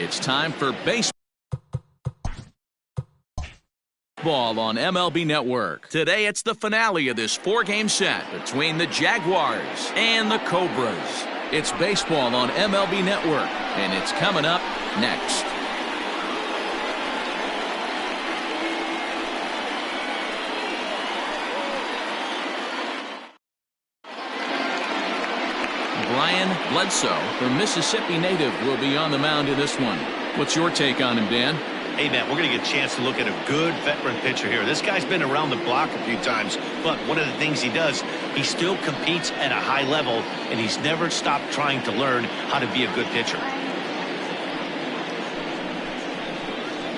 It's time for baseball on MLB Network. Today it's the finale of this four-game set between the Jaguars and the Cobras. It's baseball on MLB Network, and it's coming up next. Brian Bledsoe, the Mississippi native, will be on the mound in this one. What's your take on him, Dan? Hey, Matt, we're going to get a chance to look at a good veteran pitcher here. This guy's been around the block a few times, but one of the things he does, he still competes at a high level, and he's never stopped trying to learn how to be a good pitcher.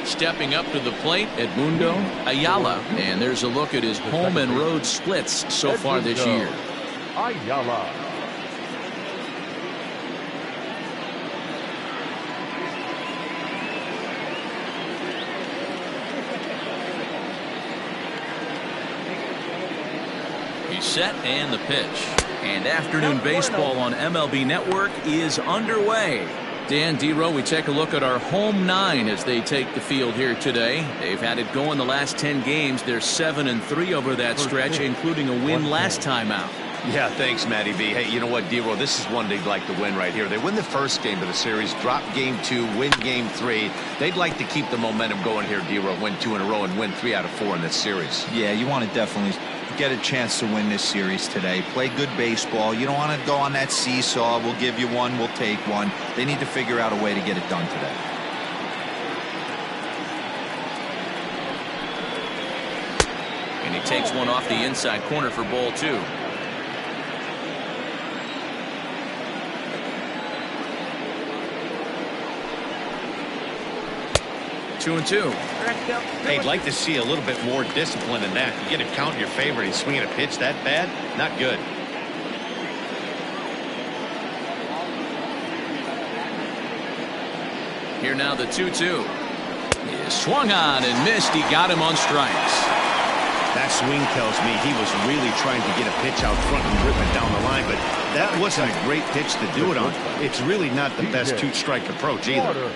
Stepping up to the plate, Edmundo Ayala. And there's a look at his home and road splits so far this year. Ayala. Set and the pitch. And afternoon baseball on MLB Network is underway. Dan, D-Row, we take a look at our home nine as they take the field here today. They've had it going the last 10 games. They're 7-3 over that stretch, including a win last time out. Yeah, thanks, Matty B. Hey, you know what, D-Row, this is one they'd like to win right here. They win the first game of the series, drop game 2, win game 3. They'd like to keep the momentum going here, D-Row, win 2 in a row and win 3 out of 4 in this series. Yeah, you want to definitely get a chance to win this series today. Play good baseball. You don't want to go on that seesaw. We'll give you one, we'll take one. They need to figure out a way to get it done today. And he takes one off the inside corner for ball 2. Two and two. Hey, I'd like to see a little bit more discipline in that. You get a count in your favor and he's swinging a pitch that bad? Not good. Here now the 2-2. He swung on and missed. He got him on strikes. That swing tells me he was really trying to get a pitch out front and rip it down the line, but that wasn't a great pitch to do it on. It's really not the best two-strike approach either.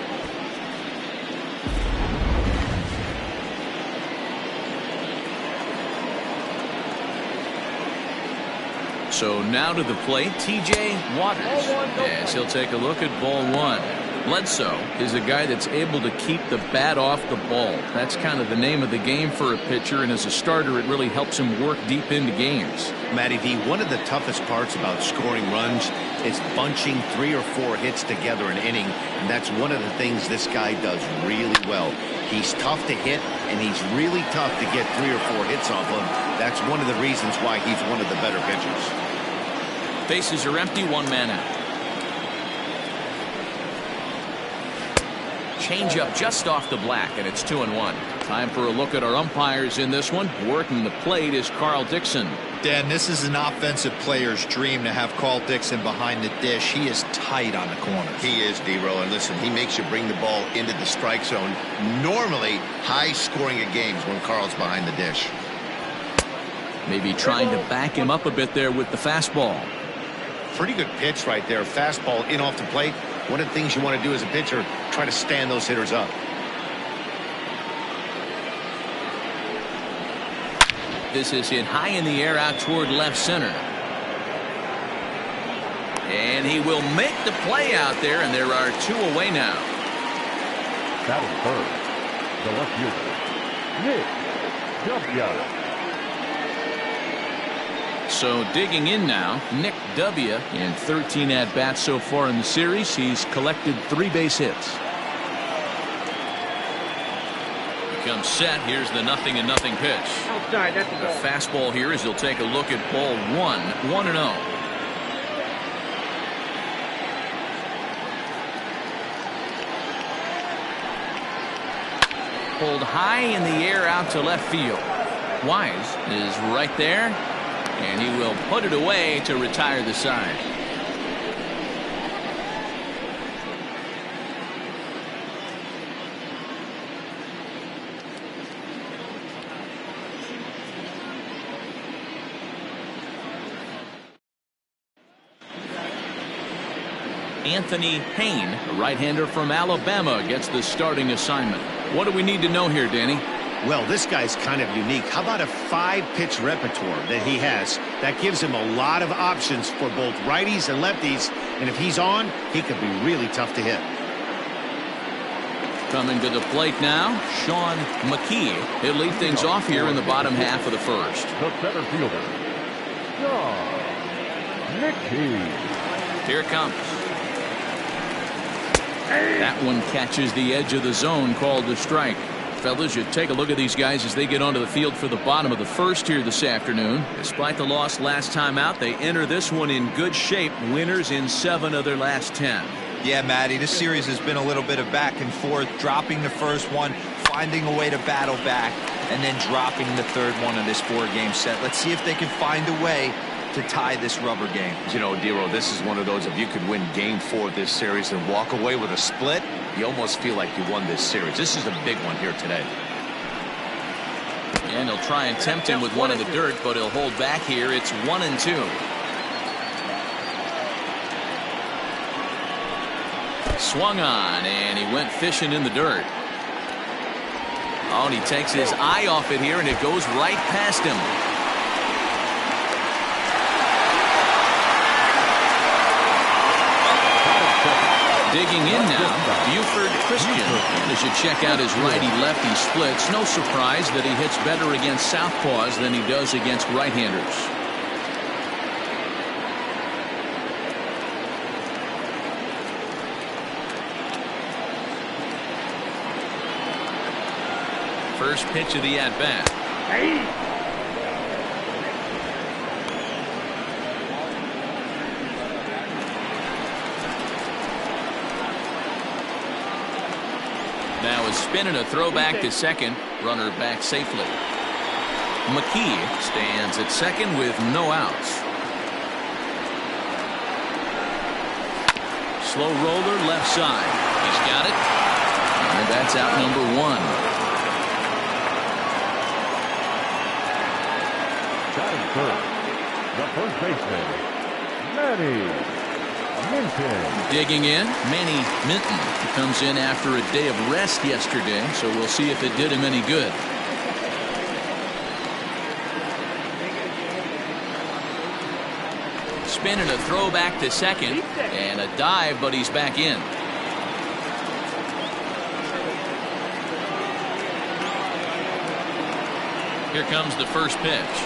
So now to the plate, T.J. Waters, as he'll take a look at ball 1. Bledsoe is a guy that's able to keep the bat off the ball. That's kind of the name of the game for a pitcher, and as a starter, it really helps him work deep into games. Matty D, one of the toughest parts about scoring runs is bunching 3 or 4 hits together an inning, and that's one of the things this guy does really well. He's tough to hit, and he's really tough to get 3 or 4 hits off him. That's one of the reasons why he's one of the better pitchers. Bases are empty, 1 man out. Change up just off the black, and it's 2-1. Time for a look at our umpires in this one. Working the plate is Carl Dixon. Dan, this is an offensive player's dream to have Carl Dixon behind the dish. He is tight on the corners. He is, D-Row, and listen, he makes you bring the ball into the strike zone. Normally, high scoring of games when Carl's behind the dish. Maybe trying to back him up a bit there with the fastball. Pretty good pitch right there. Fastball in off the plate. One of the things you want to do as a pitcher, try to stand those hitters up. This is hit high in the air out toward left center. And he will make the play out there, and there are 2 away now. Batting third, the left fielder, Nick W. So digging in now, Nick W. In 13 at-bats so far in the series. He's collected 3 base hits. Comes set. Here's the 0-0 pitch. Oh, sorry, that's a The ball. fastball here as he'll take a look at ball 1, 1-0. Pulled high in the air out to left field. Wise is right there, and he will put it away to retire the side. Anthony Payne, a right-hander from Alabama, gets the starting assignment. What do we need to know here, Danny? Well, this guy's kind of unique. How about a 5-pitch repertoire that he has? That gives him a lot of options for both righties and lefties. And if he's on, he could be really tough to hit. Coming to the plate now, Sean McKee. He'll lead things off here in the bottom half of the first. The center fielder, Sean McKee. Here it comes. That one catches the edge of the zone, called the strike. Fellas, you take a look at these guys as they get onto the field for the bottom of the first here this afternoon. Despite the loss last time out, they enter this one in good shape. Winners in 7 of their last 10. Yeah, Matty, this series has been a little bit of back and forth, dropping the first one, finding a way to battle back, and then dropping the third one of this 4-game set. Let's see if they can find a way to tie this rubber game. You know, Dero, this is one of those, if you could win game 4 of this series and walk away with a split, you almost feel like you won this series. This is a big one here today. And he'll try and tempt him with one in the dirt, but he'll hold back here. It's 1-2. Swung on, and he went fishing in the dirt. Oh, and he takes his eye off it here, and it goes right past him. Digging in now, Buford Christian. As you check out his righty-lefty splits, no surprise that he hits better against southpaws than he does against right-handers. First pitch of the at-bat. Now is spinning a throwback to second. Runner back safely. McKee stands at second with no outs. Slow roller left side. He's got it. And that's out number 1. Batting first, the first baseman, Manny Minton. Digging in, Manny Minton. He comes in after a day of rest yesterday, so we'll see if it did him any good. Spinning a throwback to second, and a dive, but he's back in. Here comes the first pitch.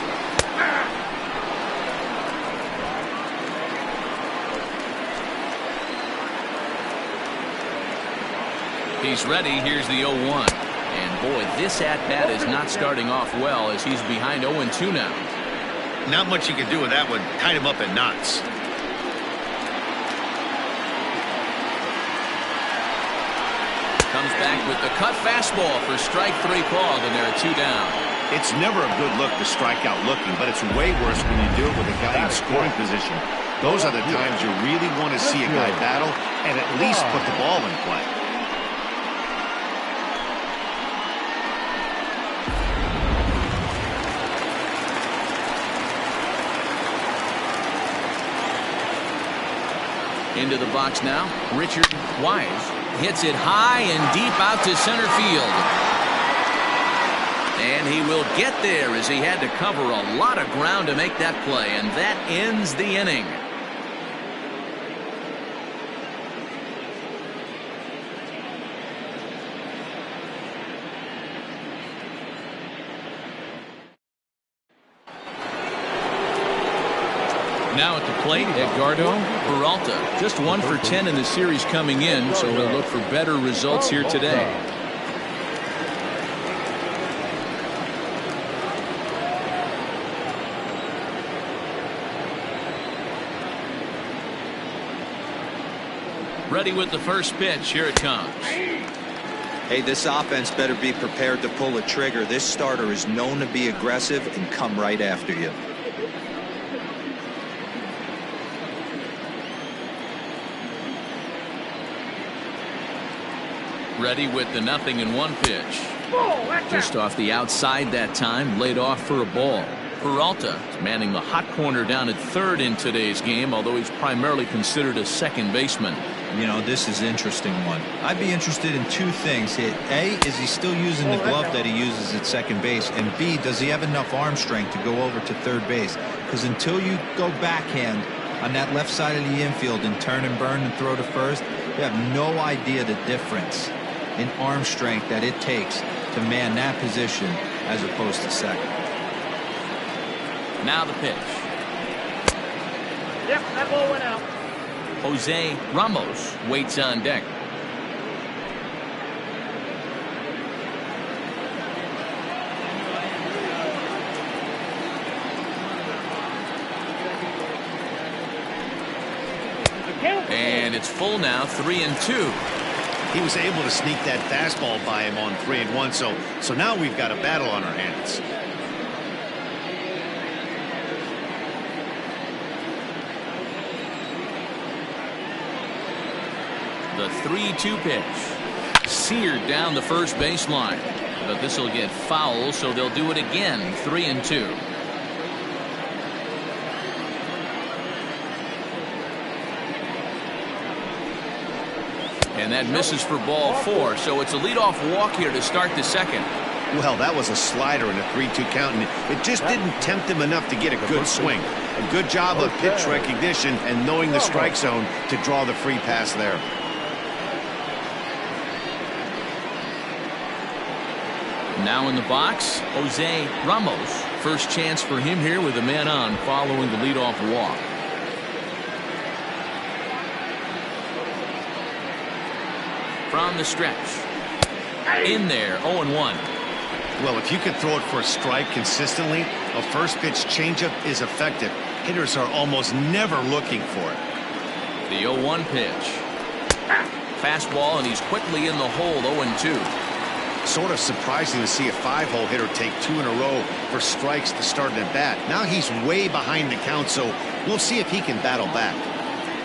He's ready. Here's the 0-1. And boy, this at-bat is not starting off well as he's behind 0-2 now. Not much you can do with that one. Tied him up in knots. Comes back with the cut fastball for strike 3 called, and there are 2 down. It's never a good look to strike out looking, but it's way worse when you do it with a guy in scoring position. Those are the times you really want to see a guy battle and at least put the ball in play. Into the box now, Richard Wise hits it high and deep out to center field. And he will get there as he had to cover a lot of ground to make that play, and that ends the inning. Now at the plate, Edgardo Peralta. Just 1 for 10 in the series coming in, so he'll look for better results here today. Ready with the first pitch. Here it comes. Hey, this offense better be prepared to pull a trigger. This starter is known to be aggressive and come right after you. Ready with the 0-1 pitch. Just off the outside that time, laid off for a ball. Peralta is manning the hot corner down at third in today's game, although he's primarily considered a second baseman. You know, this is an interesting one. I'd be interested in two things. A, is he still using the glove that he uses at second base? And B, does he have enough arm strength to go over to third base? Because until you go backhand on that left side of the infield and turn and burn and throw to first, you have no idea the difference in arm strength that it takes to man that position as opposed to second. Now the pitch. Yep, that ball went out. Jose Ramos waits on deck. And it's full now, 3-2. He was able to sneak that fastball by him on 3-1, so now we've got a battle on our hands. The 3-2 pitch. Seared down the first baseline. But this will get foul, so they'll do it again. 3-2. And that misses for ball 4, so it's a leadoff walk here to start the second. Well, that was a slider in a 3-2 count, and it just didn't tempt him enough to get a good swing. A good job of pitch recognition and knowing the strike zone to draw the free pass there. Now in the box, Jose Ramos. First chance for him here with a man on following the leadoff walk. From the stretch. In there, 0-1. Well, if you can throw it for a strike consistently, a first pitch changeup is effective. Hitters are almost never looking for it. The 0-1 pitch. Fastball, and he's quickly in the hole, 0-2. Sort of surprising to see a 5-hole hitter take 2 in a row for strikes to start an at bat. Now he's way behind the count, so we'll see if he can battle back.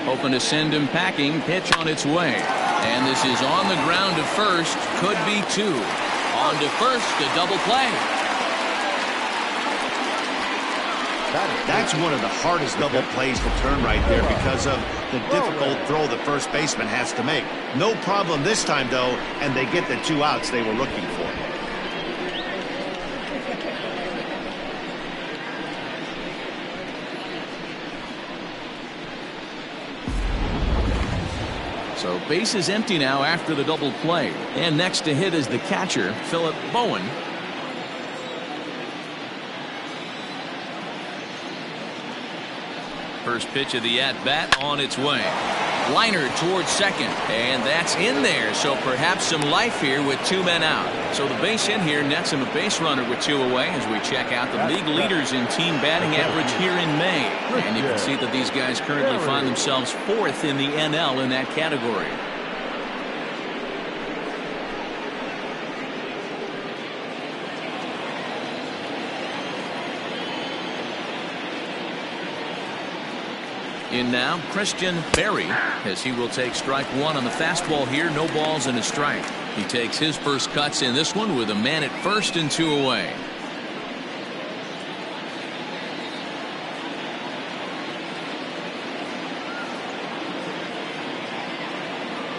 Hoping to send him packing. Pitch on its way. And this is on the ground to first. Could be 2. On to first, a double play. That's one of the hardest double plays to turn right there because of the difficult throw the first baseman has to make. No problem this time, though, and they get the 2 outs they were looking for. So base is empty now after the double play. And next to hit is the catcher, Philip Bowen. First pitch of the at-bat on its way. Liner towards second, and that's in there, so perhaps some life here with 2 men out. So the base hit here nets him a base runner with 2 away as we check out the league leaders in team batting average here in May. And you can see that these guys currently find themselves 4th in the NL in that category. In now, Christian Berry, as he will take strike 1 on the fastball here. No balls and a strike. He takes his first cuts in this one with a man at first and 2 away.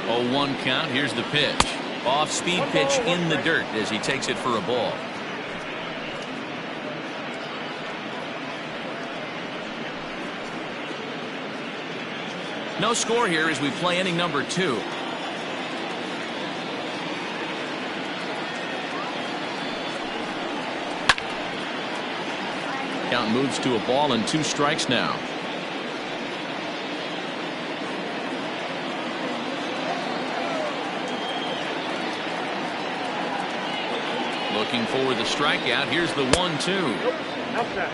Oh, 1 count. Here's the pitch. Off-speed pitch in the dirt as he takes it for a ball. No score here as we play inning number 2. Count moves to a ball and 2 strikes now. Looking for the strikeout. Here's the 1-2. Outside.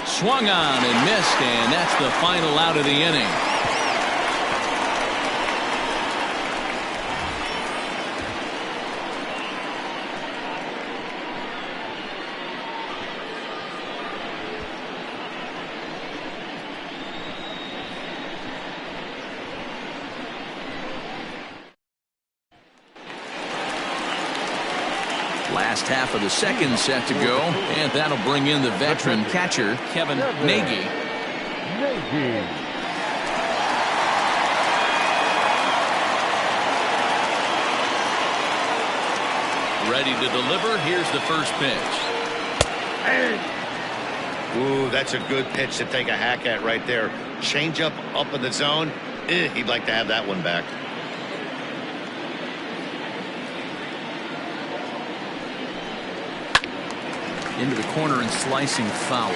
Swung on and missed, and that's the final out of the inning. Last half of the second set to go, and that'll bring in the veteran catcher, Kevin Nagy. Ready to deliver. Here's the first pitch. Ooh, that's a good pitch to take a hack at right there. Change up in the zone. He'd like to have that one back. Into the corner and slicing foul.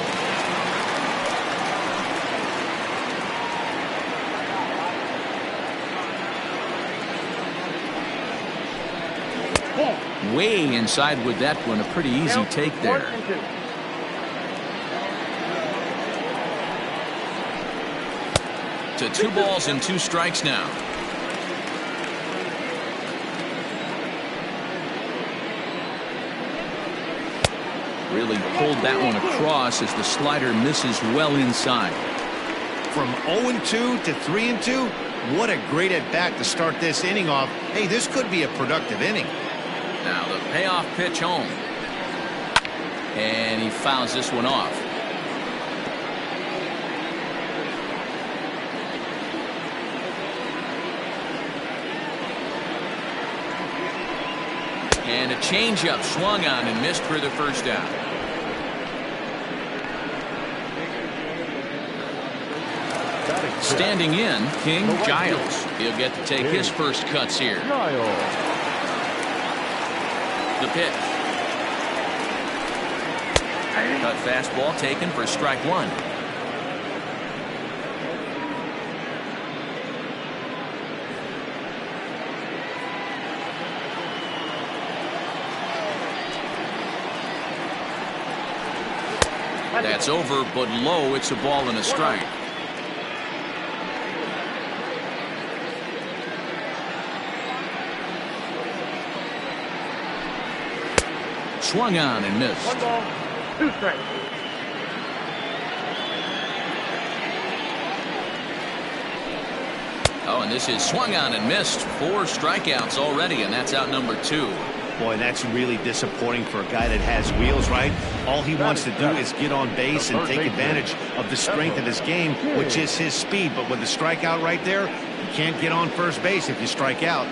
Way inside with that one. A pretty easy take there. To 2 balls and 2 strikes now. Really pulled that one across as the slider misses well inside. From 0-2 to 3-2, what a great at bat to start this inning off. Hey, this could be a productive inning. Now the payoff pitch home. And he fouls this one off. And a changeup swung on and missed for the first down. Standing in, King Giles. He'll get to take his first cuts here. The pitch. Cut fastball taken for strike 1. That's over, but low. It's a ball and a strike. Swung on and missed. 1 ball, 2 strikes. Oh, and this is swung on and missed. 4 strikeouts already, and that's out number 2. Boy, that's really disappointing for a guy that has wheels, right? All he wants to do is get on base and take advantage of the strength of his game, which is his speed. But with the strikeout right there, you can't get on first base if you strike out.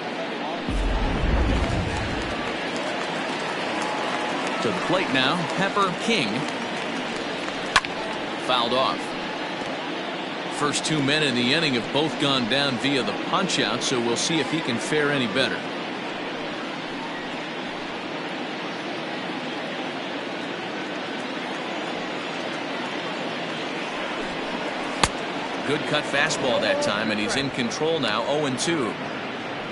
To the plate now, Pepper King. Fouled off. First 2 men in the inning have both gone down via the punch-out, so we'll see if he can fare any better. Good cut fastball that time, and he's in control now. 0-2.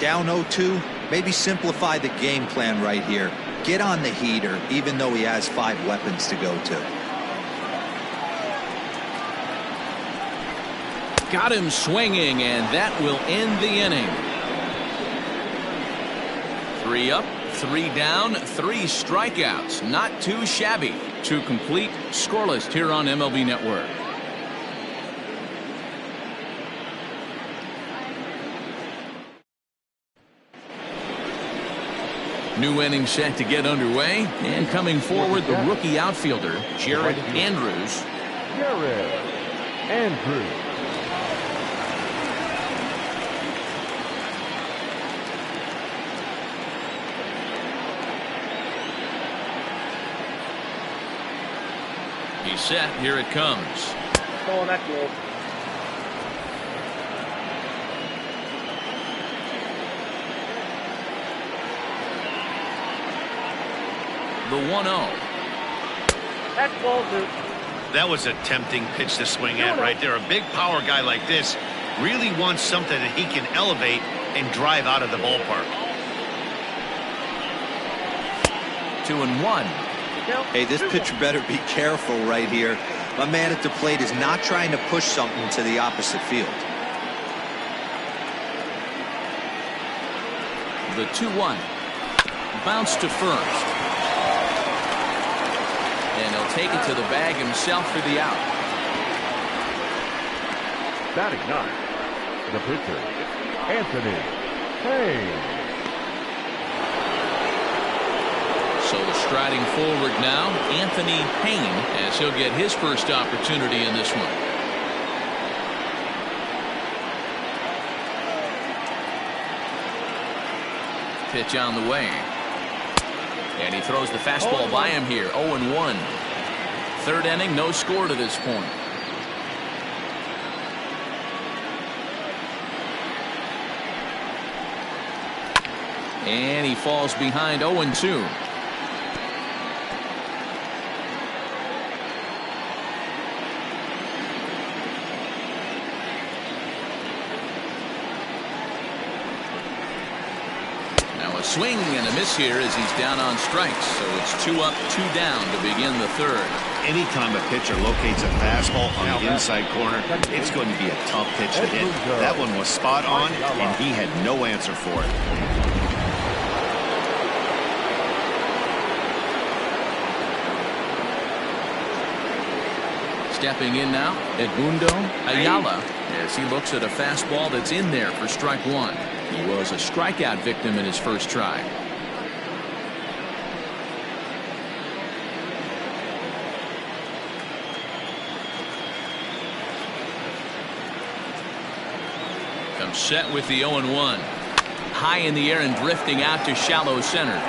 Down 0-2. Maybe simplify the game plan right here. Get on the heater, even though he has 5 weapons to go to. Got him swinging, and that will end the inning. 3 up, 3 down, 3 strikeouts. Not too shabby. To complete scoreless here on MLB Network. New inning set to get underway, and coming forward the rookie outfielder Jared Andrews. He's set. Here it comes. Ball that close. The 1-0. That's ball 2. That was a tempting pitch to swing at right there. A big power guy like this really wants something that he can elevate and drive out of the ballpark. 2-1. Hey, this pitcher better be careful right here. My man at the plate is not trying to push something to the opposite field. The 2-1. Bounce to first. And he'll take it to the bag himself for the out. Batting 9, the pitcher, Anthony Hayes. So striding forward now, Anthony Payne, as he'll get his first opportunity in this one. Pitch on the way. And he throws the fastball by him here. 0-1. Third inning, no score to this point. And he falls behind 0-2. Swing and a miss here as he's down on strikes. So it's 2 up, 2 down to begin the third. Anytime a pitcher locates a fastball on the inside corner, it's going to be a tough pitch to hit. That one was spot on, and he had no answer for it. Stepping in now, Edmundo Ayala, as he looks at a fastball that's in there for strike one. He was a strikeout victim in his first try. Comes set with the 0-1. High in the air and drifting out to shallow center.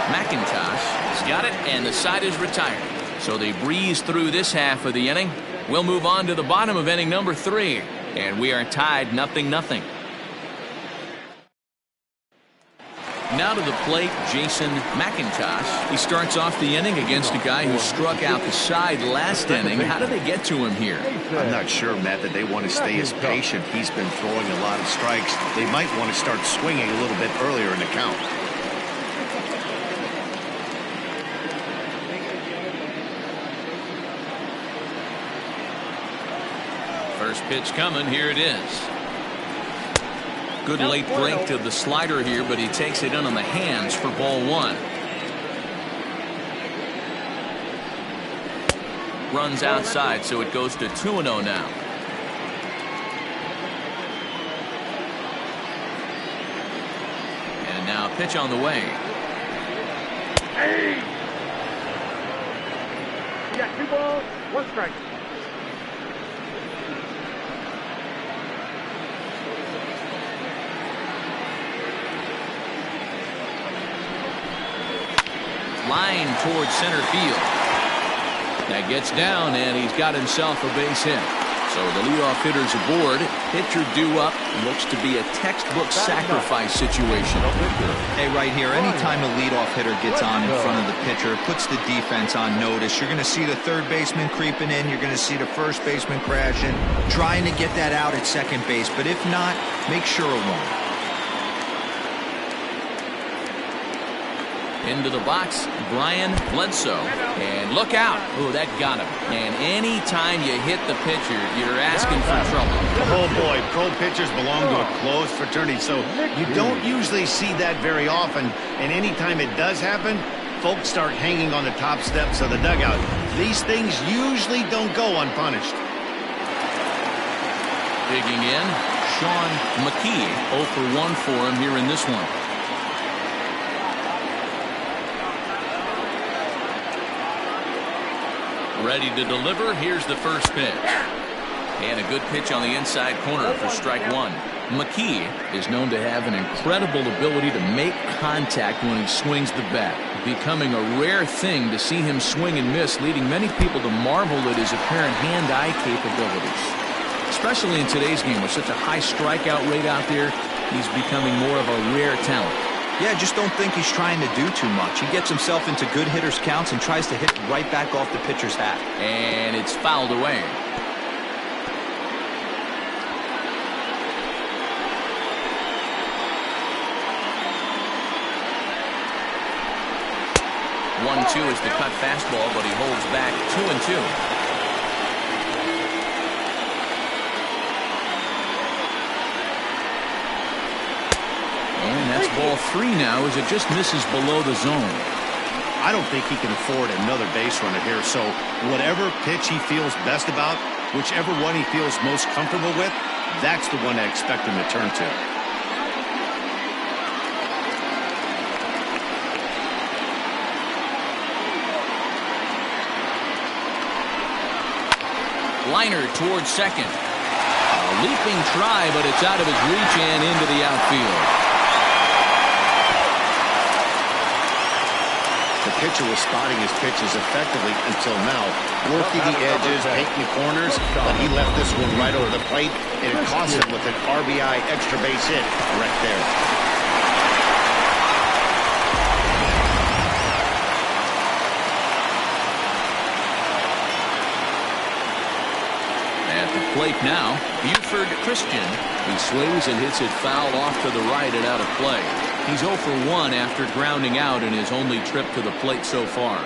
McIntosh has got it, and the side is retired. So they breeze through this half of the inning. We'll move on to the bottom of inning number 3. And we are tied 0-0. Now to the plate, Jason McIntosh. He starts off the inning against a guy who struck out the side last inning. How did they get to him here? I'm not sure, Matt, that they want to stay as patient. He's been throwing a lot of strikes. They might want to start swinging a little bit earlier in the count. First pitch coming. Here it is. Good late break to the slider here, but he takes it in on the hands for ball 1. Runs outside, so it goes to 2-0 now. And now pitch on the way. Hey! You got 2 balls, 1 strike. Line towards center field. That gets down, and he's got himself a base hit. So the leadoff hitter's aboard. Pitcher due up. Looks to be a textbook sacrifice situation. Hey, right here, anytime a leadoff hitter gets on in front of the pitcher, it puts the defense on notice. You're going to see the third baseman creeping in. You're going to see the first baseman crashing, trying to get that out at second base. But if not, make sure it won't. Into the box, Brian Bledsoe. And look out. Oh, that got him. And anytime you hit the pitcher, you're asking for trouble. Oh, boy. Pro pitchers belong to a closed fraternity, so you don't usually see that very often. And anytime it does happen, folks start hanging on the top steps of the dugout. These things usually don't go unpunished. Digging in, Sean McKee. 0 for 1 for him here in this one. Ready to deliver. Here's the first pitch. And a good pitch on the inside corner for strike 1. McKee is known to have an incredible ability to make contact when he swings the bat, becoming a rare thing to see him swing and miss, leading many people to marvel at his apparent hand-eye capabilities. Especially in today's game with such a high strikeout rate out there, he's becoming more of a rare talent. Yeah, just don't think he's trying to do too much. He gets himself into good hitters' counts and tries to hit right back off the pitcher's hat. And it's fouled away. One-two is the cut fastball, but he holds back 2-2. And that's ball 3 now as it just misses below the zone. I don't think he can afford another base runner here, so whatever pitch he feels best about, whichever one he feels most comfortable with, that's the one I expect him to turn to. Liner towards second. A leaping try, but it's out of his reach and into the outfield. The pitcher was spotting his pitches effectively until now, working the edges, taking the corners, but he left this one right over the plate, and it cost him with an RBI extra base hit right there. At the plate now, Buford Christian. He swings and hits it foul off to the right and out of play. He's 0 for 1 after grounding out in his only trip to the plate so far.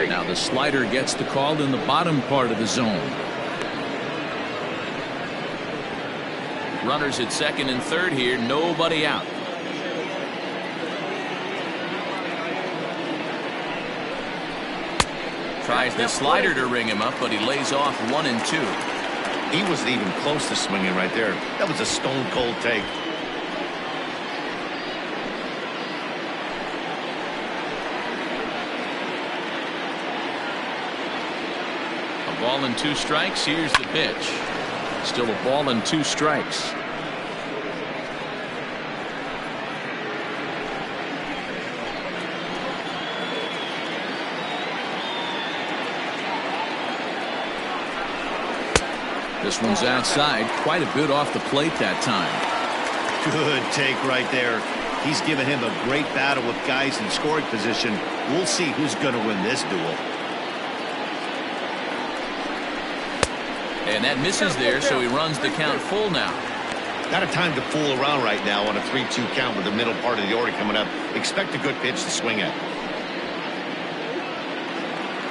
Now the slider gets the call in the bottom part of the zone. Runners at second and third here, nobody out. Tries the slider to ring him up, but he lays off 1 and 2. He wasn't even close to swinging right there. That was a stone cold take. A ball and 2 strikes. Here's the pitch. Still a ball and 2 strikes. This one's outside, quite a bit off the plate that time. Good take right there. He's given him a great battle with guys in scoring position. We'll see who's going to win this duel. And that misses there, so he runs the count full now. Not a time to fool around right now on a 3-2 count with the middle part of the order coming up. Expect a good pitch to swing at.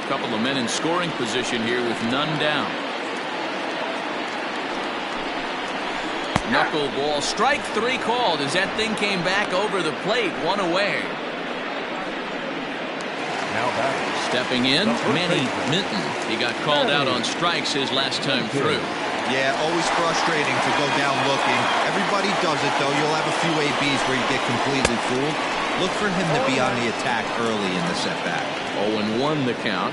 A couple of men in scoring position here with none down. Knuckleball, strike 3 called as that thing came back over the plate, 1 away. Now batting. Stepping in, Manny Minton. He got called out on strikes his last time through. Yeah, always frustrating to go down looking. Everybody does it, though. You'll have a few ABs where you get completely fooled. Look for him to be on the attack early in the setback. 0-1 the count.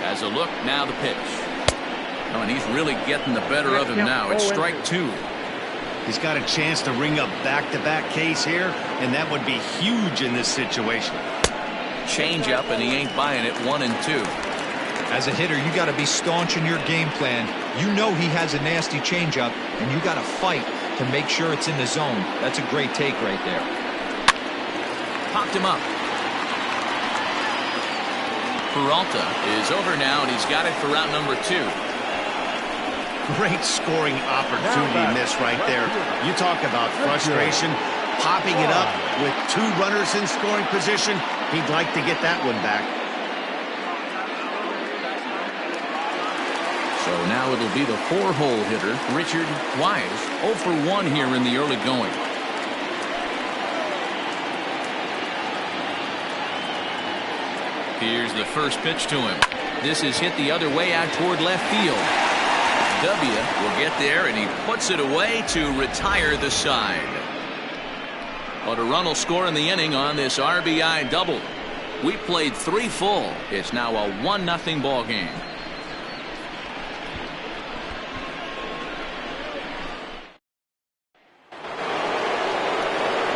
As a look, now the pitch. Oh, and he's really getting the better of him now. It's strike 2. He's got a chance to ring up back-to-back Ks here, and that would be huge in this situation. Change up, and he ain't buying it. 1 and 2. As a hitter, you got to be staunch in your game plan. You know he has a nasty changeup, and you got to fight to make sure it's in the zone. That's a great take right there. Popped him up. Peralta is over now, and he's got it for route number 2. Great scoring opportunity miss right there. You talk about frustration, popping it up with 2 runners in scoring position. He'd like to get that one back. So now it'll be the 4-hole hitter, Richard Wise, 0 for 1 here in the early going. Here's the first pitch to him. This is hit the other way out toward left field. W will get there, and he puts it away to retire the side. But a run will score in the inning on this RBI double. We played 3 full. It's now a 1-0 ball game.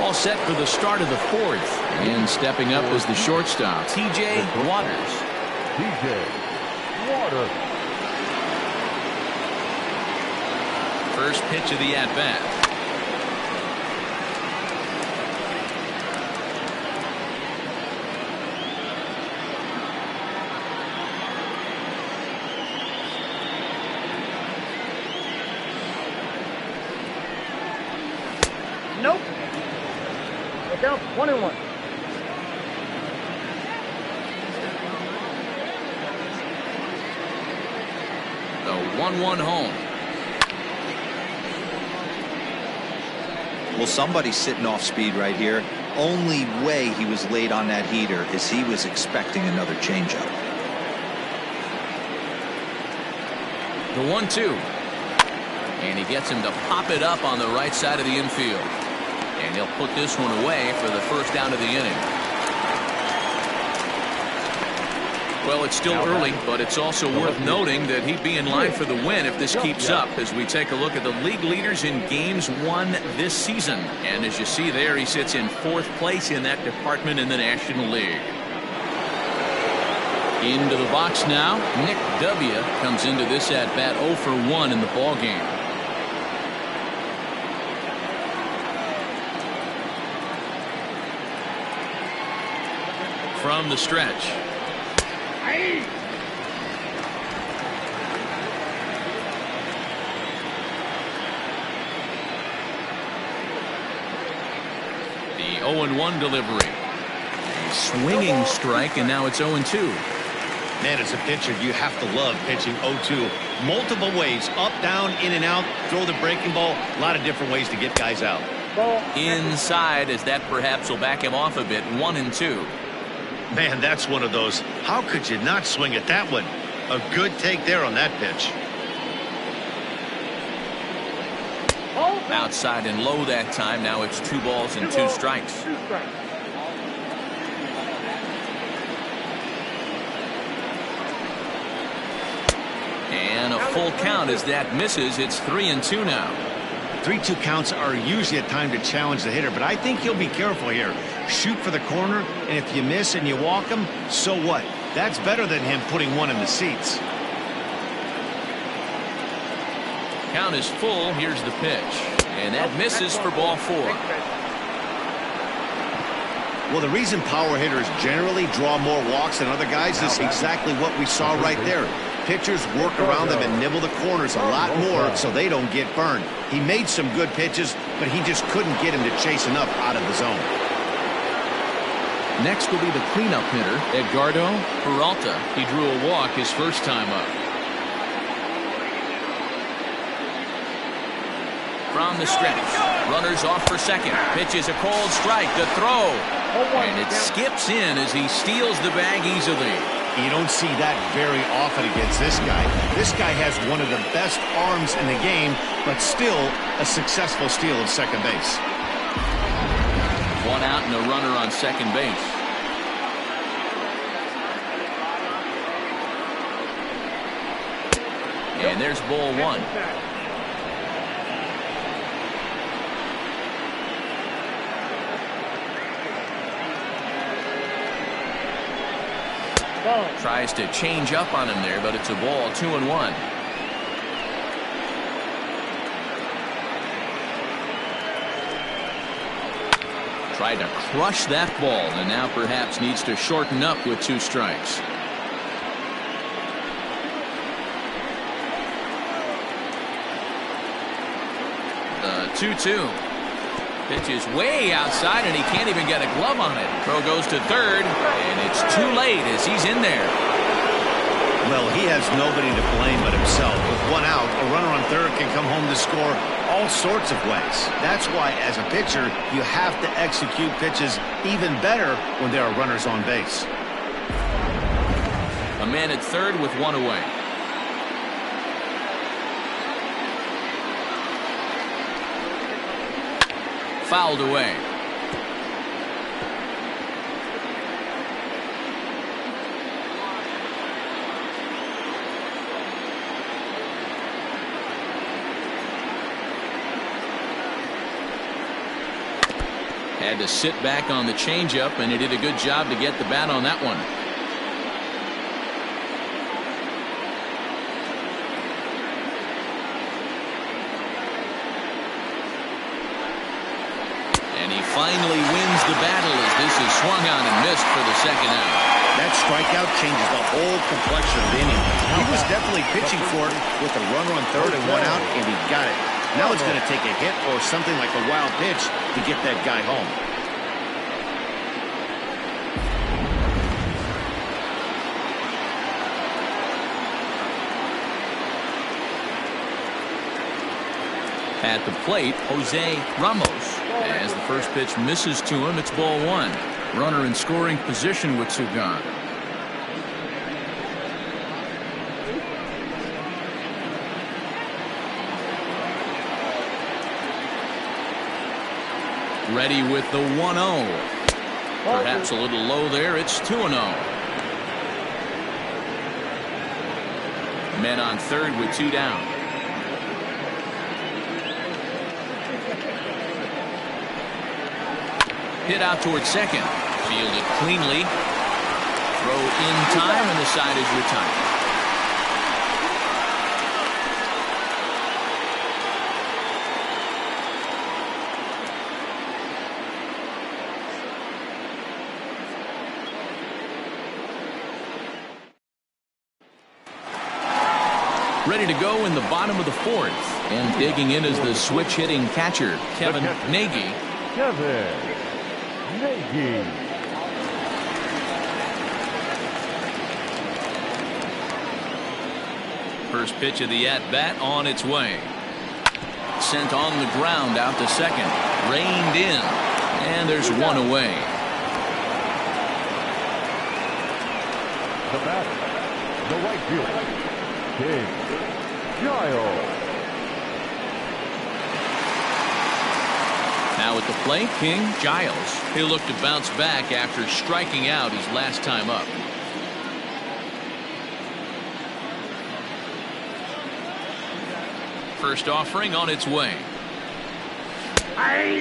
All set for the start of the 4th. And stepping up is the shortstop, T.J. Waters. T.J. Waters. First pitch of the at-bat. Nope. Look out, 1-1. The 1-1 home. Well, somebody's sitting off speed right here. only way he was late on that heater is he was expecting another changeup. The 1-2. And he gets him to pop it up on the right side of the infield. And he'll put this one away for the first down of the inning. Well, it's still early, but it's also worth noting that he'd be in line for the win if this keeps up as we take a look at the league leaders in games won this season. And as you see there, he sits in 4th place in that department in the National League. Into the box now. Nick W. comes into this at bat 0 for 1 in the ball game. From the stretch. The 0-1 delivery. A swinging strike, and now it's 0-2. Man, as a pitcher, you have to love pitching 0-2. Multiple ways, up, down, in and out, throw the breaking ball. A lot of different ways to get guys out. Inside, as that perhaps will back him off a bit. 1-2. Man, that's one of those. How could you not swing at that one? A good take there on that pitch. Outside and low that time. Now it's 2 balls and 2 strikes. And a full count as that misses. It's 3-2 now. 3-2 counts are usually a time to challenge the hitter, but I think he'll be careful here. Shoot for the corner, and if you miss and you walk him, so what? That's better than him putting one in the seats. Count is full. Here's the pitch. And that misses for ball 4. Well, the reason power hitters generally draw more walks than other guys is exactly what we saw right there. Pitchers work around them and nibble the corners a lot more so they don't get burned. He made some good pitches, but he just couldn't get him to chase enough out of the zone. Next will be the cleanup hitter, Edgardo Peralta. He drew a walk his first time up. From the stretch, runners off for second. Pitch is a cold strike. The throw, and it skips in as he steals the bag easily. You don't see that very often against this guy. This guy has one of the best arms in the game, but still a successful steal of second base. 1 out and a runner on second base. And there's ball 1. Tries to change up on him there, but it's a ball. 2-1. Tried to crush that ball, and now perhaps needs to shorten up with 2 strikes. The 2-2. Pitch is way outside, and he can't even get a glove on it. Throw goes to third, and it's too late as he's in there. Well, he has nobody to blame but himself. With 1 out, a runner on third can come home to score all sorts of ways. That's why, as a pitcher, you have to execute pitches even better when there are runners on base. A man at third with 1 away. Fouled away. Had to sit back on the changeup, and he did a good job to get the bat on that one. And he finally wins the battle as this is swung on and missed for the second out. That strikeout changes the whole complexion of the inning. He was definitely pitching for it with a runner on third and 1 out, and he got it. Now it's going to take a hit or something like a wild pitch to get that guy home. At the plate, Jose Ramos. As the first pitch misses to him, it's ball one. Runner in scoring position with two gone. Ready with the 1-0. Perhaps a little low there. It's 2-0. Men on third with two down. Hit out towards second. Fielded cleanly. Throw in time, and the side is retired. Ready to go in the bottom of the fourth. And digging in is the switch hitting catcher, Kevin Nagy. Kevin Nagy. First pitch of the at-bat on its way. Sent on the ground out to second. Reined in. And there's one away. The batter, the right fielder, King Giles. Now at the plate, King Giles. He'll look to bounce back after striking out his last time up. First offering on its way.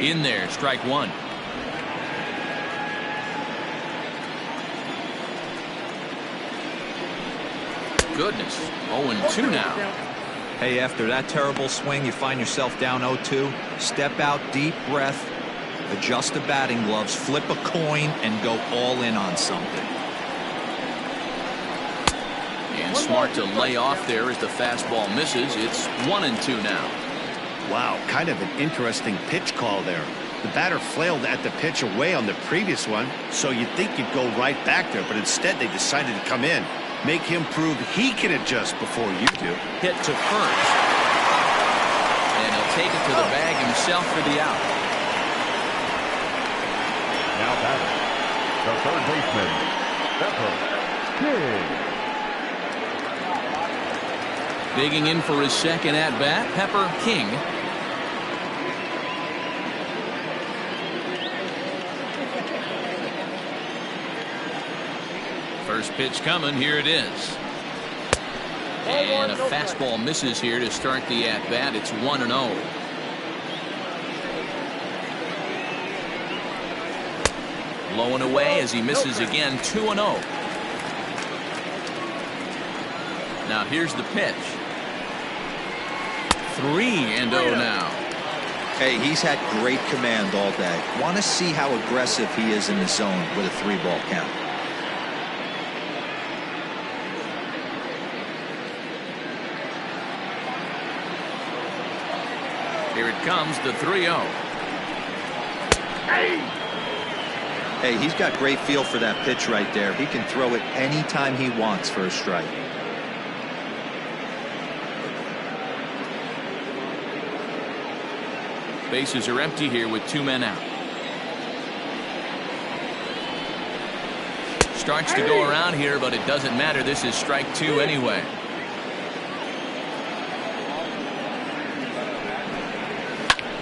In there, strike one. Goodness, 0-2 now. Hey, after that terrible swing, you find yourself down 0-2. Step out, deep breath, adjust the batting gloves, flip a coin, and go all in on something. And smart to lay off there as the fastball misses. It's 1-2 now. Wow, kind of an interesting pitch call there. The batter flailed at the pitch away on the previous one, so you'd think you'd go right back there, but instead they decided to come in. Make him prove he can adjust before you do. Hit to first. And he'll take it to the bag himself for the out. Now batting, the third baseman, Pepper King. Digging in for his second at-bat, Pepper King. First pitch coming. Here it is. And a fastball misses here to start the at-bat. It's 1-0. Low and away as he misses again. 2-0. Now here's the pitch. 3-0 now. Hey, he's had great command all day. Want to see how aggressive he is in the zone with a 3-ball count. Here it comes, the 3-0. Hey, he's got great feel for that pitch right there. He can throw it anytime he wants for a strike. Bases are empty here with two men out. Starts to go around here, but it doesn't matter. This is strike two anyway.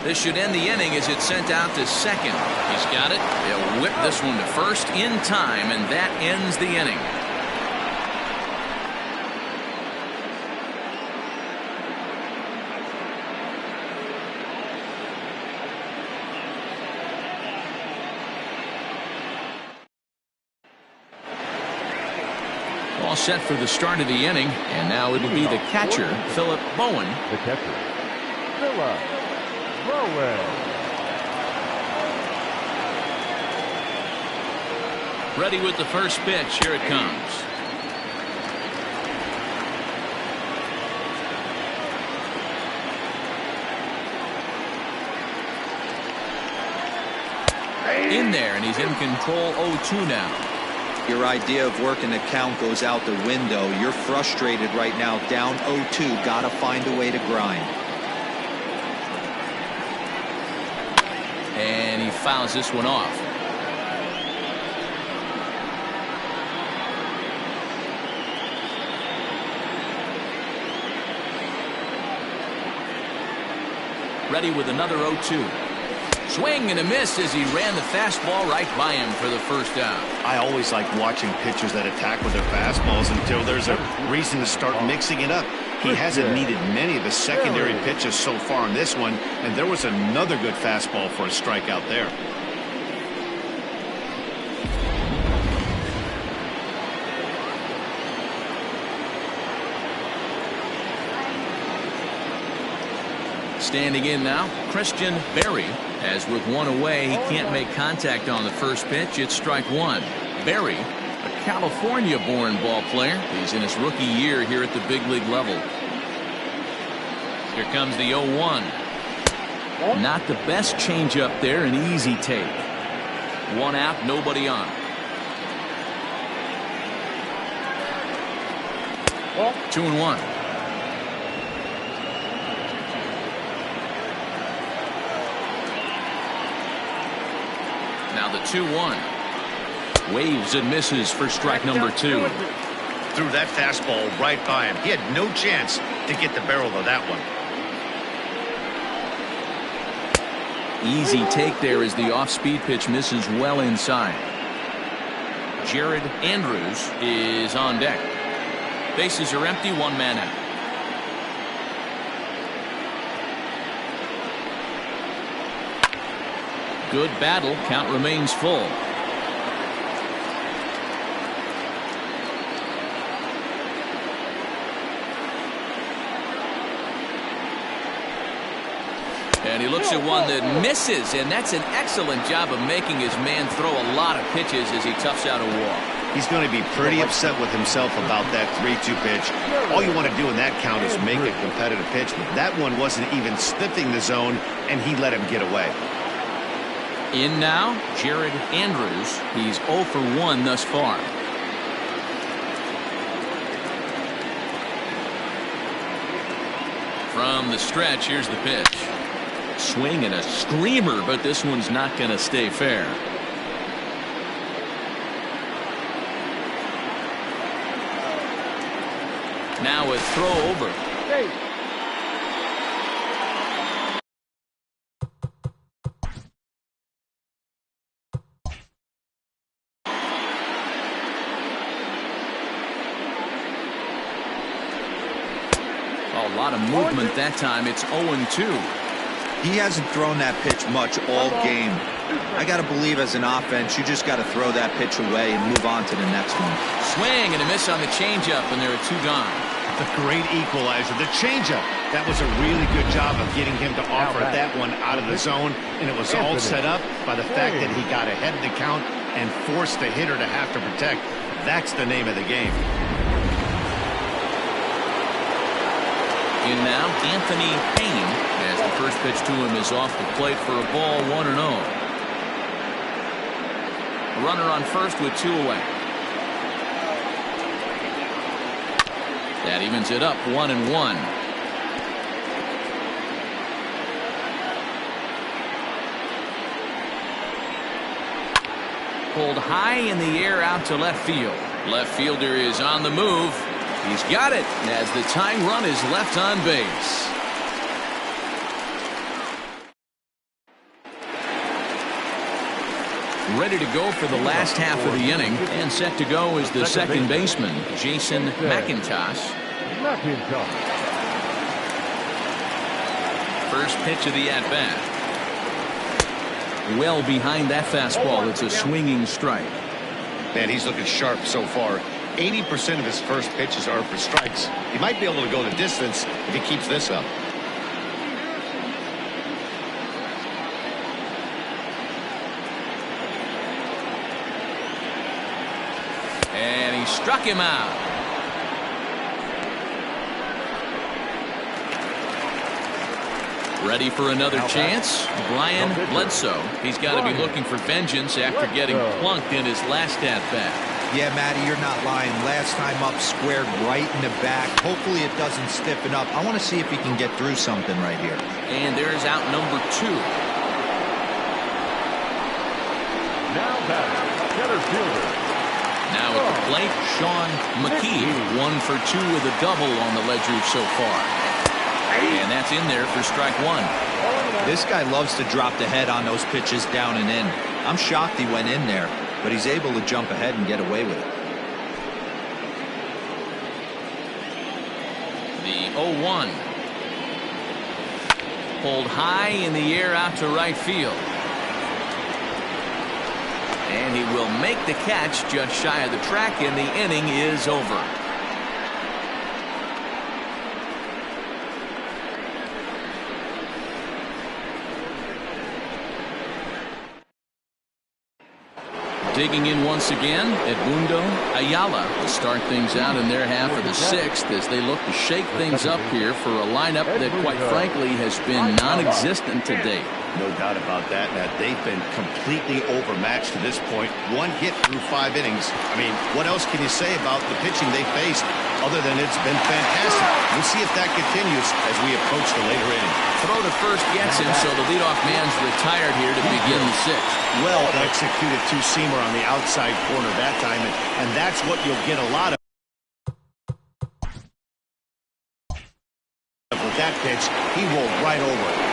This should end the inning as it's sent out to second. He's got it. He'll whip this one to first in time, and that ends the inning. All set for the start of the inning, and now it'll be the catcher, Philip Bowen. The catcher, Philip Bowen. Ready with the first pitch. Here it comes. In there, and he's in control. 0-2 now. Your idea of working the count goes out the window. You're frustrated right now, down 0-2. Got to find a way to grind. And he fouls this one off. Ready with another 0-2. Swing and a miss as he ran the fastball right by him for the first out. I always like watching pitchers that attack with their fastballs until there's a reason to start mixing it up. He hasn't needed many of the secondary pitches so far in this one, and there was another good fastball for a strikeout there. Standing in now, Christian Berry, as with one away, he can't make contact on the first pitch. It's strike one. Berry, a California-born ball player. He's in his rookie year here at the big league level. Here comes the 0-1. Not the best changeup there, an easy take. One out, nobody on. Ball. 2-1. Now the 2-1. Waves and misses for strike number 2. Threw that fastball right by him. He had no chance to get the barrel of that one. Easy take there as the off-speed pitch misses well inside. Jared Andrews is on deck. Bases are empty, one man out. Good battle. Count remains full. And he looks at one that misses, and that's an excellent job of making his man throw a lot of pitches as he toughs out a walk. He's going to be pretty upset with himself about that 3-2 pitch. All you want to do in that count is make a competitive pitch, but that one wasn't even sniffing the zone, and he let him get away. In now, Jared Andrews. He's 0 for 1 thus far. From the stretch, here's the pitch. Swing and a screamer, but this one's not going to stay fair. Now a throw over. Hey. A lot of movement that time. It's 0-2. He hasn't thrown that pitch much all game. I got to believe as an offense, you just got to throw that pitch away and move on to the next one. Swing and a miss on the changeup, and there are 2 gone. The great equalizer, the changeup. That was a really good job of getting him to offer that one out of the zone, and it was all set up by the fact that he got ahead of the count and forced the hitter to have to protect. That's the name of the game. In now, Anthony Payne, as the first pitch to him is off the plate for a ball, 1-0. A runner on first with 2 away. That evens it up, 1-1. Pulled high in the air out to left field. Left fielder is on the move. He's got it as the tying run is left on base. Ready to go for the last half of the inning, and set to go is the second baseman, Jason McIntosh. First pitch of the at-bat. Well behind that fastball. It's a swinging strike. Man, he's looking sharp so far. 80% of his first pitches are for strikes. He might be able to go the distance if he keeps this up. And he struck him out. Ready for another chance? Brian Bledsoe. He's got to be looking for vengeance after getting plunked in his last at-bat. Yeah, Matty, you're not lying. Last time up, squared right in the back. Hopefully it doesn't stiffen up. I want to see if he can get through something right here. And there's out number 2. batter, center fielder. Now at the plate, Sean McKee, 1 for 2 with a double on the ledger so far. And that's in there for strike 1. This guy loves to drop the head on those pitches down and in. I'm shocked he went in there, but he's able to jump ahead and get away with it. The 0-1. Pulled high in the air out to right field. And he will make the catch just shy of the track, and the inning is over. Digging in once again, Edmundo Ayala will start things out in their half of the 6th as they look to shake things up here for a lineup that, quite frankly, has been non-existent to date. No doubt about that, Matt. They've been completely overmatched to this point. 1 hit through 5 innings. I mean, what else can you say about the pitching they faced other than it's been fantastic? We'll see if that continues as we approach the later inning. Throw to first gets him, so the leadoff man's retired here to begin the 6th. Well executed two-seamer on the outside corner that time, and that's what you'll get a lot of with that pitch. He rolled right over it.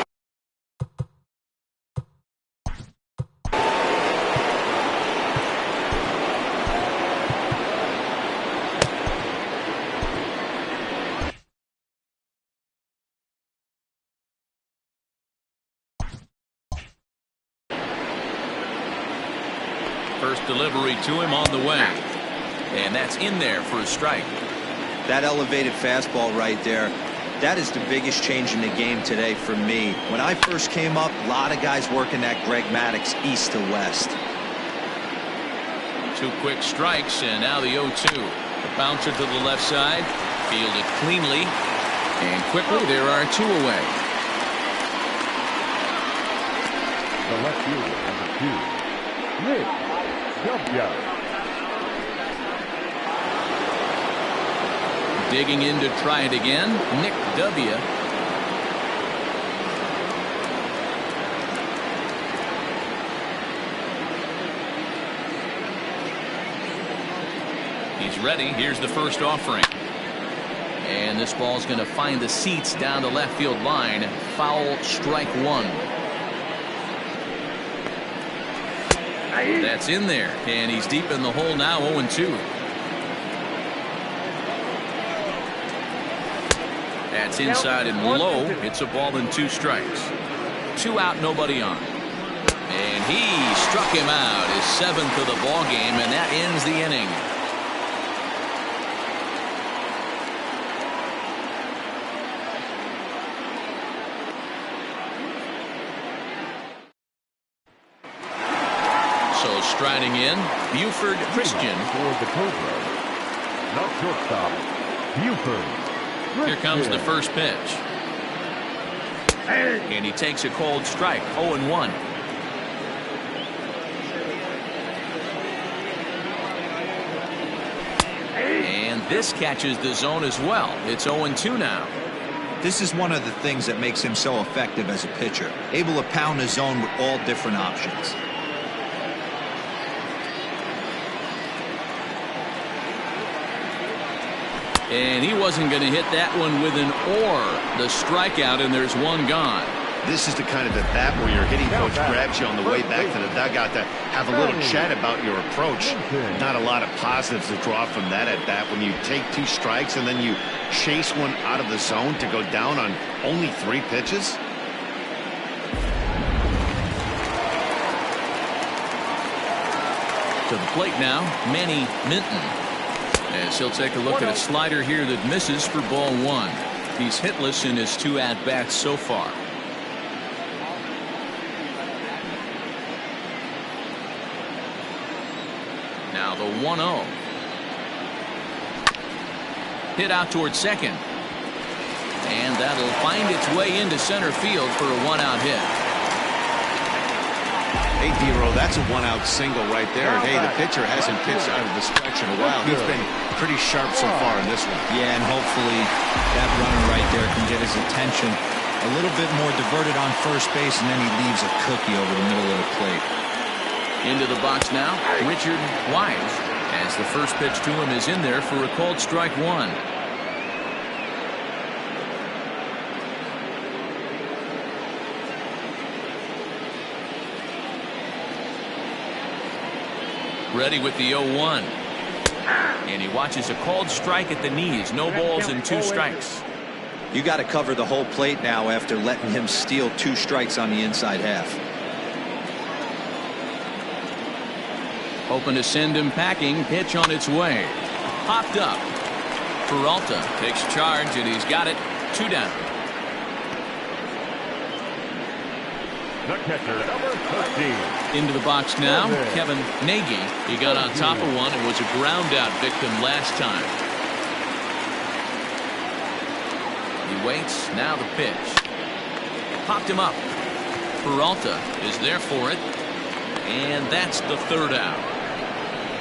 First delivery to him on the way. And that's in there for a strike. That elevated fastball right there, that is the biggest change in the game today for me. When I first came up, a lot of guys working that Greg Maddux east to west. 2 quick strikes, and now the 0-2. The bouncer to the left side, fielded cleanly, and quickly there are 2 away. The left fielder, number 2, Nick W. Digging in to try it again, Nick W. He's ready. Here's the first offering. And this ball's going to find the seats down the left field line. Foul, strike 1. That's in there, and he's deep in the hole now, 0-2. That's inside and low. It's a ball and 2 strikes. 2 out, nobody on. And he struck him out, his 7th of the ball game, and that ends the inning. So striding in, Buford Christian. For the Cobras, not shortstop, Buford. Here comes the first pitch. And he takes a cold strike, 0-1. And this catches the zone as well. It's 0-2 now. This is one of the things that makes him so effective as a pitcher. Able to pound the zone with all different options. And he wasn't going to hit that one with an or. The strikeout, and there's 1 gone. This is the kind of at bat where your hitting coach grabs you on the way back to the dugout to have a little chat about your approach. Not a lot of positives to draw from that at bat when you take 2 strikes and then you chase one out of the zone to go down on only 3 pitches. To the plate now, Manny Minton. As he'll take a look at a slider here that misses for ball 1. He's hitless in his 2 at-bats so far. Now the 1-0. Hit out towards second. And that'll find its way into center field for a 1-out hit. Hey, D-Row, that's a 1-out single right there. And, hey, the pitcher hasn't pitched out of the stretch in a while. He's been pretty sharp so far in this one. Yeah, and hopefully that runner right there can get his attention a little bit more diverted on first base, and then he leaves a cookie over the middle of the plate. Into the box now, Richard Wise, as the first pitch to him is in there for a called strike one. Ready with the 0-1. And he watches a called strike at the knees. No balls and 2 strikes. You got to cover the whole plate now after letting him steal 2 strikes on the inside half. Hoping to send him packing. Pitch on its way. Popped up. Peralta takes charge, and he's got it. 2 down. The catcher, number 13. Into the box now, Kevin Nagy. He got on top of one and was a ground out victim last time. He waits, now the pitch. Popped him up. Peralta is there for it. And that's the 3rd out.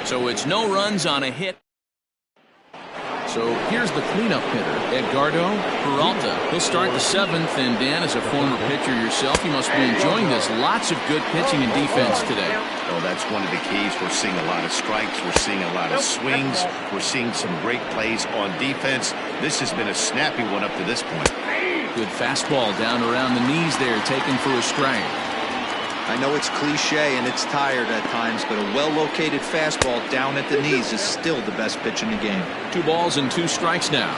So it's no runs on a hit. So here's the cleanup hitter, Edgardo Peralta. He'll start the 7th, and Dan, as a former pitcher yourself, you must be enjoying this. Lots of good pitching and defense today. Well, that's one of the keys. We're seeing a lot of strikes. We're seeing a lot of swings. We're seeing some great plays on defense. This has been a snappy one up to this point. Good fastball down around the knees there, taken for a strike. I know it's cliche and it's tired at times, but a well-located fastball down at the knees is still the best pitch in the game. 2 balls and 2 strikes now.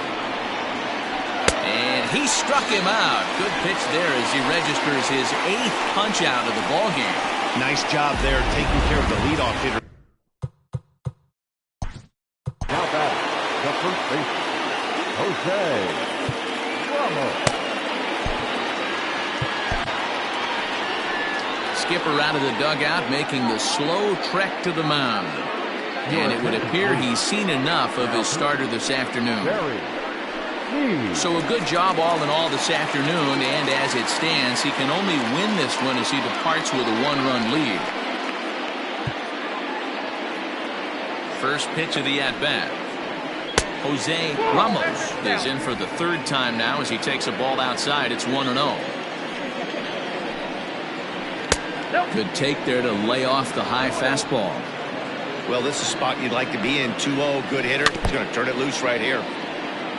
And he struck him out. Good pitch there as he registers his 8th punch out of the ball game. Nice job there taking care of the leadoff hitter. Now back, the first baseman, Jose Ramos. Skipper out of the dugout, making the slow trek to the mound. And it would appear he's seen enough of his starter this afternoon. So a good job all in all this afternoon, and as it stands, he can only win this one as he departs with a 1-run lead. First pitch of the at-bat. Jose Ramos is in for the 3rd time now as he takes a ball outside. It's 1-0. Good take there to lay off the high fastball. Well, this is a spot you'd like to be in. 2-0, good hitter. He's going to turn it loose right here.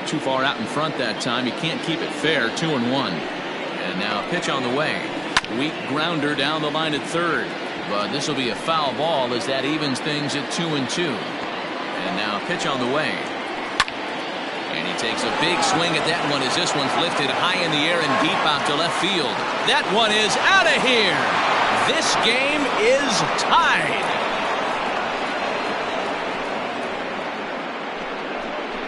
Too far out in front that time. You can't keep it fair. 2-1. And now a pitch on the way. Weak grounder down the line at 3rd. But this will be a foul ball as that evens things at 2-2. And now a pitch on the way. And he takes a big swing at that one as this one's lifted high in the air and deep out to left field. That one is out of here. This game is tied.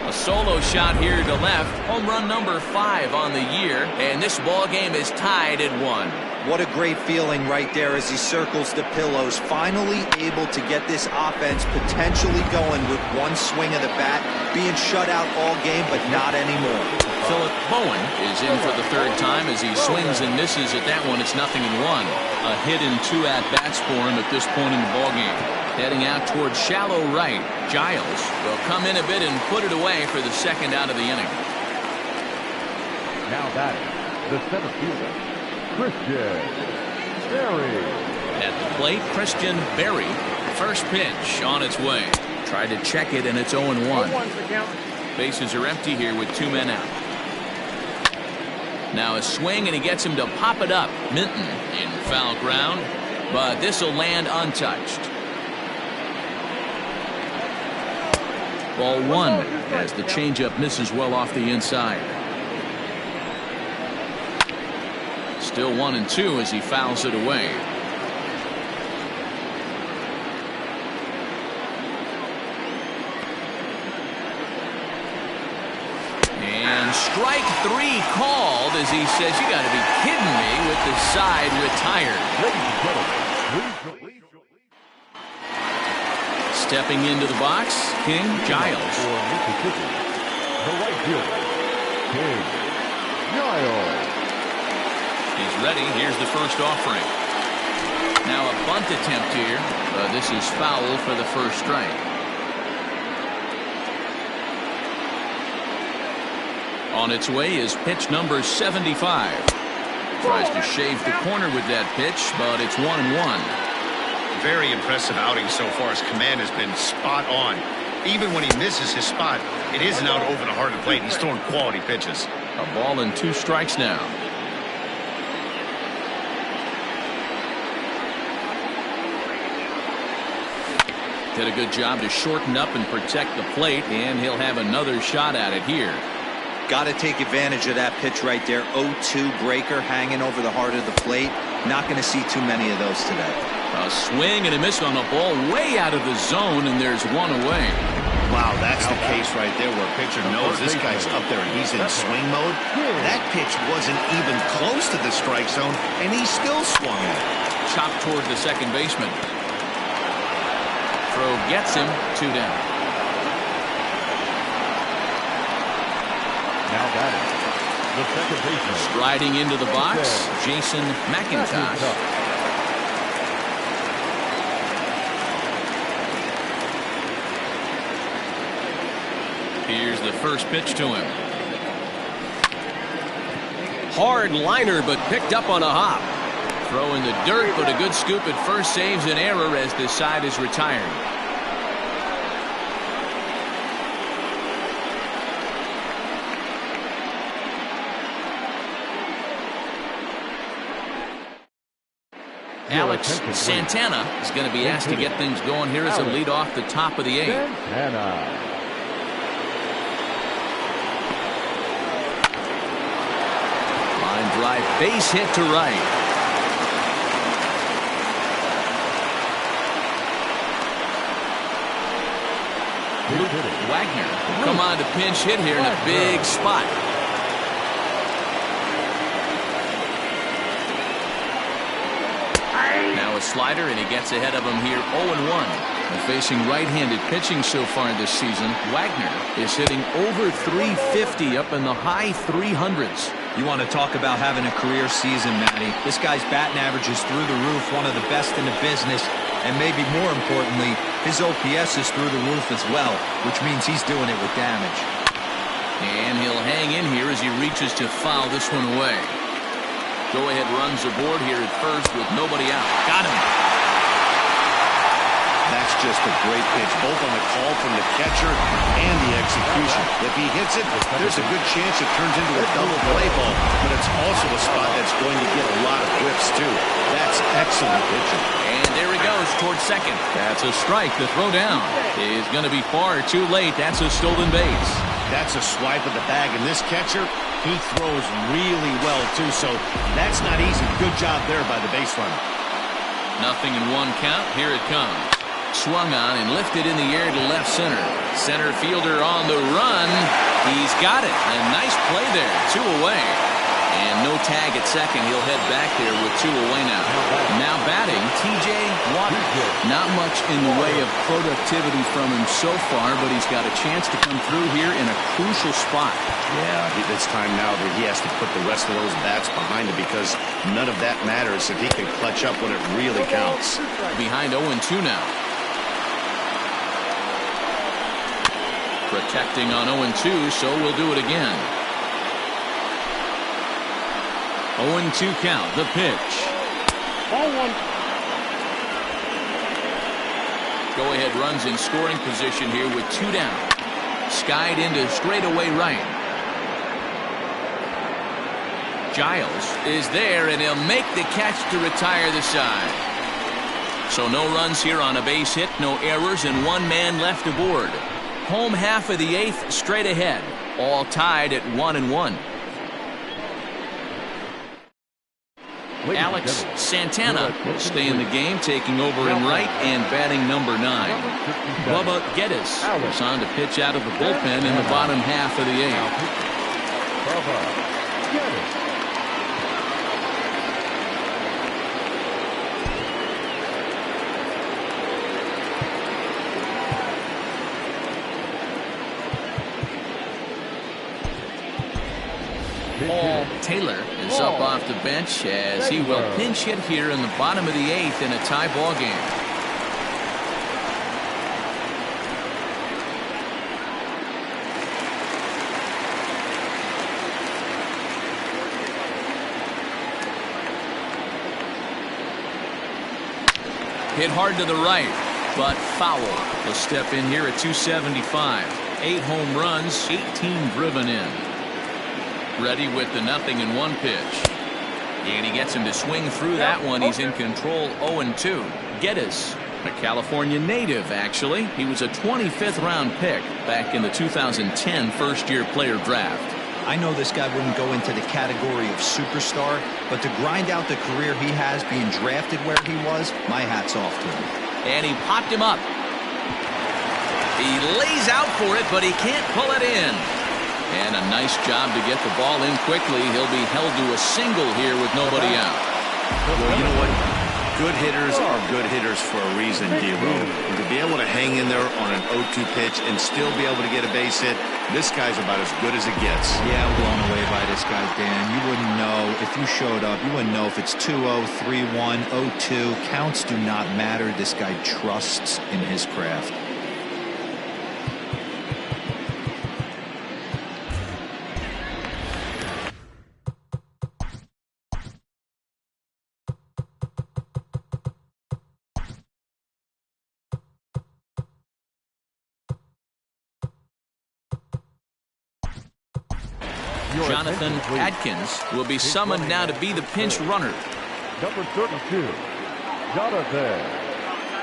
A solo shot here to left. Home run number 5 on the year. And this ball game is tied at 1. What a great feeling right there as he circles the pillows. Finally able to get this offense potentially going with one swing of the bat. Being shut out all game, but not anymore. Philip Bowen is in for the 3rd time as he swings and misses at that one. It's 0-1. A hit and 2 at-bats for him at this point in the ballgame. Heading out towards shallow right. Giles will come in a bit and put it away for the 2nd out of the inning. Now batting, the center fielder, Christian Berry. At the plate, Christian Berry. First pitch on its way. Tried to check it, and it's 0-1. Bases are empty here with 2 men out. Now a swing, and he gets him to pop it up. Minton in foul ground, but this will land untouched. Ball 1 as the changeup misses well off the inside. Still 1-2 as he fouls it away. And strike 3 called as he says, "You got to be kidding me," with the side retired. Stepping into the box, King Giles. The right fielder, King Giles. He's ready. Here's the first offering. Now a bunt attempt here. This is foul for the first strike. On its way is pitch number 75. Tries to shave the corner with that pitch, but it's 1-1. very impressive outing so far. His command has been spot on. Even when he misses his spot, it isn't out over the heart of the plate. He's throwing quality pitches. A ball and 2 strikes now. Did a good job to shorten up and protect the plate, and he'll have another shot at it here. Got to take advantage of that pitch right there. 0-2 breaker hanging over the heart of the plate. Not going to see too many of those today. A swing and a miss on a ball way out of the zone, and there's 1 away. Wow, that's the case right there where a pitcher knows this guy's up there and he's in swing mode. That pitch wasn't even close to the strike zone, and he still swung it. Chopped toward the second baseman. Throw gets him, 2 down. Now batting, the second baseman. Striding into the box, Jason McIntosh. Here's the first pitch to him. Hard liner, but picked up on a hop. Throw in the dirt, but a good scoop at first saves an error as the side is retired. Alex Santana is going to be asked to get things going here as a lead off the top of the 8th. Santana. Line drive, base hit to right. Wagner will come on to pinch hit here in a big spot. Now a slider, and he gets ahead of him here 0-1. And facing right-handed pitching so far this season, Wagner is hitting over 350 up in the high 300s. You want to talk about having a career season, Matty. This guy's batting average is through the roof, one of the best in the business, and maybe more importantly, his OPS is through the roof as well, which means he's doing it with damage. And he'll hang in here as he reaches to foul this one away. Go-ahead runs aboard here at first with nobody out. Got him. That's just a great pitch, both on the call from the catcher and the execution. If he hits it, there's a good chance it turns into a double play ball, but it's also a spot that's going to get a lot of whiffs, too. That's excellent pitching. And there he goes towards second. That's a strike. The throw down is going to be far too late. That's a stolen base. That's a swipe of the bag, and this catcher, he throws really well, too, so that's not easy. Good job there by the base runner. Nothing in 1 count. Here it comes. Swung on and lifted in the air to left center. Center fielder on the run. He's got it. A nice play there. 2 away. And no tag at second. He'll head back there with 2 away now. Now batting, T.J. Watt. Not much in the way of productivity from him so far, but he's got a chance to come through here in a crucial spot. Yeah, it's time now that he has to put the rest of those bats behind him because none of that matters if he can clutch up when it really counts. Behind 0-2 now. Protecting on 0-2, so we'll do it again. 0-2 count, the pitch. Ball 1. Go-ahead runs in scoring position here with 2 down. Skied into straightaway right. Giles is there, and he'll make the catch to retire the side. So no runs here on a base hit, no errors, and 1 man left aboard. Home half of the 8th straight ahead. All tied at 1-1. Alex Santana will stay in the game, taking over in right and batting number 9. Bubba Geddes is on to pitch out of the bullpen in the bottom half of the 8th. Bubba Geddes. Paul Taylor is up off the bench as he will pinch hit here in the bottom of the 8th in a tie ball game. Hit hard to the right, but foul. He'll step in here at 275. 8 home runs, 18 driven in. Ready with the 0-1 pitch. And he gets him to swing through that one. He's in control. 0-2. Geddes, a California native, actually. He was a 25th round pick back in the 2010 first-year player draft. I know this guy wouldn't go into the category of superstar, but to grind out the career he has being drafted where he was, my hat's off to him. And he popped him up. He lays out for it, but he can't pull it in. And a nice job to get the ball in quickly. He'll be held to a single here with nobody out. Well, you know what? Good hitters are good hitters for a reason, D-Ro. And to be able to hang in there on an 0-2 pitch and still be able to get a base hit, this guy's about as good as it gets. Yeah, I'm blown away by this guy, Dan. You wouldn't know if you showed up. You wouldn't know if it's 2-0, 3-1, 0-2. Counts do not matter. This guy trusts in his craft. Jonathan Adkins will be summoned now to be the pinch runner. Number 32, Jonathan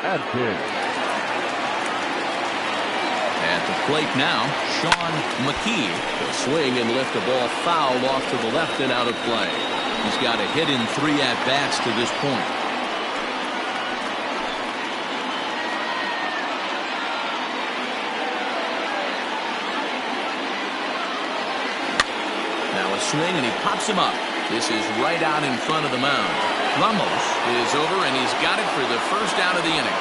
Adkins. At the plate now, Sean McKee will swing and lift a ball foul off to the left and out of play. He's got a hit in 3 at-bats to this point. Swing, and he pops him up. This is right out in front of the mound. Ramos is over, and he's got it for the first out of the inning.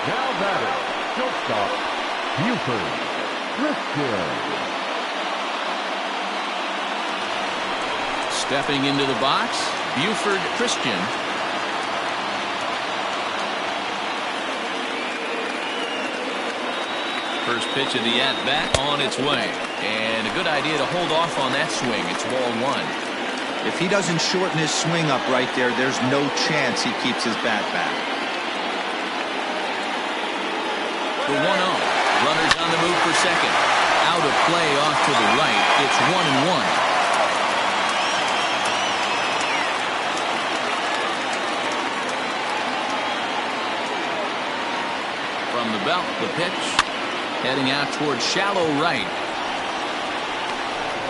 Now batting, shortstop, Buford Christian. Stepping into the box, Buford Christian. First pitch of the at-bat on its way. And a good idea to hold off on that swing. It's ball 1. If he doesn't shorten his swing up right there, there's no chance he keeps his bat back. The 1-0. Runners on the move for second. Out of play off to the right. It's 1-1. From the belt, the pitch. Heading out towards shallow right.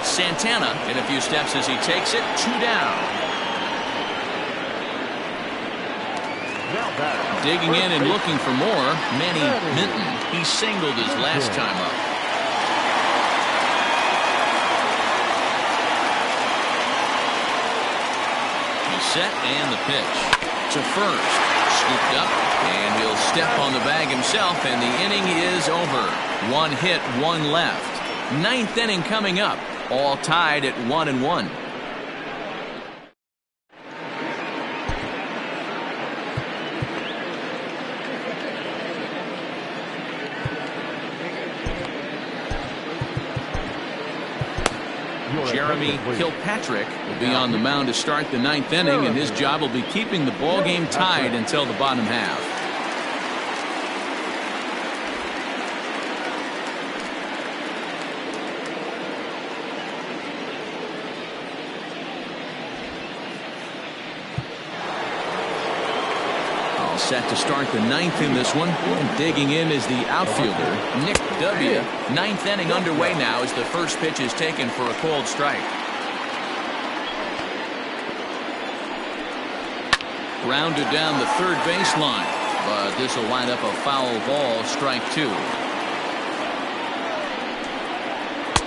Santana in a few steps as he takes it. 2 down. Digging in and looking for more, Manny Minton. He singled his last time up. He's set and the pitch. To first. Scooped up, and he'll step on the bag himself, and the inning is over. 1 hit, 1 left. 9th inning coming up, all tied at 1-1. Jeremy Kilpatrick will be on the mound to start the 9th inning, and his job will be keeping the ball game tied until the bottom half. All set to start the 9th in this one. And digging in is the outfielder, Nick W. 9th inning underway now as the first pitch is taken for a called strike. Grounded down the third baseline, but this will wind up a foul ball, strike 2.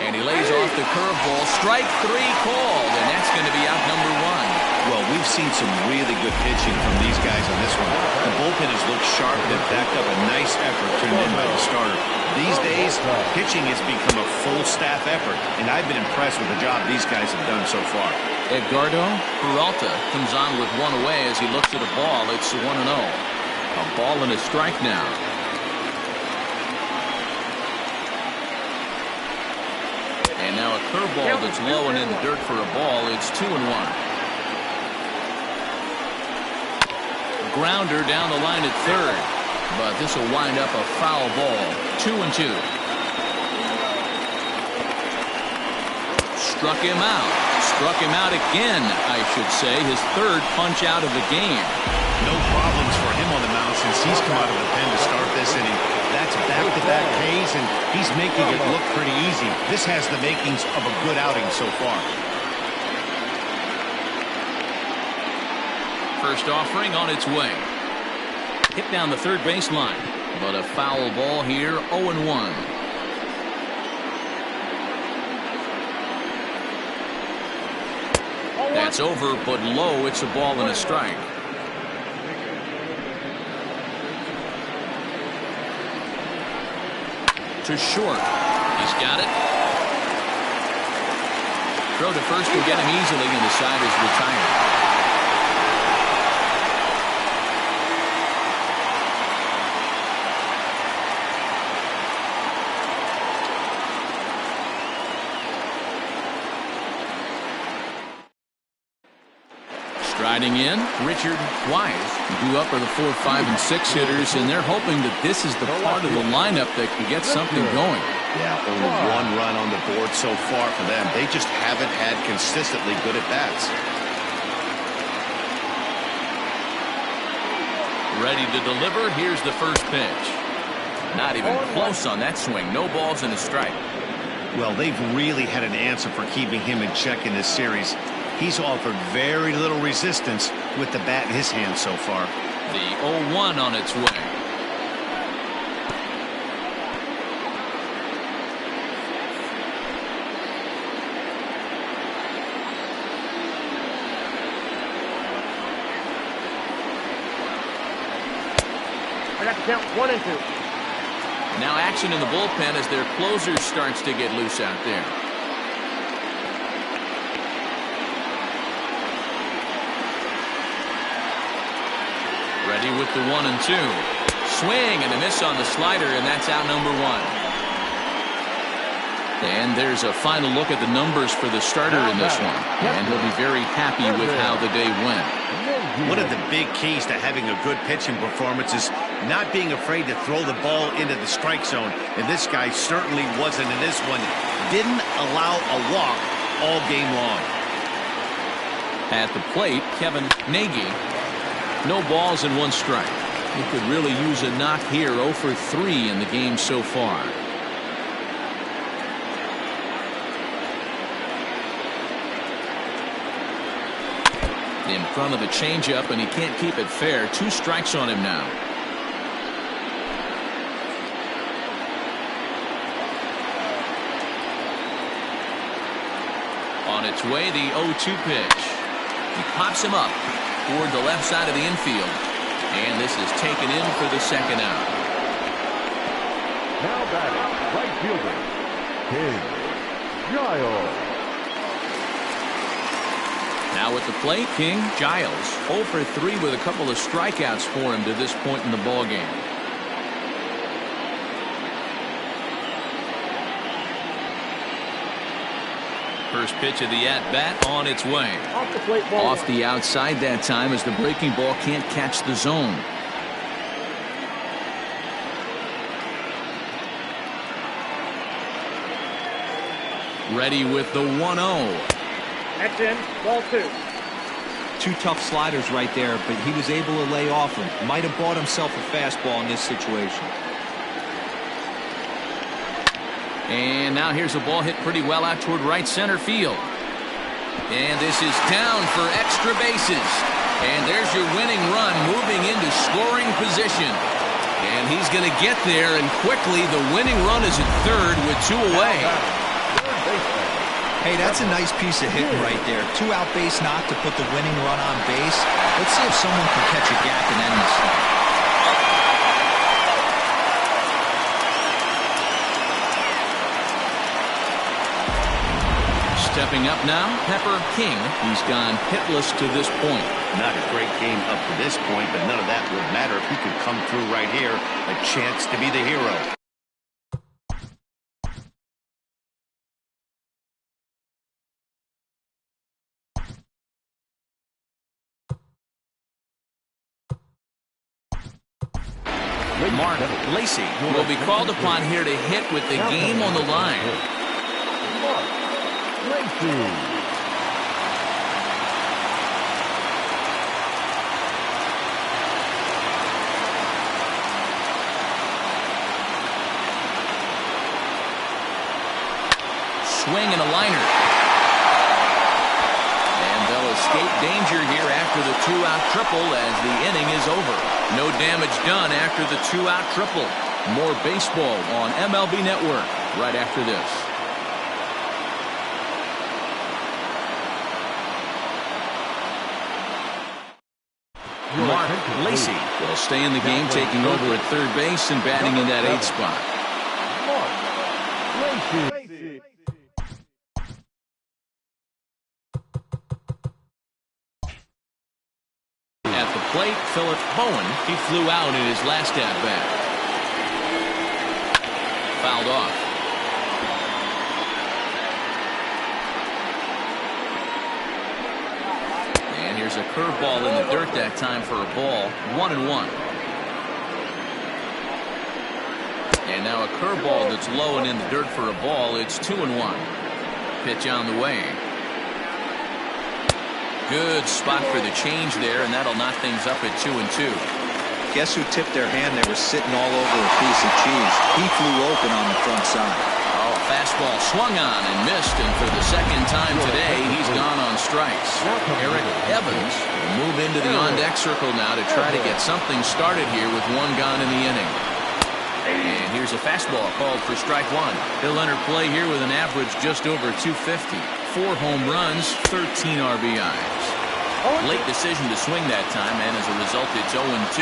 And he lays off the curveball, strike 3 called, and that's going to be out number 1. Well, we've seen some really good pitching from these guys on this one. The bullpen has looked sharp and have backed up a nice effort turned in by the starter. These days, pitching has become a full staff effort, and I've been impressed with the job these guys have done so far. Edgardo Peralta comes on with 1 away as he looks at a ball. It's 1-0. A ball and a strike now. And now a curveball that's low and in the dirt for a ball. It's 2-1. grounder down the line at third. But this will wind up a foul ball. 2-2. Struck him out. Struck him out again, I should say. His third punch out of the game. No problems for him on the mound since he's come out of the pen to start this inning. That's back-to-back Ks, and he's making it look pretty easy. This has the makings of a good outing so far. First offering on its way. Hit down the third baseline, but a foul ball here. 0-1. That's over, but low. It's a ball and a strike. To short. He's got it. Throw to first will get him easily, and the side is retired. Striding in, Richard Wise. Due up are the 4, 5, and 6 hitters, and they're hoping that this is the part of the lineup that can get something going. Yeah, only one run on the board so far for them. They just haven't had consistently good at-bats. Ready to deliver. Here's the first pitch. Not even close on that swing. No balls and a strike. Well, they've really had an answer for keeping him in check in this series. He's offered very little resistance with the bat in his hand so far. The 0-1 on its way. I got to count 1 and 2. Now action in the bullpen as their closer starts to get loose out there. Ready with the 1 and 2. Swing and a miss on the slider, and that's out number 1. And there's a final look at the numbers for the starter in this one. And he'll be very happy with how the day went. One of the big keys to having a good pitching performance is not being afraid to throw the ball into the strike zone. And this guy certainly wasn't in this one. Didn't allow a walk all game long. At the plate, Kevin Nagy. No balls and 1 strike. He could really use a knock here. 0 for 3 in the game so far. In front of the changeup, and he can't keep it fair. 2 strikes on him now. On its way, the 0-2 pitch. He pops him up toward the left side of the infield. And this is taken in for the second out. Now batting, right fielder, King Giles. Now at the plate, King Giles. 0 for 3 with a couple of strikeouts for him to this point in the ballgame. First pitch of the at-bat on its way. Off the plate, ball. Off the outside that time as the breaking ball can't catch the zone. Ready with the 1-0. That's in. Ball 2. 2 tough sliders right there, but he was able to lay off him. Might have bought himself a fastball in this situation. And now here's a ball hit pretty well out toward right center field. And this is down for extra bases. And there's your winning run moving into scoring position. And he's going to get there, and quickly the winning run is at third with 2 away. Hey, that's a nice piece of hitting right there. 2 out base knock to put the winning run on base. Let's see if someone can catch a gap and end this thing. Stepping up now, Pepper King. He's gone hitless to this point. Not a great game up to this point, but none of that would matter if he could come through right here. A chance to be the hero. Mark Lacey will be called upon here to hit with the game on the line. Mark Lacey. Swing and a liner. And they'll escape danger here after the two-out triple as the inning is over. No damage done after the two-out triple. More baseball on MLB Network right after this. Mark Lacey will stay in the game, taking over at third base and batting in that 8th spot. Mark Lacey. At the plate, Philip Bowen. He flew out in his last at-bat. Fouled off. And here's a curveball in the dirt that time for a ball. 1-1. And now a curveball that's low and in the dirt for a ball. It's 2-1. Pitch on the way. Good spot for the change there, and that'll knock things up at 2-2. Guess who tipped their hand? They were sitting all over a piece of cheese. He flew open on the front side. Oh, fastball swung on and missed, and for the second time today, he's gone on strikes. Eric Evans will move into the on-deck circle now to try to get something started here with one gone in the inning. And here's a fastball called for strike one. He'll enter play here with an average just over 250. 4 home runs, 13 RBIs. Late decision to swing that time, and as a result, it's 0-2.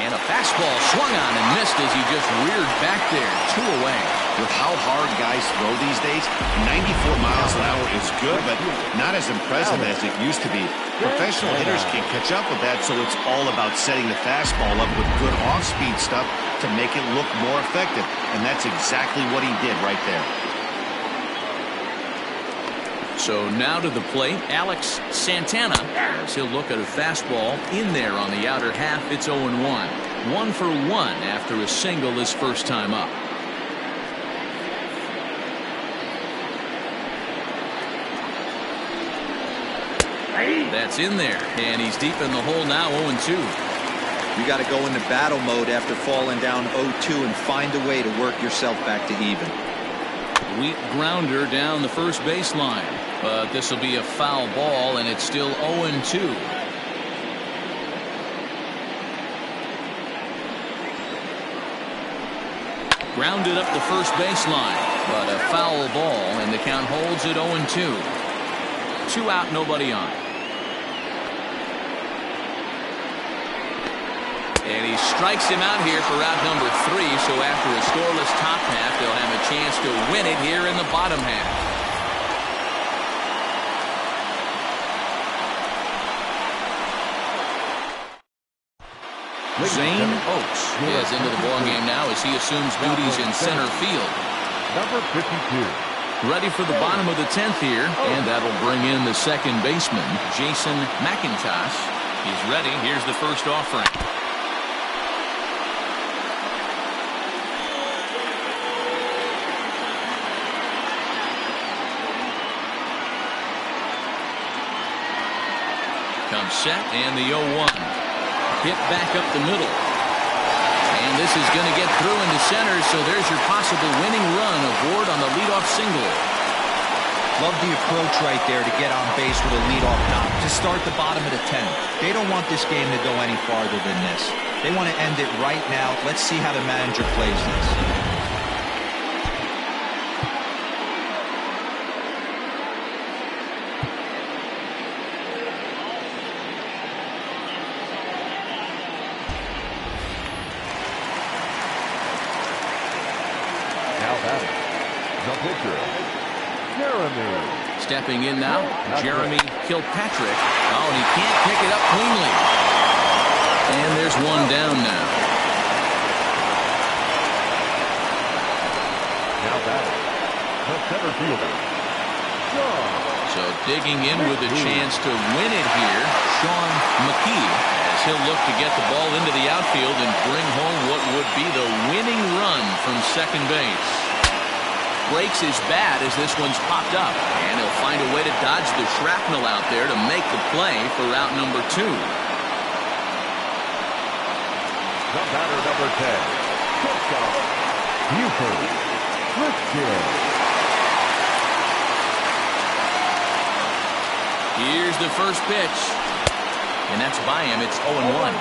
And a fastball swung on and missed as he just reared back there. 2 away. With how hard guys throw these days, 94 miles an hour is good, but not as impressive as it used to be. Professional hitters can catch up with that, so it's all about setting the fastball up with good off-speed stuff to make it look more effective. And that's exactly what he did right there. So now to the plate, Alex Santana, as he'll look at a fastball in there on the outer half. It's 0-1. 1 for 1 after a single his first time up. That's in there, and he's deep in the hole now. 0-2. You got to go into battle mode after falling down 0-2 and find a way to work yourself back to even. Weak grounder down the first baseline, but this will be a foul ball, and it's still 0-2. Grounded up the first baseline, but a foul ball, and the count holds at 0-2. 2 out, nobody on. And he strikes him out here for out number 3, so after a scoreless top half, they'll have a chance to win it here in the bottom half. Zane Oaks is into the ballgame now as he assumes duties in center field. Number 52. Ready for the bottom of the 10th here, and that'll bring in the second baseman, Jason McIntosh. He's ready. Here's the first offering. Comes set, and the 0-1. Hit back up the middle. And this is going to get through into center, so there's your possible winning run aboard on the leadoff single. Love the approach right there to get on base with a leadoff knock to start the bottom of the 10th. They don't want this game to go any farther than this. They want to end it right now. Let's see how the manager plays this. Stepping in now, Jeremy Kilpatrick. Oh, and he can't pick it up cleanly. And there's one down now. Now batting, the center fielder, Sean. So digging in with a chance to win it here, Sean McKee, as he'll look to get the ball into the outfield and bring home what would be the winning run from second base. Breaks his bat as this one's popped up, and he'll find a way to dodge the shrapnel out there to make the play for route number 2. The batter, number 10, shortstop, Buford Christian. Here's the first pitch, and that's by him. It's 0-1.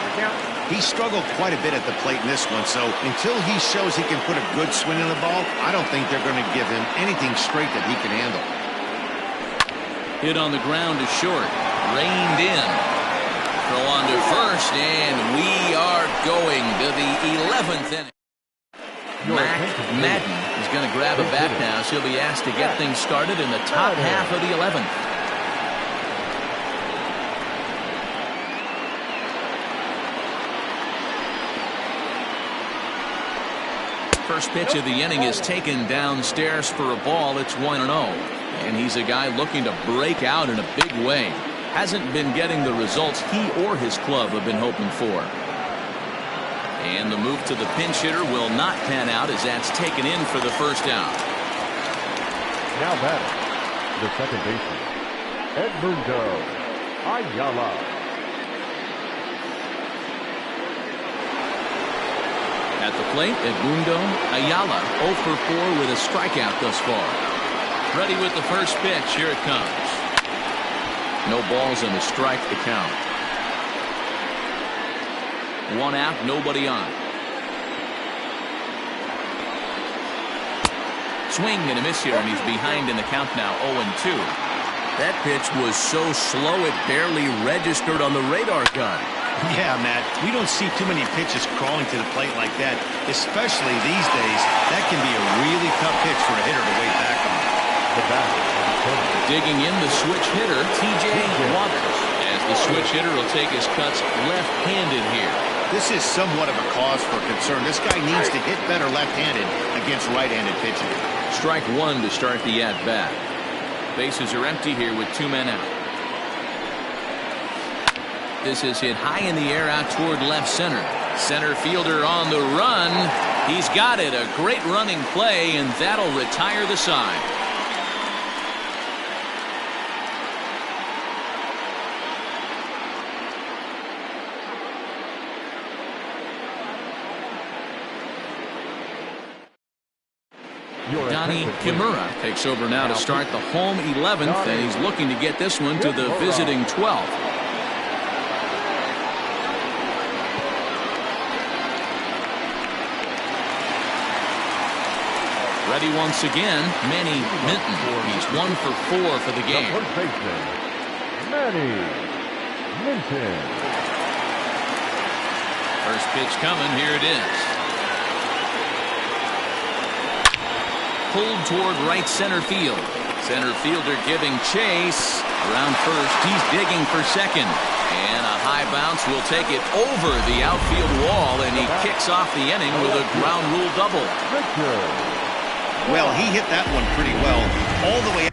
He struggled quite a bit at the plate in this one, so until he shows he can put a good swing in the ball, I don't think they're going to give him anything straight that he can handle. Hit on the ground to short, reined in. Throw on to first, and we are going to the 11th inning. Madden is going to grab a bat now. She'll be asked to get things started in the top half of the 11th. First pitch of the inning is taken downstairs for a ball. It's 1-0. And he's a guy looking to break out in a big way. Hasn't been getting the results he or his club have been hoping for. And the move to the pinch hitter will not pan out as that's taken in for the first out. Now batting, the second baseman, Edmundo Ayala. At the plate, Edmundo Ayala 0 for 4 with a strikeout thus far. Ready with the first pitch. Here it comes. No balls and a strike to count. 1 out, nobody on. Swing and a miss here, and he's behind in the count now, 0-2. That pitch was so slow it barely registered on the radar gun. Yeah, Matt, we don't see too many pitches crawling to the plate like that, especially these days. That can be a really tough pitch for a hitter to wait back on. Digging in the switch hitter, TJ Waters, as the switch hitter will take his cuts left-handed here. This is somewhat of a cause for concern. This guy needs to hit better left-handed against right-handed pitching. Strike 1 to start the at-bat. Bases are empty here with 2 men out. This is hit high in the air out toward left center. Center fielder on the run. He's got it. A great running play, and that'll retire the side. Donnie Kimura takes over now to start the home 11th, and he's looking to get this one to the visiting 12th. Ready once again, Manny Minton. He's 1 for 4 for the game. The first baseman, Manny Minton. First pitch coming. Here it is. Pulled toward right center field. Center fielder giving chase. Around first, he's digging for second. And a high bounce will take it over the outfield wall, and he kicks off the inning with a ground rule double. Well, he hit that one pretty well, all the way.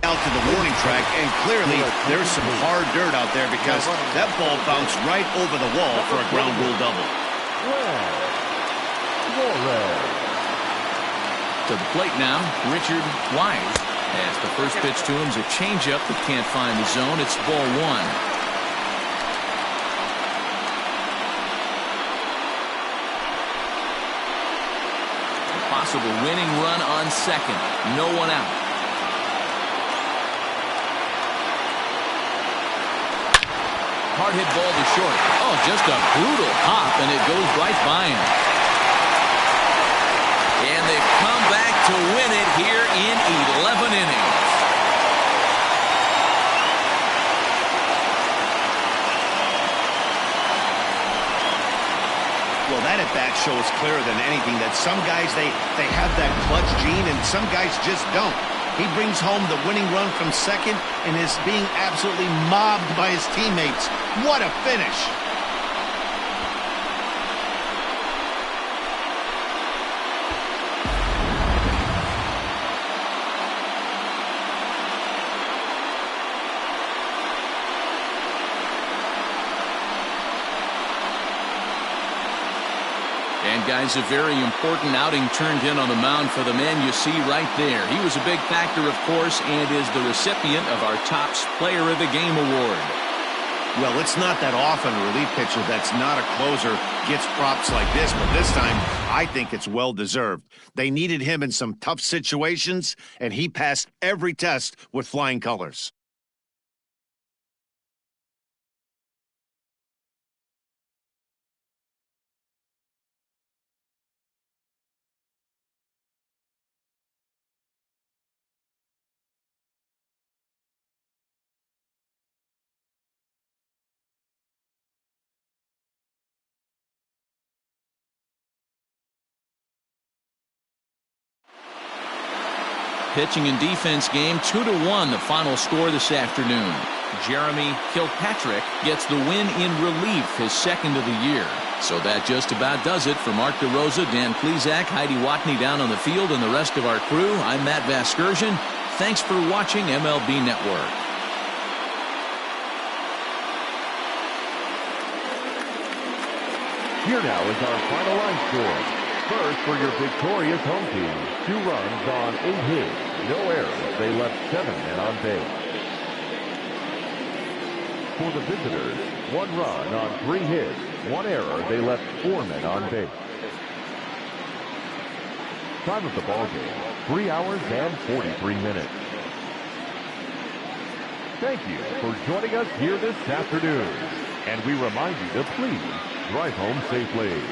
Out to the warning track, and clearly there's some hard dirt out there because that ball bounced right over the wall for a ground rule double. To the plate now, Richard Wise. As the first pitch to him is a changeup that can't find the zone. It's ball 1. A possible winning run on second. No one out. Hard hit ball to short. Oh, just a brutal hop, and it goes right by him. And they come back to win it here in 11 innings. Well, that at-bat shows clearer than anything that some guys, they have that clutch gene, and some guys just don't. He brings home the winning run from second and is being absolutely mobbed by his teammates. What a finish. And guys, a very important outing turned in on the mound for the man you see right there. He was a big factor, of course, and is the recipient of our Topps Player of the Game award. Well, it's not that often a relief pitcher that's not a closer gets props like this, but this time I think it's well-deserved. They needed him in some tough situations, and he passed every test with flying colors. Pitching and defense game 2-1 the final score this afternoon. Jeremy Kilpatrick gets the win in relief, his second of the year. So that just about does it for Mark DeRosa, Dan Plesac, Heidi Watney down on the field, and the rest of our crew. I'm Matt Vasgersian. Thanks for watching MLB Network. Here now is our final line score. First, for your victorious home team, 2 runs on 8 hits, no errors. They left 7 men on base. For the visitors, 1 run on 3 hits, 1 error. They left 4 men on base. Time of the ball game, 3 hours and 43 minutes. Thank you for joining us here this afternoon. And we remind you to please drive home safely.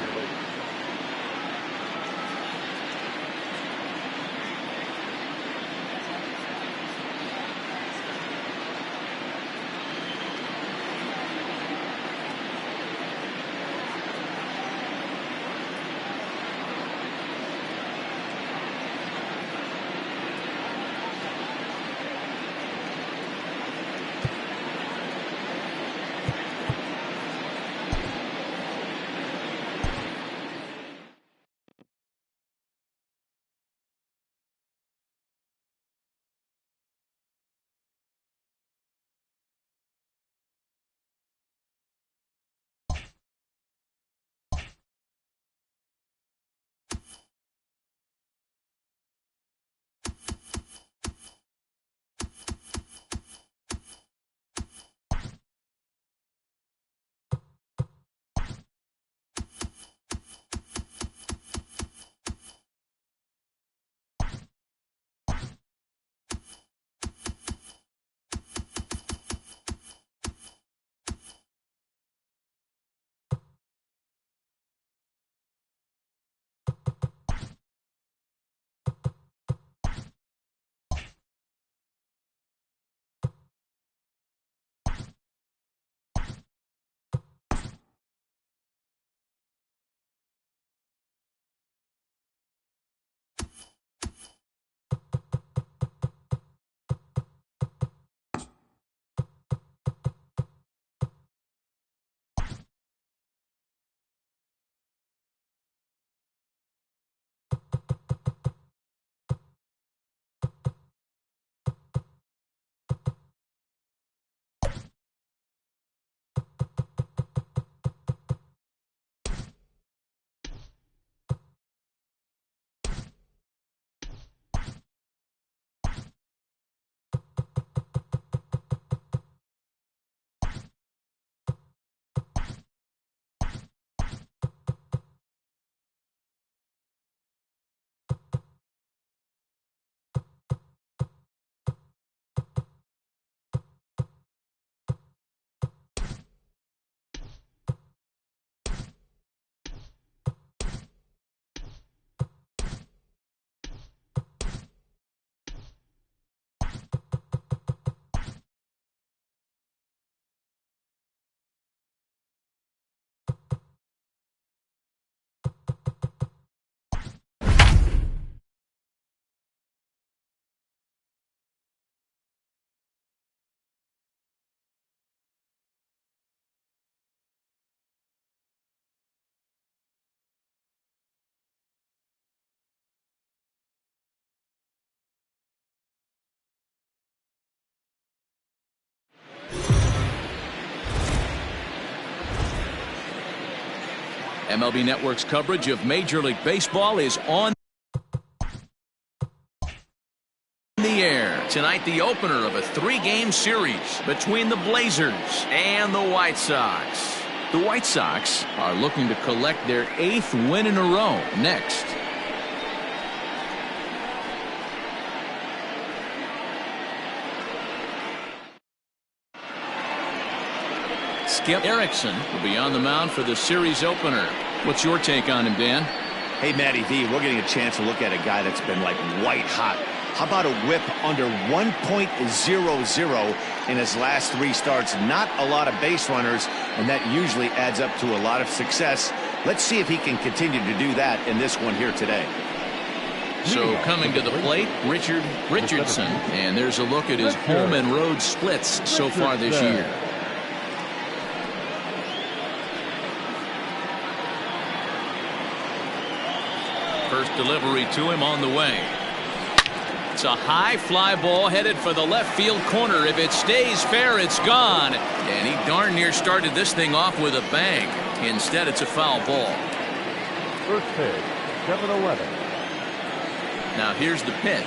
MLB Network's coverage of Major League Baseball is on the air. Tonight, the opener of a 3-game series between the Blazers and the White Sox. The White Sox are looking to collect their 8th win in a row next. Skip Erickson will be on the mound for the series opener. What's your take on him, Dan? Hey, Matty V, we're getting a chance to look at a guy that's been like white hot. How about a whip under 1.00 in his last 3 starts? Not a lot of base runners, and that usually adds up to a lot of success. Let's see if he can continue to do that in this one here today. So coming to the plate, Richard Richardson, and there's a look at his home and road splits so far this year. First delivery to him on the way. It's a high fly ball headed for the left field corner. If it stays fair, it's gone. And he darn near started this thing off with a bang. Instead, it's a foul ball. First pitch, 7-11. Now here's the pitch.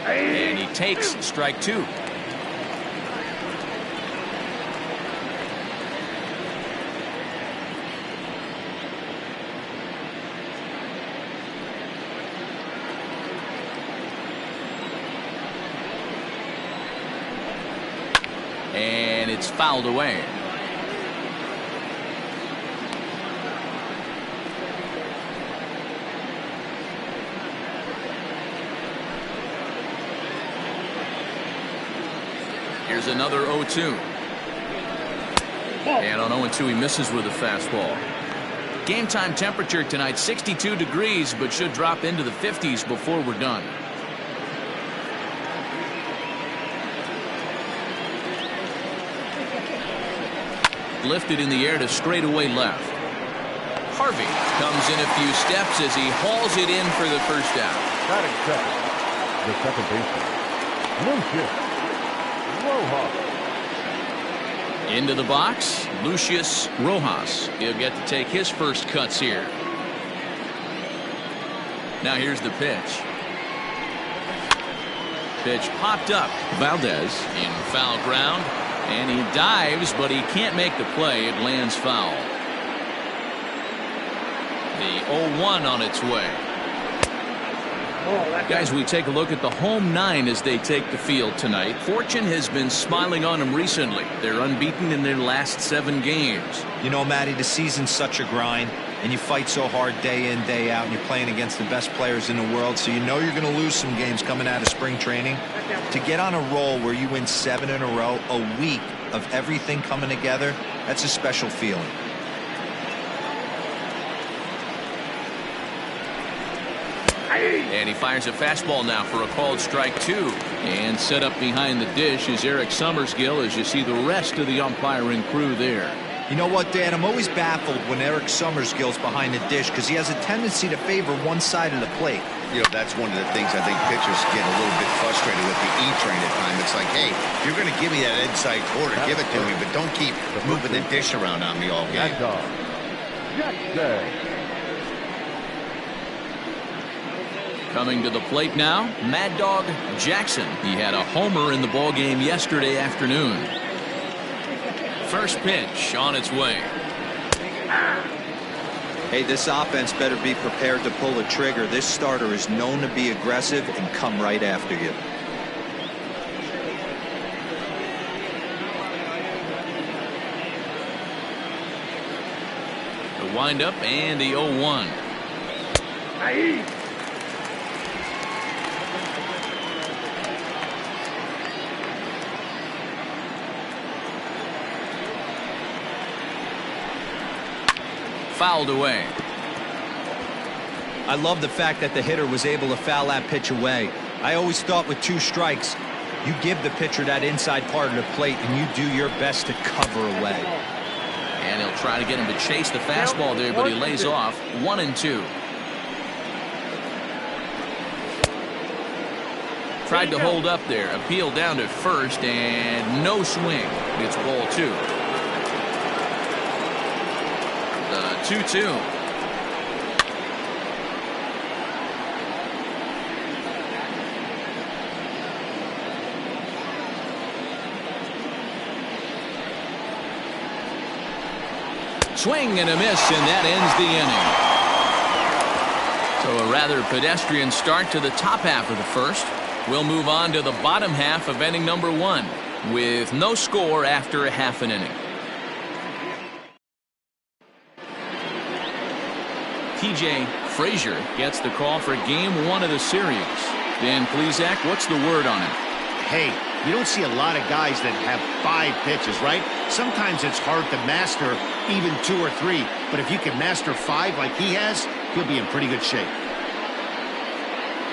And he takes strike 2. And it's fouled away. Here's another 0-2. And on 0-2 he misses with a fastball. Game time temperature tonight 62 degrees, but should drop into the 50s before we're done. Lifted in the air to straightaway left. Harvey comes in a few steps as he hauls it in for the first out. Batting second, the second baseman, Lucius Rojas. Into the box, Lucius Rojas. He'll get to take his first cuts here. Now here's the pitch. Pitch popped up. Valdez in foul ground. And he dives, but he can't make the play. It lands foul. The 0-1 on its way. Guys, we take a look at the home 9 as they take the field tonight. Fortune has been smiling on them recently. They're unbeaten in their last 7 games. You know, Matty, the season's such a grind, and you fight so hard day in, day out, and you're playing against the best players in the world, so you know you're going to lose some games coming out of spring training. To get on a roll where you win 7 in a row, a week of everything coming together, that's a special feeling. And he fires a fastball now for a called strike 2. And set up behind the dish is Eric Summersgill as you see the rest of the umpiring crew there. You know what, Dan? I'm always baffled when Eric Summersgill's behind the dish because he has a tendency to favor one side of the plate. You know, that's one of the things I think pitchers get a little bit frustrated with the E-train at times. It's like, hey, if you're going to give me that inside quarter, give it to me, but don't keep moving the dish around on me all game. Coming to the plate now, Mad Dog Jackson. He had a homer in the ballgame yesterday afternoon. First pitch on its way. Hey, this offense better be prepared to pull a trigger. This starter is known to be aggressive and come right after you. The windup and the 0-1. Fouled away. I love the fact that the hitter was able to foul that pitch away. I always thought with 2 strikes, you give the pitcher that inside part of the plate and you do your best to cover away. And he'll try to get him to chase the fastball there, but he lays off 1-2. Tried to hold up there. Appeal down to first and no swing. It's ball 2. 2-2. Swing and a miss, and that ends the inning. So a rather pedestrian start to the top half of the first. We'll move on to the bottom half of inning number 1 with no score after a half an inning. TJ Frazier gets the call for game 1 of the series. Dan Plesac, what's the word on him? Hey, you don't see a lot of guys that have 5 pitches, right? Sometimes it's hard to master even 2 or 3, but if you can master 5 like he has, he'll be in pretty good shape.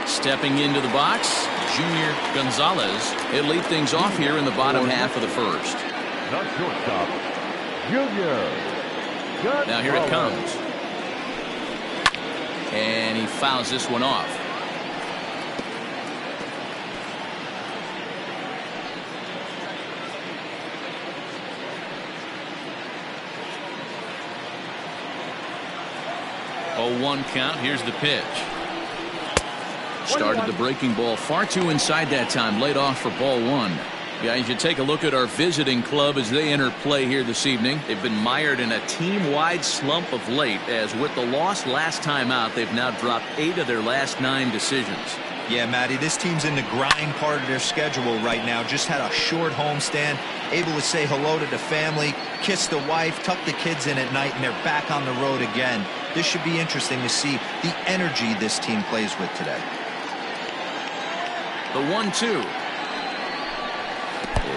Stepping into the box, Junior Gonzalez. He'll lead things off here in the bottom half of the first. The shortstop, Junior. Now here it comes. And he fouls this one off. Oh, 1 count. Here's the pitch. Started the breaking ball far too inside that time. Laid off for ball 1. Yeah, you should take a look at our visiting club as they enter play here this evening. They've been mired in a team-wide slump of late, as with the loss last time out, they've now dropped 8 of their last 9 decisions. Yeah, Matty, this team's in the grind part of their schedule right now. Just had a short homestand, able to say hello to the family, kiss the wife, tuck the kids in at night, and they're back on the road again. This should be interesting to see the energy this team plays with today. The 1-2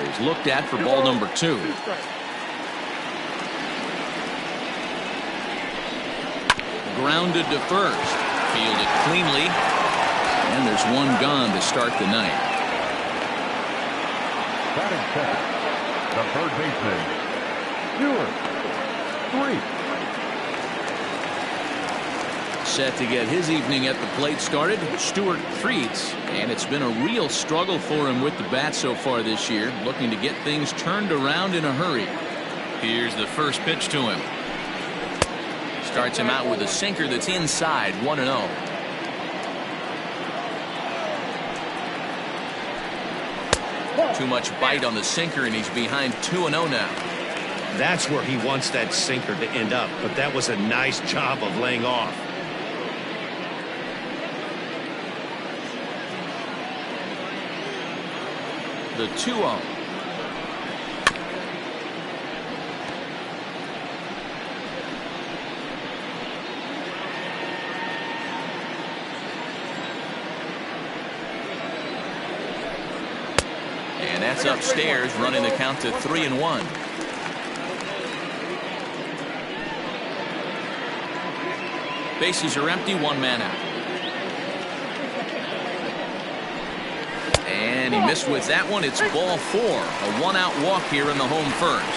is looked at for ball number 2. Grounded to first. Fielded cleanly. And there's 1 gone to start the night. Batting second, the third baseman, Stewart. 3. Set to get his evening at the plate started, Stewart Treats, and it's been a real struggle for him with the bat so far this year, looking to get things turned around in a hurry. Here's the first pitch to him. Starts him out with a sinker that's inside, 1-0. Too much bite on the sinker, and he's behind 2-0 now. That's where he wants that sinker to end up, but that was a nice job of laying off. The 2-0. And that's upstairs, running the count to 3-1. Bases are empty, 1 man out. And he missed with that one. It's ball 4. A 1-out walk here in the home first.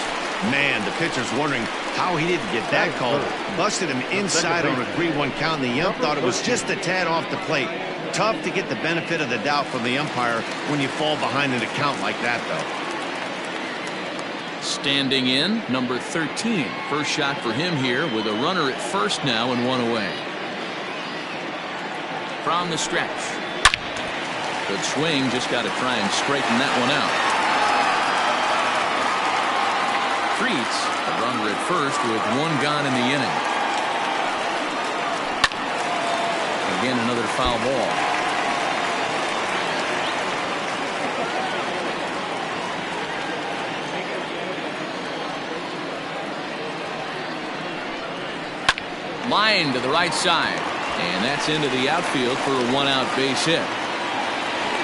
Man, the pitcher's wondering how he didn't get that call. Busted him inside on a 3-1 count, and the ump thought it was just a tad off the plate. Tough to get the benefit of the doubt from the umpire when you fall behind in a count like that, though. Standing in, number 13. First shot for him here with a runner at first now and 1 away. From the stretch. Good swing, just got to try and straighten that one out. Treats a runner at first with 1 gone in the inning. Again, another foul ball. Line to the right side, and that's into the outfield for a 1-out base hit.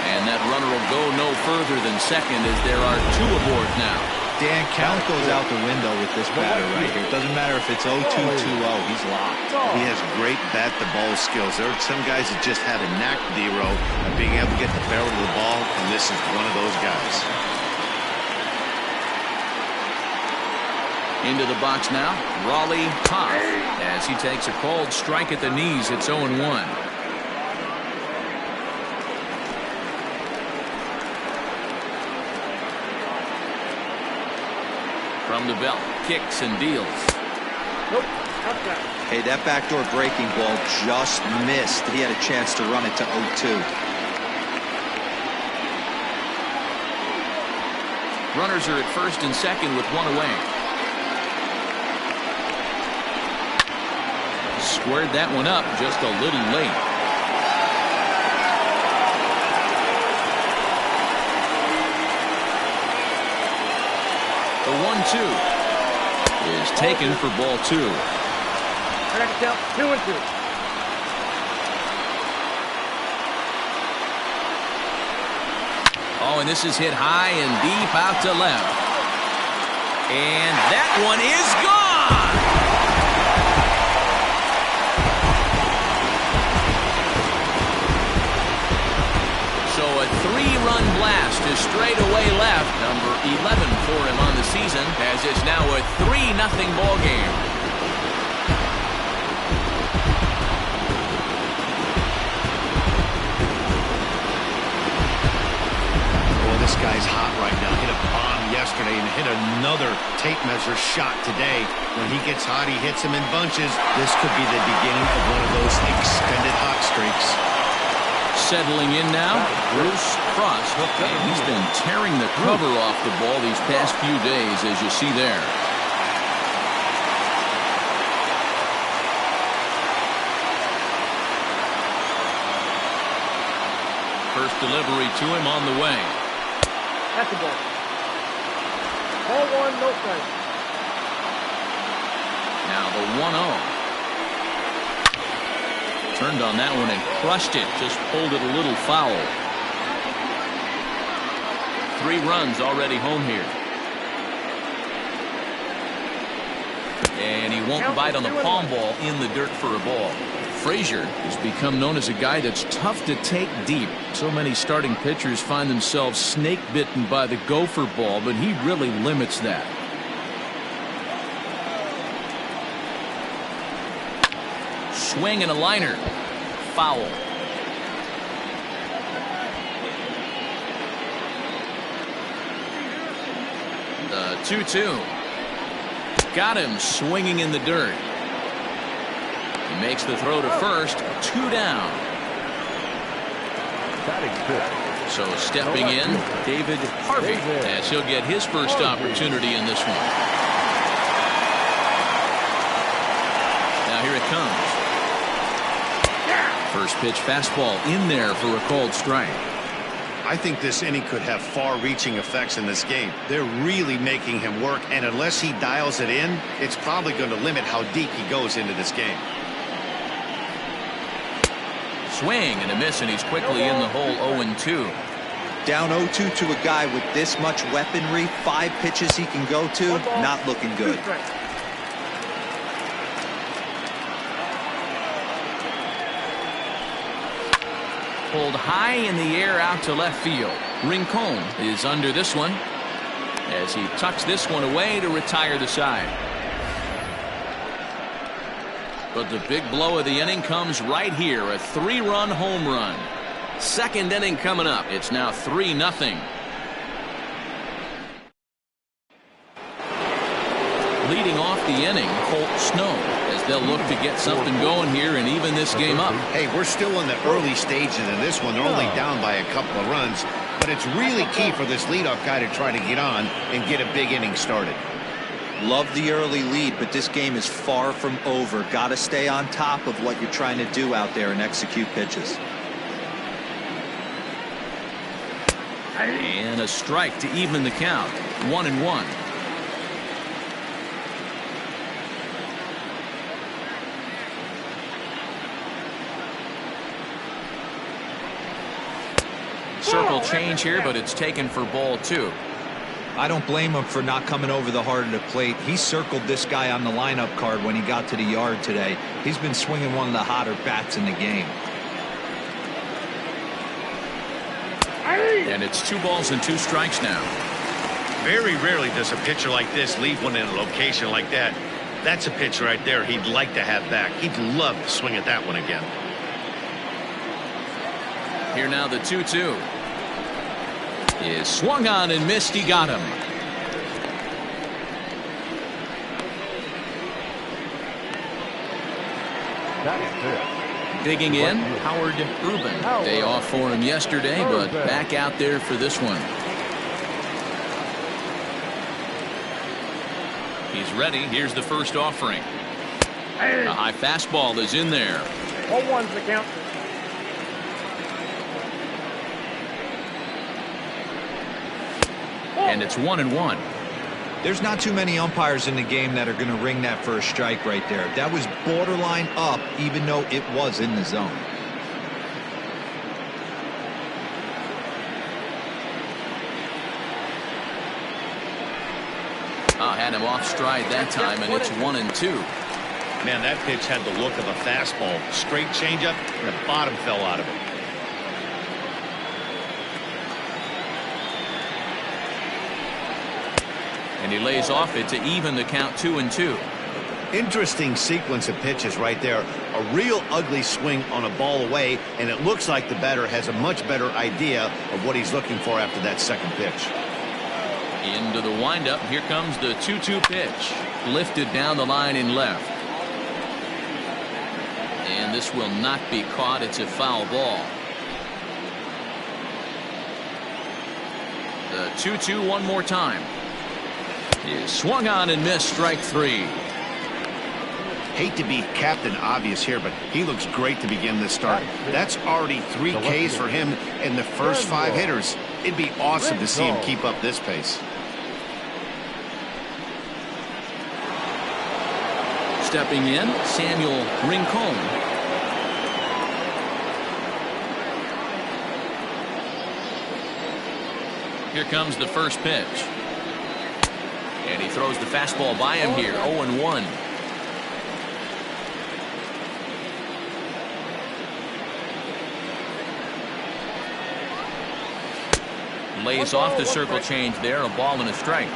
And that runner will go no further than second as there are 2 aboard now. Dan, count goes out the window with this batter right here. It doesn't matter if it's 0-2, 2-0. He's locked. He has great bat-to-ball skills. There are some guys that just have a knack, D-Row, of being able to get the barrel of the ball, and this is one of those guys. Into the box now, Raleigh Hoff, as he takes a called strike at the knees. It's 0-1. From the belt, kicks and deals. Outside. Hey, that backdoor breaking ball just missed. He had a chance to run it to 0-2. Runners are at first and second with one away. Squared that one up just a little late. The 1-2 is taken for ball 2. And that's count 2-2. Oh, and this is hit high and deep out to left. And that one is gone! So a 3-run blast to straightaway left. Number 11 for him on the season, as it's now a 3-0 ball game. This guy's hot right now. Hit a bomb yesterday and hit another tape measure shot today. When he gets hot, he hits them in bunches. This could be the beginning of one of those extended hot streaks. Settling in now, Bruce Frost. And he's been tearing the cover off the ball these past few days, as you see there. First delivery to him on the way. That's the ball. Ball 1, no strike. Now the 1-0. Turned on that one and crushed it. Just pulled it a little foul. 3 runs already home here. And he won't bite on the palm ball in the dirt for a ball. Frazier has become known as a guy that's tough to take deep. So many starting pitchers find themselves snake bitten by the gopher ball, but he really limits that. Swing and a liner. Foul. The 2-2. Got him swinging in the dirt. He makes the throw to first. 2 down. So stepping in, David Harvey, as he'll get his first opportunity in this one. Now here it comes. First pitch fastball in there for a called strike. I think this inning could have far-reaching effects in this game. They're really making him work, and unless he dials it in, it's probably going to limit how deep he goes into this game. Swing and a miss, and he's quickly in the hole. 0-2. Down 0-2 to a guy with this much weaponry, 5 pitches he can go to, not looking good. Pulled high in the air out to left field. Rincon is under this one as he tucks this one away to retire the side. But the big blow of the inning comes right here. A 3-run home run. Second inning coming up. It's now 3-0. Leading off the inning, Colt Snow, as they'll look to get something going here and even this game up. Hey, we're still in the early stages of this one. They're only down by a couple of runs, but it's really key for this leadoff guy to try to get on and get a big inning started. Love the early lead, but this game is far from over. Got to stay on top of what you're trying to do out there and execute pitches. And a strike to even the count. 1-1. Circle change here, but it's taken for ball 2. I don't blame him for not coming over the heart of the plate. He circled this guy on the lineup card when he got to the yard today. He's been swinging one of the hotter bats in the game. And it's 2 balls and 2 strikes now. Very rarely does a pitcher like this leave one in a location like that. That's a pitch right there he'd like to have back. He'd love to swing at that one again. Here now the 2-2. Is swung on and missed. He got him. Batting fifth. Digging in, Howard Rubin. Day off for him yesterday, but back out there for this one. He's ready. Here's the first offering. A high fastball is in there. 0-1's the count. And it's 1-1. There's not too many umpires in the game that are going to ring that first strike right there. That was borderline up, even though it was in the zone. Had him off stride that time, and it's 1-2. Man, that pitch had the look of a fastball. Straight changeup, and the bottom fell out of it. And he lays off it to even the count 2-2. Interesting sequence of pitches right there. A real ugly swing on a ball away, and it looks like the batter has a much better idea of what he's looking for after that second pitch. Into the windup. Here comes the 2-2 pitch. Lifted down the line in left. And this will not be caught. It's a foul ball. The 2-2 one more time. He swung on and missed, strike three. Hate to be Captain Obvious here, but he looks great to begin this start. That's already 3 Ks for him in the first 5 hitters. It'd be awesome to see him keep up this pace. Stepping in, Samuel Rincon. Here comes the first pitch. And he throws the fastball by him here. 0-1. Lays off the circle change there. A ball and a strike.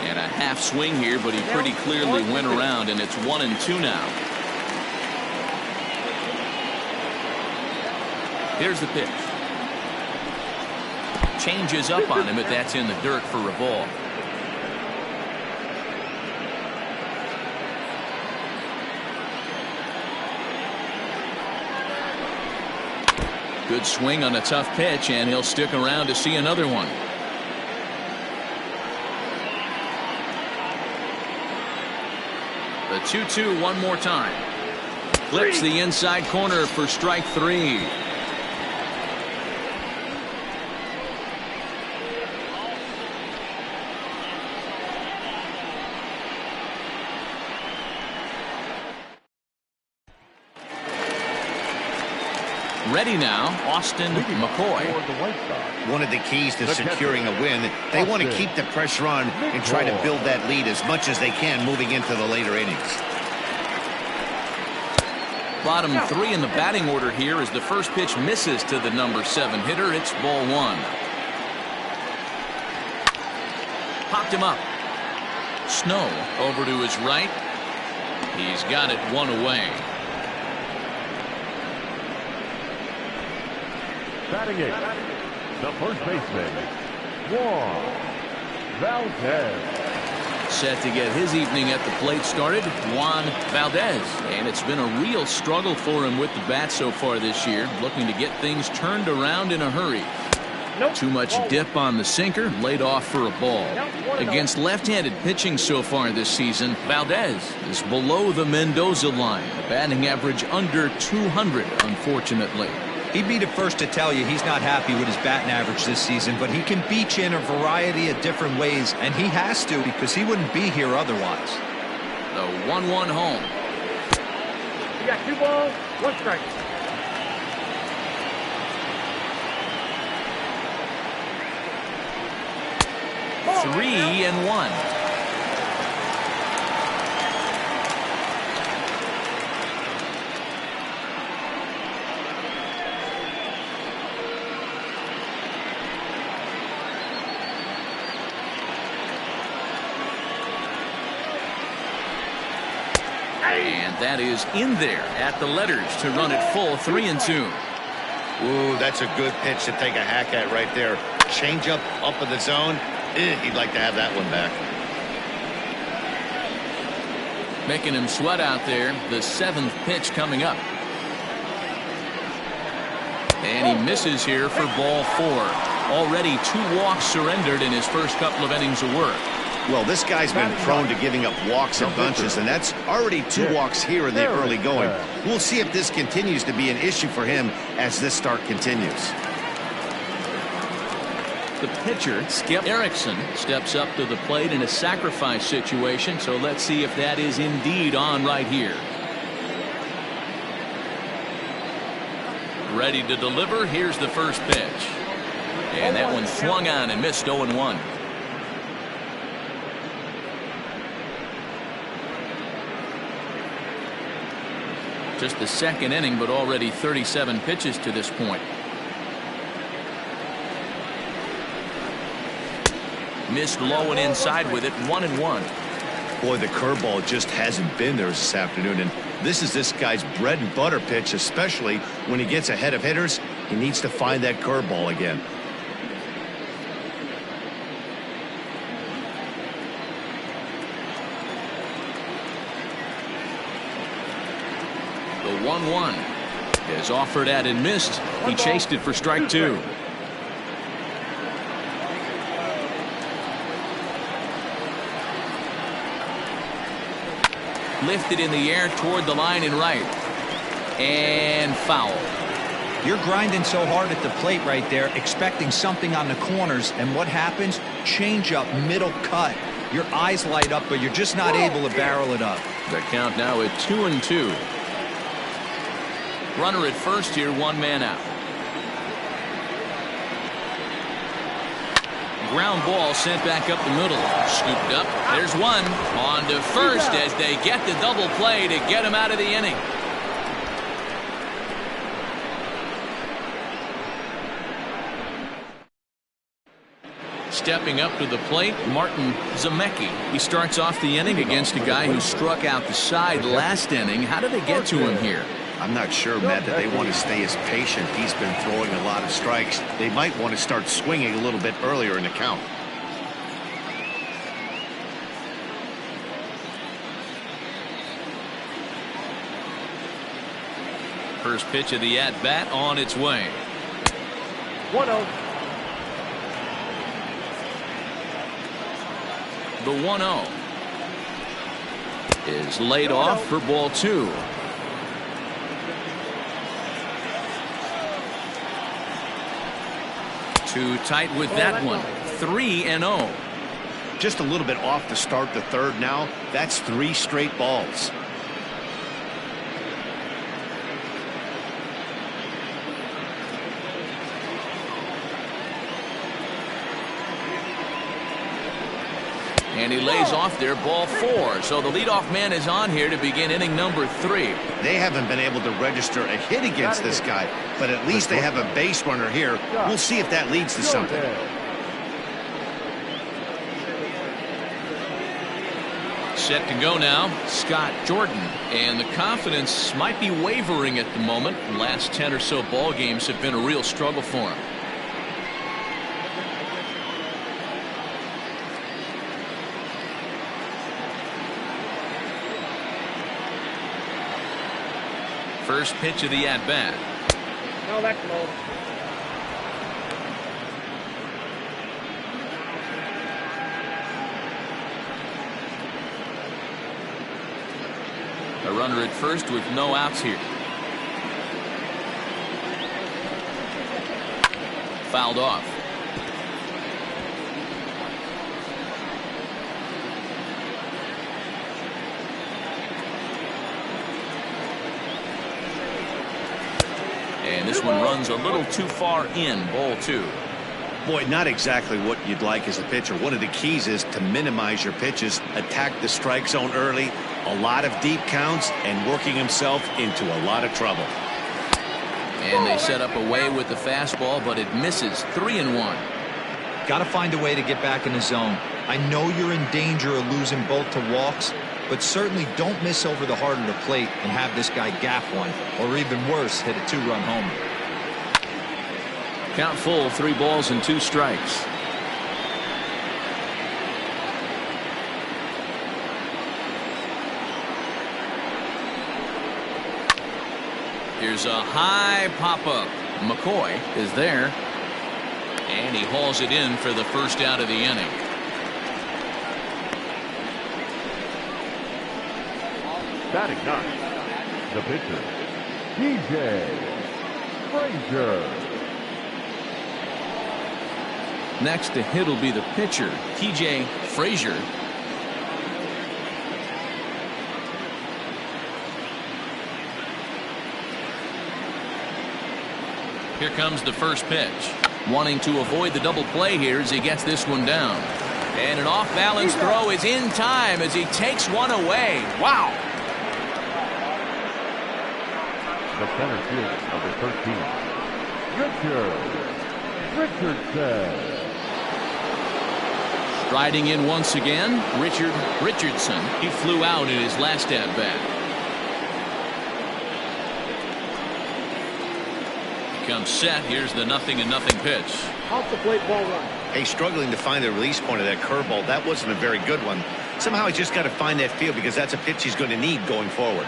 And a half swing here, but he pretty clearly went around, and it's 1-2 now. Here's the pitch. Changes up on him, but that's in the dirt for a ball. Good swing on a tough pitch, and he'll stick around to see another one. The 2-2 one more time. Flips the inside corner for strike three. Ready now, Austin McCoy. One of the keys to securing a win, they want to keep the pressure on and try to build that lead as much as they can moving into the later innings. Bottom 3 in the batting order here as the first pitch misses to the number 7 hitter. It's ball 1. Popped him up. Snow over to his right. He's got it one away. Batting 8, the first baseman, Juan Valdez. Set to get his evening at the plate started, Juan Valdez. And it's been a real struggle for him with the bat so far this year, looking to get things turned around in a hurry. Too much dip on the sinker, laid off for a ball. Against left-handed pitching so far this season, Valdez is below the Mendoza line, a batting average under 200, unfortunately. He'd be the first to tell you he's not happy with his batting average this season, but he can beat you in a variety of different ways, and he has to because he wouldn't be here otherwise. The 1-1 home. You got 2 balls, 1 strike. Three and 1. And that is in there at the letters to run it full 3-2. Ooh, that's a good pitch to take a hack at right there. Change up in the zone. He'd like to have that one back. Making him sweat out there. The 7th pitch coming up. And he misses here for ball 4. Already 2 walks surrendered in his first couple of innings of work. Well, this guy's been prone to giving up walks and bunches, and that's already 2 walks here in the early going. We'll see if this continues to be an issue for him as this start continues. The pitcher, Skip Erickson, steps up to the plate in a sacrifice situation, so let's see if that is indeed on right here. Ready to deliver. Here's the first pitch. And that one swung on and missed 0-1. Just the 2nd inning, but already 37 pitches to this point. Missed low and inside with it. 1-1. Boy, the curveball just hasn't been there this afternoon, and this is this guy's bread and butter pitch, especially when he gets ahead of hitters. He needs to find that curveball again. The 1-1 is offered at and missed. He chased it for strike 2. Lifted in the air toward the line and right. And foul. You're grinding so hard at the plate right there, expecting something on the corners, and what happens? Change up, middle cut. Your eyes light up, but you're just not able to barrel it up. The count now at 2-2. Runner at first here, 1 man out. Ground ball sent back up the middle. Scooped up. There's one. On to first as they get the double play to get him out of the inning. Stepping up to the plate, Martin Zemecki. He starts off the inning against a guy who struck out the side last inning. How did they get to him here? I'm not sure, Matt, that they want to stay as patient. He's been throwing a lot of strikes. They might want to start swinging a little bit earlier in the count. First pitch of the at-bat on its way. 1-0. The 1-0 is laid off for ball 2. Too tight with that one. 3-0. Just a little bit off to start the 3rd now. That's 3 straight balls. And he lays off there, ball 4. So the leadoff man is on here to begin inning number 3. They haven't been able to register a hit against this guy, but at least they have a base runner here. We'll see if that leads to something. Set to go now, Scott Jordan. And the confidence might be wavering at the moment. The last 10 or so ball games have been a real struggle for him. First pitch of the at-bat. No, that's low. A runner at first with no outs here. Fouled off. And this one runs a little too far in, ball 2. Boy, not exactly what you'd like as a pitcher. One of the keys is to minimize your pitches, attack the strike zone early, a lot of deep counts, and working himself into a lot of trouble. And they set up away with the fastball, but it misses. 3-1. Got to find a way to get back in the zone. I know you're in danger of losing both to walks, but certainly don't miss over the heart of the plate and have this guy gap one, or even worse, hit a 2-run homer. Count full, 3 balls and 2 strikes. Here's a high pop-up. McCoy is there. And he hauls it in for the first out of the inning. Batting ninth, the pitcher, TJ Frazier. Next to hit will be the pitcher, TJ Frazier. Here comes the first pitch. Wanting to avoid the double play here as he gets this one down. And an off-balance throw is in time as he takes one away. Wow. The center fielder, number 13, Richardson. Striding in once again, Richardson. He flew out in his last at-bat. Comes set. Here's the 0-0 pitch. Off the plate, ball one. Hey, struggling to find the release point of that curveball. That wasn't a very good one. Somehow he's just got to find that field because that's a pitch he's going to need going forward.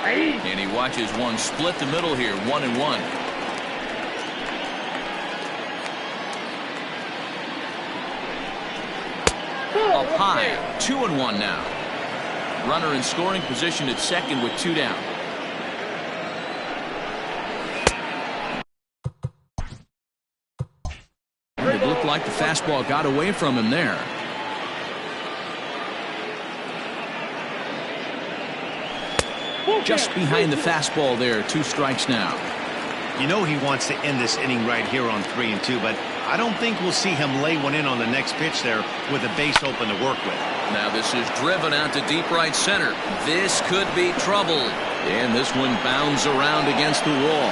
And he watches one split the middle here, 1-1. Up high, 2-1 now. Runner in scoring position at second with 2 down. It looked like the fastball got away from him there. Just behind the fastball there, 2 strikes now. You know he wants to end this inning right here on 3-2, but I don't think we'll see him lay one in on the next pitch there with a base open to work with. Now this is driven out to deep right center. This could be trouble. And this one bounds around against the wall.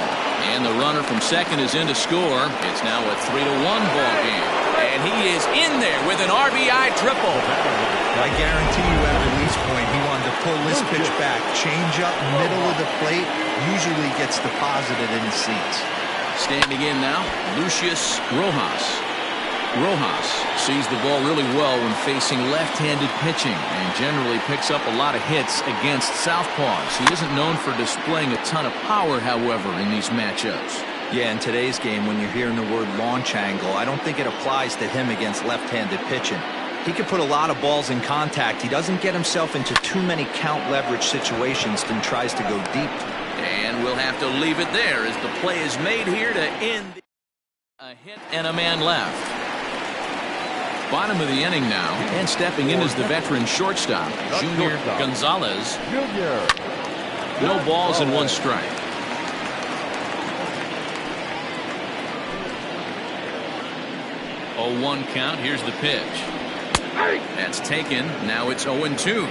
And the runner from second is in to score. It's now a 3-1 ball game. And he is in there with an RBI triple. I guarantee you at release point he wanted to pull this pitch back. Change up middle of the plate. Usually gets deposited in the seats. Standing in now, Lucius Rojas. Rojas sees the ball really well when facing left-handed pitching and generally picks up a lot of hits against southpaws. He isn't known for displaying a ton of power, however, in these matchups. Yeah, in today's game, when you're hearing the word launch angle, I don't think it applies to him against left-handed pitching. He can put a lot of balls in contact. He doesn't get himself into too many count leverage situations and tries to go deep. And we'll have to leave it there as the play is made here to end. A hit and a man left. Bottom of the inning now, and stepping in is the veteran shortstop, Junior Gonzalez. No balls and 1 strike. Oh, 1 count. Here's the pitch. That's taken. Now it's 0-2.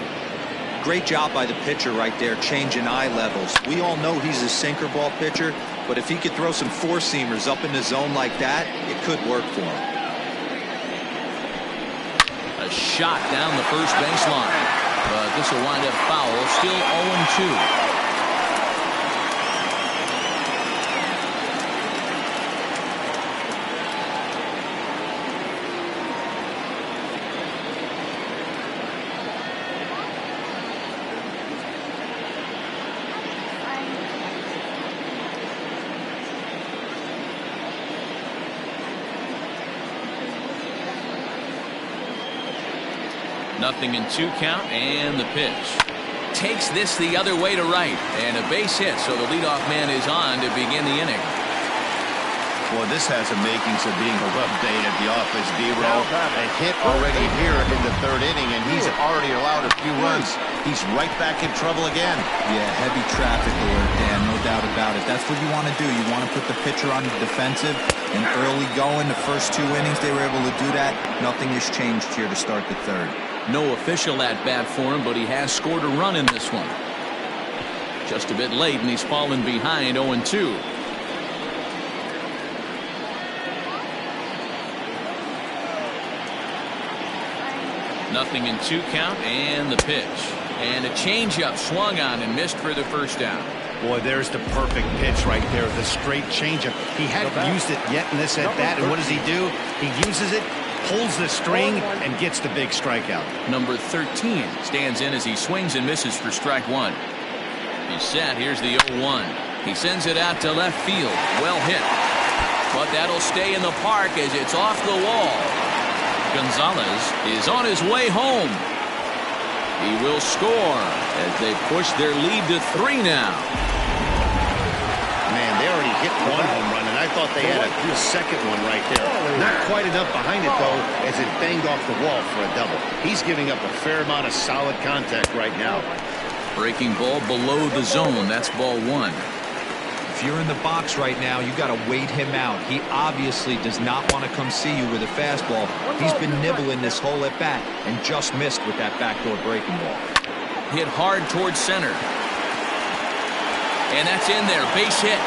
Great job by the pitcher right there, changing eye levels. We all know he's a sinker ball pitcher, but if he could throw some 4-seamers up in the zone like that, it could work for him. A shot down the first baseline, but this will wind up foul. Still 0-2. Nothing in 2 count, and the pitch. Takes this the other way to right, and a base hit, so the leadoff man is on to begin the inning. Boy, this has the makings of being a rough day at the office, D-Row. A hit already here in the 3rd inning, and he's already allowed a few runs. He's right back in trouble again. Yeah, heavy traffic alert, Dan, no doubt about it. That's what you want to do. You want to put the pitcher on the defensive, and early going, the first 2 innings they were able to do that. Nothing has changed here to start the 3rd. No official at-bat for him, but he has scored a run in this one. Just a bit late, and he's fallen behind 0-2. Nothing in 2 count, and the pitch. And a changeup swung on and missed for the first down. Boy, there's the perfect pitch right there, the straight changeup. He hadn't used it yet in this at-bat, and what does he do? He uses it, pulls the string, and gets the big strikeout. Number 13 stands in as he swings and misses for strike one. He's set. Here's the 0-1. He sends it out to left field. Well hit. But that'll stay in the park as it's off the wall. Gonzalez is on his way home. He will score as they push their lead to 3 now. Man, they already hit one home run, and I thought they had a second one right there. Not quite enough behind it, though, as it banged off the wall for a double. He's giving up a fair amount of solid contact right now. Breaking ball below the zone. That's ball one. If you're in the box right now, you got to wait him out. He obviously does not want to come see you with a fastball. He's been nibbling this whole at bat and just missed with that backdoor breaking ball. Hit hard towards center. And that's in there. Base hit.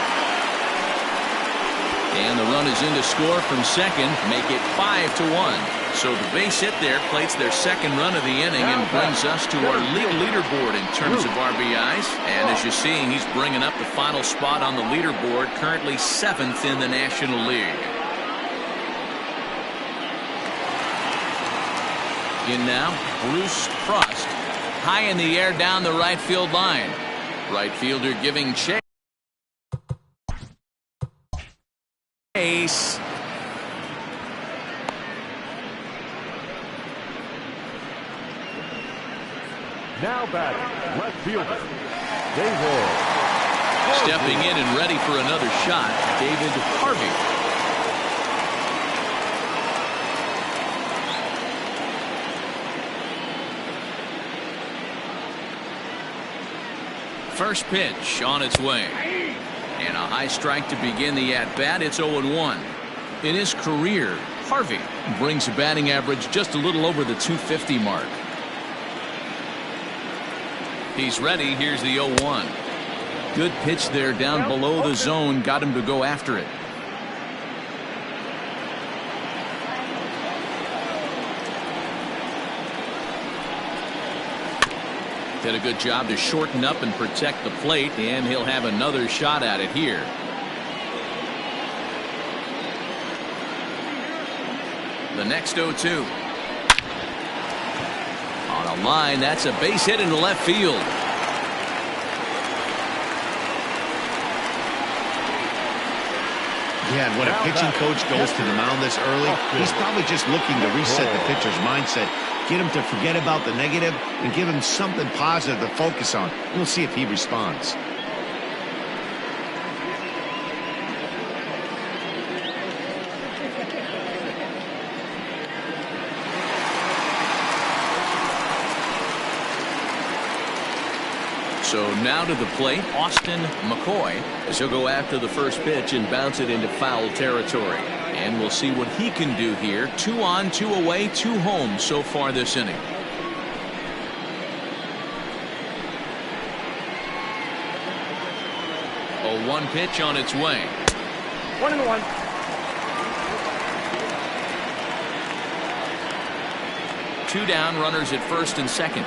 And the run is in to score from second. Make it 5-1. So the base hit there plates their second run of the inning and brings us to our league leaderboard in terms of RBIs. And as you're seeing, he's bringing up the final spot on the leaderboard, currently 7th in the National League. In now, Bruce Frost. High in the air down the right field line. Right fielder giving chase. Now batting, left fielder, David. Stepping in and ready for another shot, David Harvey. First pitch on its way. And a high strike to begin the at-bat. It's 0-1. In his career, Harvey brings a batting average just a little over the 250 mark. He's ready. Here's the 0-1. Good pitch there down below the zone. Got him to go after it. Did a good job to shorten up and protect the plate, and he'll have another shot at it here. The next 0-2. On a line, that's a base hit into left field. Yeah, and when a pitching coach goes to the mound this early, he's probably just looking to reset the pitcher's mindset, get him to forget about the negative, and give him something positive to focus on. We'll see if he responds. So now to the plate, Austin McCoy, as he'll go after the first pitch and bounce it into foul territory. And we'll see what he can do here. 2 on, 2 away, 2 home so far this inning. A 1 pitch on its way. 1-1. Two down, runners at first and second.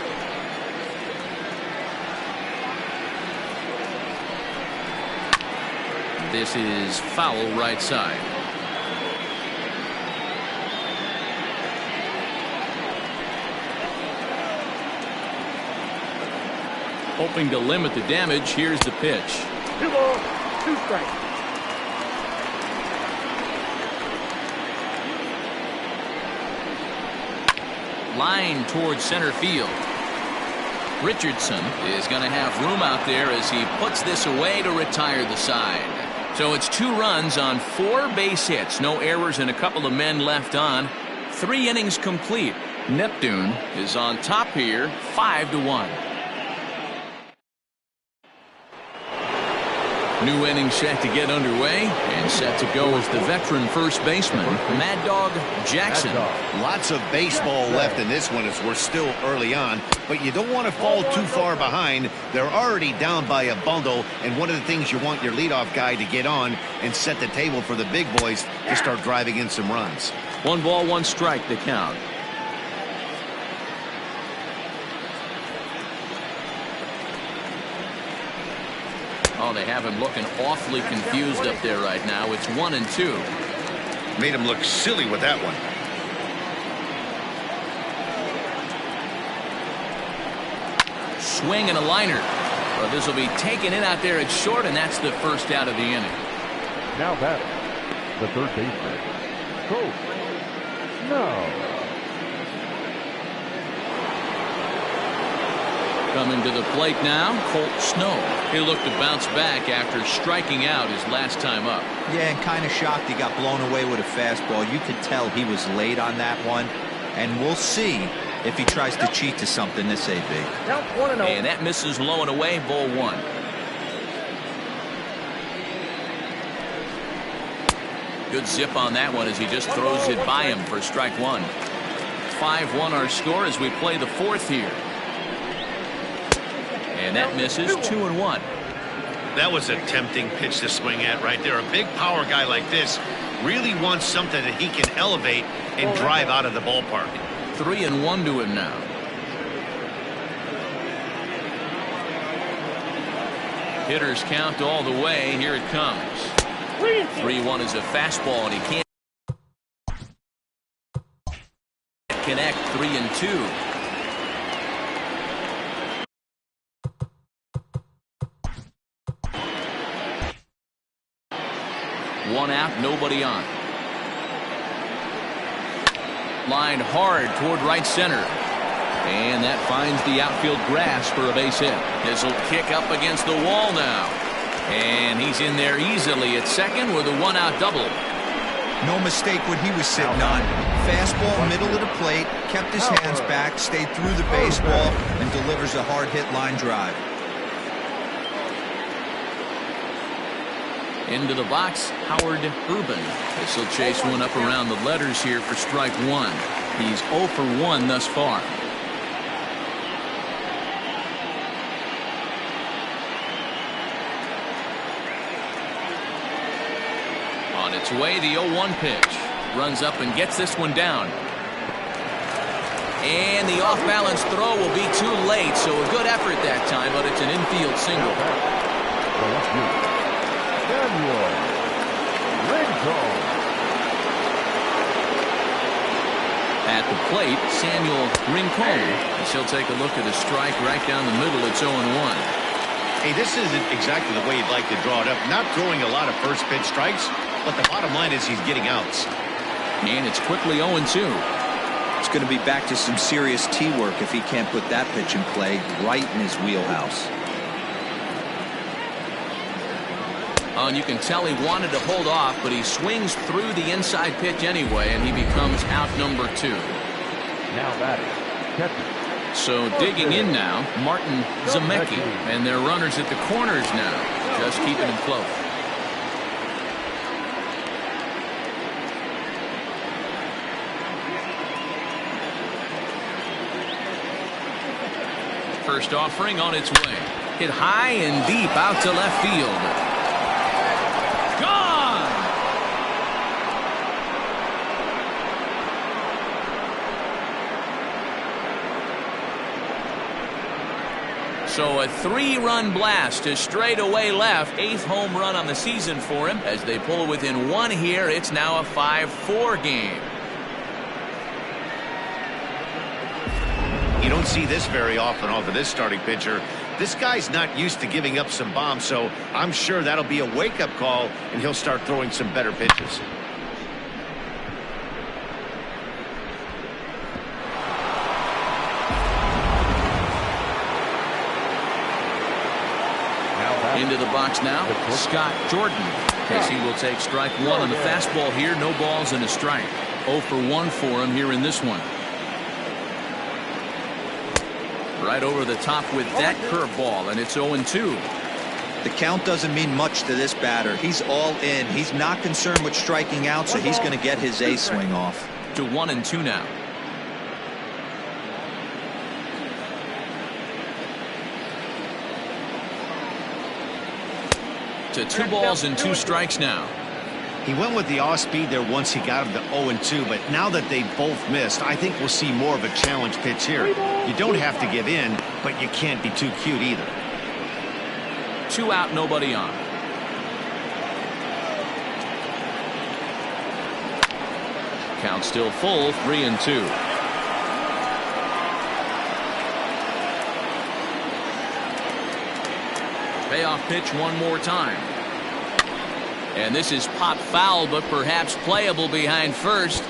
This is foul right side. Hoping to limit the damage. Here's the pitch. 2 balls, 2 strikes. Line towards center field. Richardson is going to have room out there as he puts this away to retire the side. So it's 2 runs on 4 base hits. No errors and a couple of men left on. 3 innings complete. Neptune is on top here, 5-1. New inning set to get underway, and set to go is the veteran first baseman, Mad Dog Jackson. Lots of baseball left in this one as we're still early on, but you don't want to fall too far behind. They're already down by a bundle, and one of the things you want your leadoff guy to get on and set the table for the big boys to start driving in some runs. 1 ball, 1 strike the count. Oh, they have him looking awfully confused up there right now. It's 1-2. Made him look silly with that one. Swing and a liner. Well, this will be taken in out there at short, and that's the first out of the inning. Now batting, the third baseman, Coach. No. Coming to the plate now, Colt Snow. He'll look to bounce back after striking out his last time up. Yeah, and kind of shocked he got blown away with a fastball. You could tell he was late on that one. And we'll see if he tries to cheat to something this AB. And that misses low and away, ball one. Good zip on that one as he just throws it by him for strike one. 5-1 our score as we play the fourth here. And that misses 2-1. That was a tempting pitch to swing at right there. A big power guy like this really wants something that he can elevate and drive out of the ballpark. 3-1 to him now. Hitters count all the way. Here it comes. 3-1 is a fastball, and he can't connect. 3-2. One out, nobody on. Line hard toward right center. And that finds the outfield grass for a base hit. This will kick up against the wall now. And he's in there easily at second with a one-out double. No mistake what he was sitting on. Fastball, middle of the plate, kept his hands back, stayed through the baseball, and delivers a hard-hit line drive. Into the box, Howard Urban. This will chase one up around the letters here for strike one. He's 0 for 1 thus far. On its way, the 0-1 pitch. Runs up and gets this one down. And the off-balance throw will be too late, so a good effort that time, but it's an infield single. At the plate, Samuel Rincon. He'll take a look at a strike right down the middle. It's 0-1. Hey, this isn't exactly the way you'd like to draw it up. Not throwing a lot of first pitch strikes, but the bottom line is he's getting outs. And it's quickly 0-2. It's going to be back to some serious tee work if he can't put that pitch in play right in his wheelhouse. And you can tell he wanted to hold off, but he swings through the inside pitch anyway, and he becomes out number 2. Now batting, so digging in now, Martin Zemecki, and their runners at the corners now, just keeping him close. First offering on its way. Hit high and deep out to left field. Gone! So a 3-run blast to straightaway left. 8th home run on the season for him. As they pull within 1 here, it's now a 5-4 game. You don't see this very often off of this starting pitcher. This guy's not used to giving up some bombs, so I'm sure that'll be a wake-up call, and he'll start throwing some better pitches. Into the box now, Scott Jordan, as he will take strike one on the fastball here. No balls and a strike. 0 for 1 for him here in this one. Right over the top with that curveball, and it's 0-2. The count doesn't mean much to this batter. He's all in. He's not concerned with striking out, so he's going to get his A swing off. To 1-2 now. To 2 balls and 2 strikes now. He went with the off speed there once he got him to 0-2, but now that they both missed, I think we'll see more of a challenge pitch here. You don't have to give in, but you can't be too cute either. 2 out, nobody on. Count still full, 3-2. Payoff pitch one more time. And this is pop foul, but perhaps playable behind first.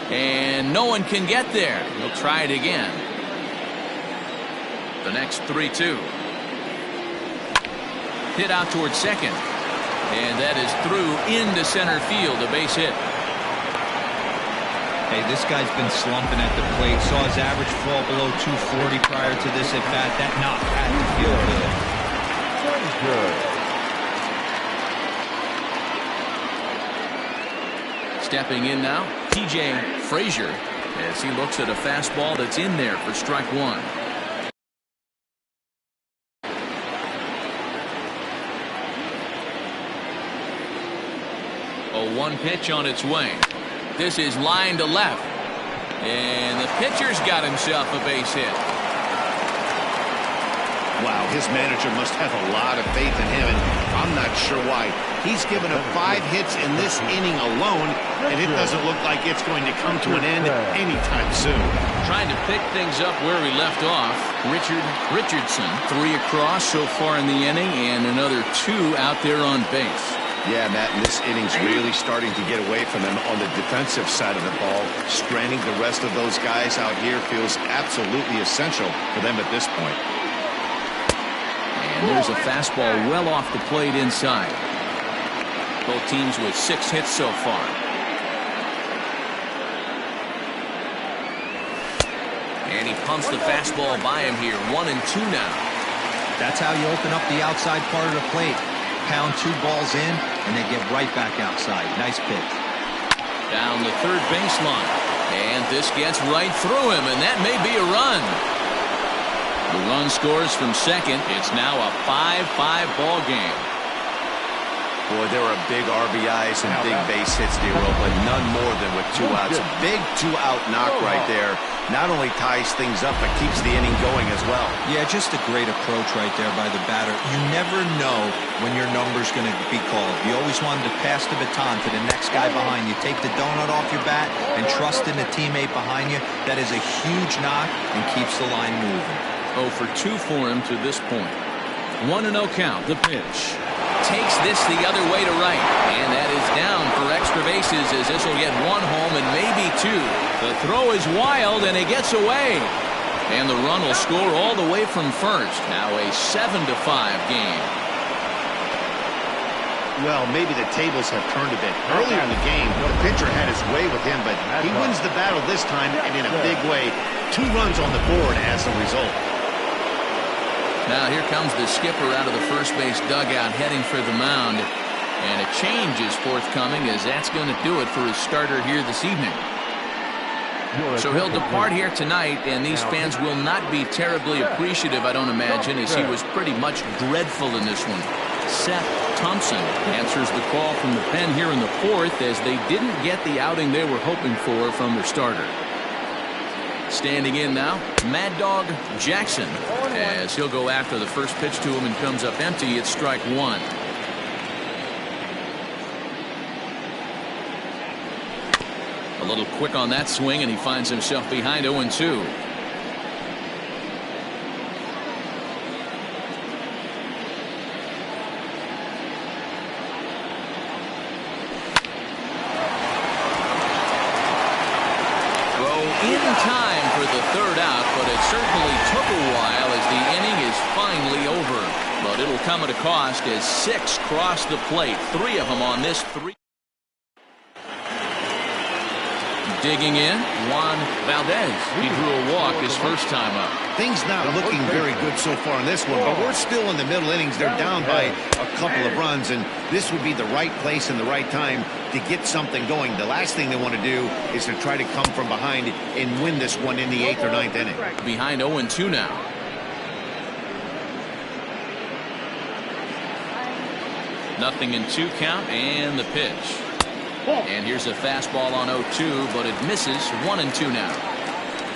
And no one can get there. He'll try it again. The next 3-2. Hit out towards second. And that is through into center field, a base hit. Hey, this guy's been slumping at the plate. Saw his average fall below 240 prior to this at bat. That knock had to feel good. Stepping in now, TJ Frazier, as he looks at a fastball that's in there for strike one. 0-1 pitch on its way. This is line to left. And the pitcher's got himself a base hit. Wow, his manager must have a lot of faith in him, and I'm not sure why. He's given up 5 hits in this inning alone, and it doesn't look like it's going to come to an end anytime soon. Trying to pick things up where we left off. Richardson, 3 across so far in the inning, and another 2 out there on base. Yeah, Matt, and this inning's really starting to get away from them on the defensive side of the ball. Stranding the rest of those guys out here feels absolutely essential for them at this point. And there's a fastball well off the plate inside. Both teams with 6 hits so far. And he pumps the fastball by him here. 1-2 now. That's how you open up the outside part of the plate. Pound 2 balls in, and they get right back outside. Nice pitch. Down the third baseline. And this gets right through him, and that may be a run. The run scores from second. It's now a 5-5 ball game. Boy, there are big RBIs and big base hits, D-Row, but none more than with 2 outs. Big 2-out knock right there. Not only ties things up, but keeps the inning going as well. Yeah, just a great approach right there by the batter. You never know when your number's going to be called. You always wanted to pass the baton to the next guy behind you. Take the donut off your bat and trust in the teammate behind you. That is a huge knock and keeps the line moving. 0 for 2 for him to this point. 1-0 count. The pitch. Takes this the other way to right. And that is down for extra bases as this will get 1 home and maybe 2. The throw is wild and it gets away. And the run will score all the way from first. Now a 7-5 game. Well, maybe the tables have turned a bit. Earlier in the game, the pitcher had his way with him, but he wins the battle this time and in a big way. 2 runs on the board as a result. Now here comes the skipper out of the first base dugout heading for the mound. And a change is forthcoming as that's going to do it for his starter here this evening. So he'll depart here tonight, and these fans will not be terribly appreciative, I don't imagine, as he was pretty much dreadful in this one. Seth Thompson answers the call from the pen here in the 4th as they didn't get the outing they were hoping for from their starter. Standing in now, Mad Dog Jackson, as he'll go after the first pitch to him and comes up empty. It's strike 1. A little quick on that swing, and he finds himself behind 0-2. In time for the 3rd out, but it certainly took a while as the inning is finally over. But it'll come at a cost as 6 cross the plate. 3 of them on this 3. Digging in, Juan Valdez. He drew a walk his first time up. Things not looking very good so far in this one, but we're still in the middle innings. They're down by a couple of runs, and this would be the right place and the right time to get something going. The last thing they want to do is to try to come from behind and win this one in the 8th or 9th inning. Behind 0-2 now. Nothing in 2 count, and the pitch. And here's a fastball on 0-2, but it misses. 1-2 now.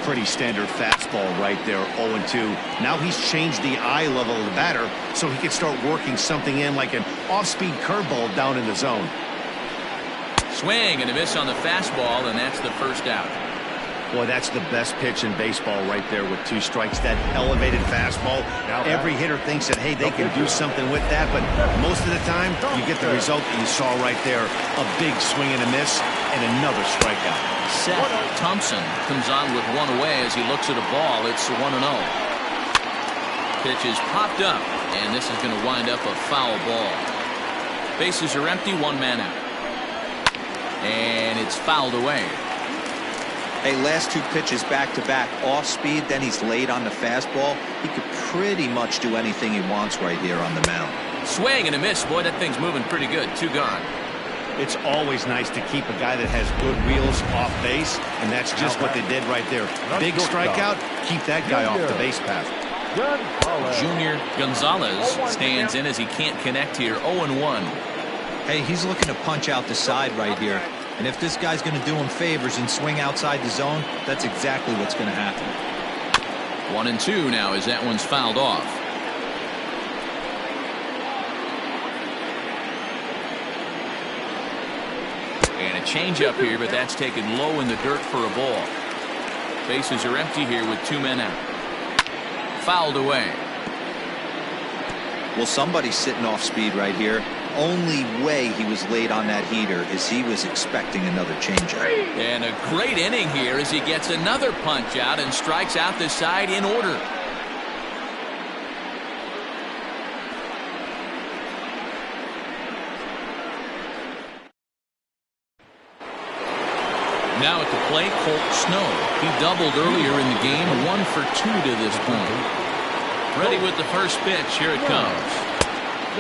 Pretty standard fastball right there, 0-2. Now he's changed the eye level of the batter so he can start working something in like an off-speed curveball down in the zone. Swing and a miss on the fastball, and that's the first out. Boy, that's the best pitch in baseball right there with 2 strikes. That elevated fastball. Every hitter thinks that, hey, they can do something with that, but most of the time, you get the result that you saw right there. A big swing and a miss, and another strikeout. Seth Thompson comes on with 1 away as he looks at a ball. It's 1-0. Pitch is popped up, and this is going to wind up a foul ball. Bases are empty, 1 man out. And it's fouled away. Hey, last 2 pitches back-to-back, off speed, then he's late on the fastball. He could pretty much do anything he wants right here on the mound. Swing and a miss. Boy, that thing's moving pretty good. 2 gone. It's always nice to keep a guy that has good wheels off base, and that's just what they did right there. Big strikeout, keep that guy off the base path. Junior Gonzalez stands in as he can't connect here. 0-1. Hey, he's looking to punch out the side right here. And if this guy's going to do him favors and swing outside the zone, that's exactly what's going to happen. 1-2 now as that one's fouled off. And a changeup here, but that's taken low in the dirt for a ball. Bases are empty here with 2 men out. Fouled away. Well, somebody's sitting off speed right here. Only way he was late on that heater is he was expecting another changeup. And a great inning here as he gets another punch out and strikes out the side in order. Now at the plate, Colt Snow. He doubled earlier in the game, 1 for 2 to this point. Ready with the first pitch. Here it comes.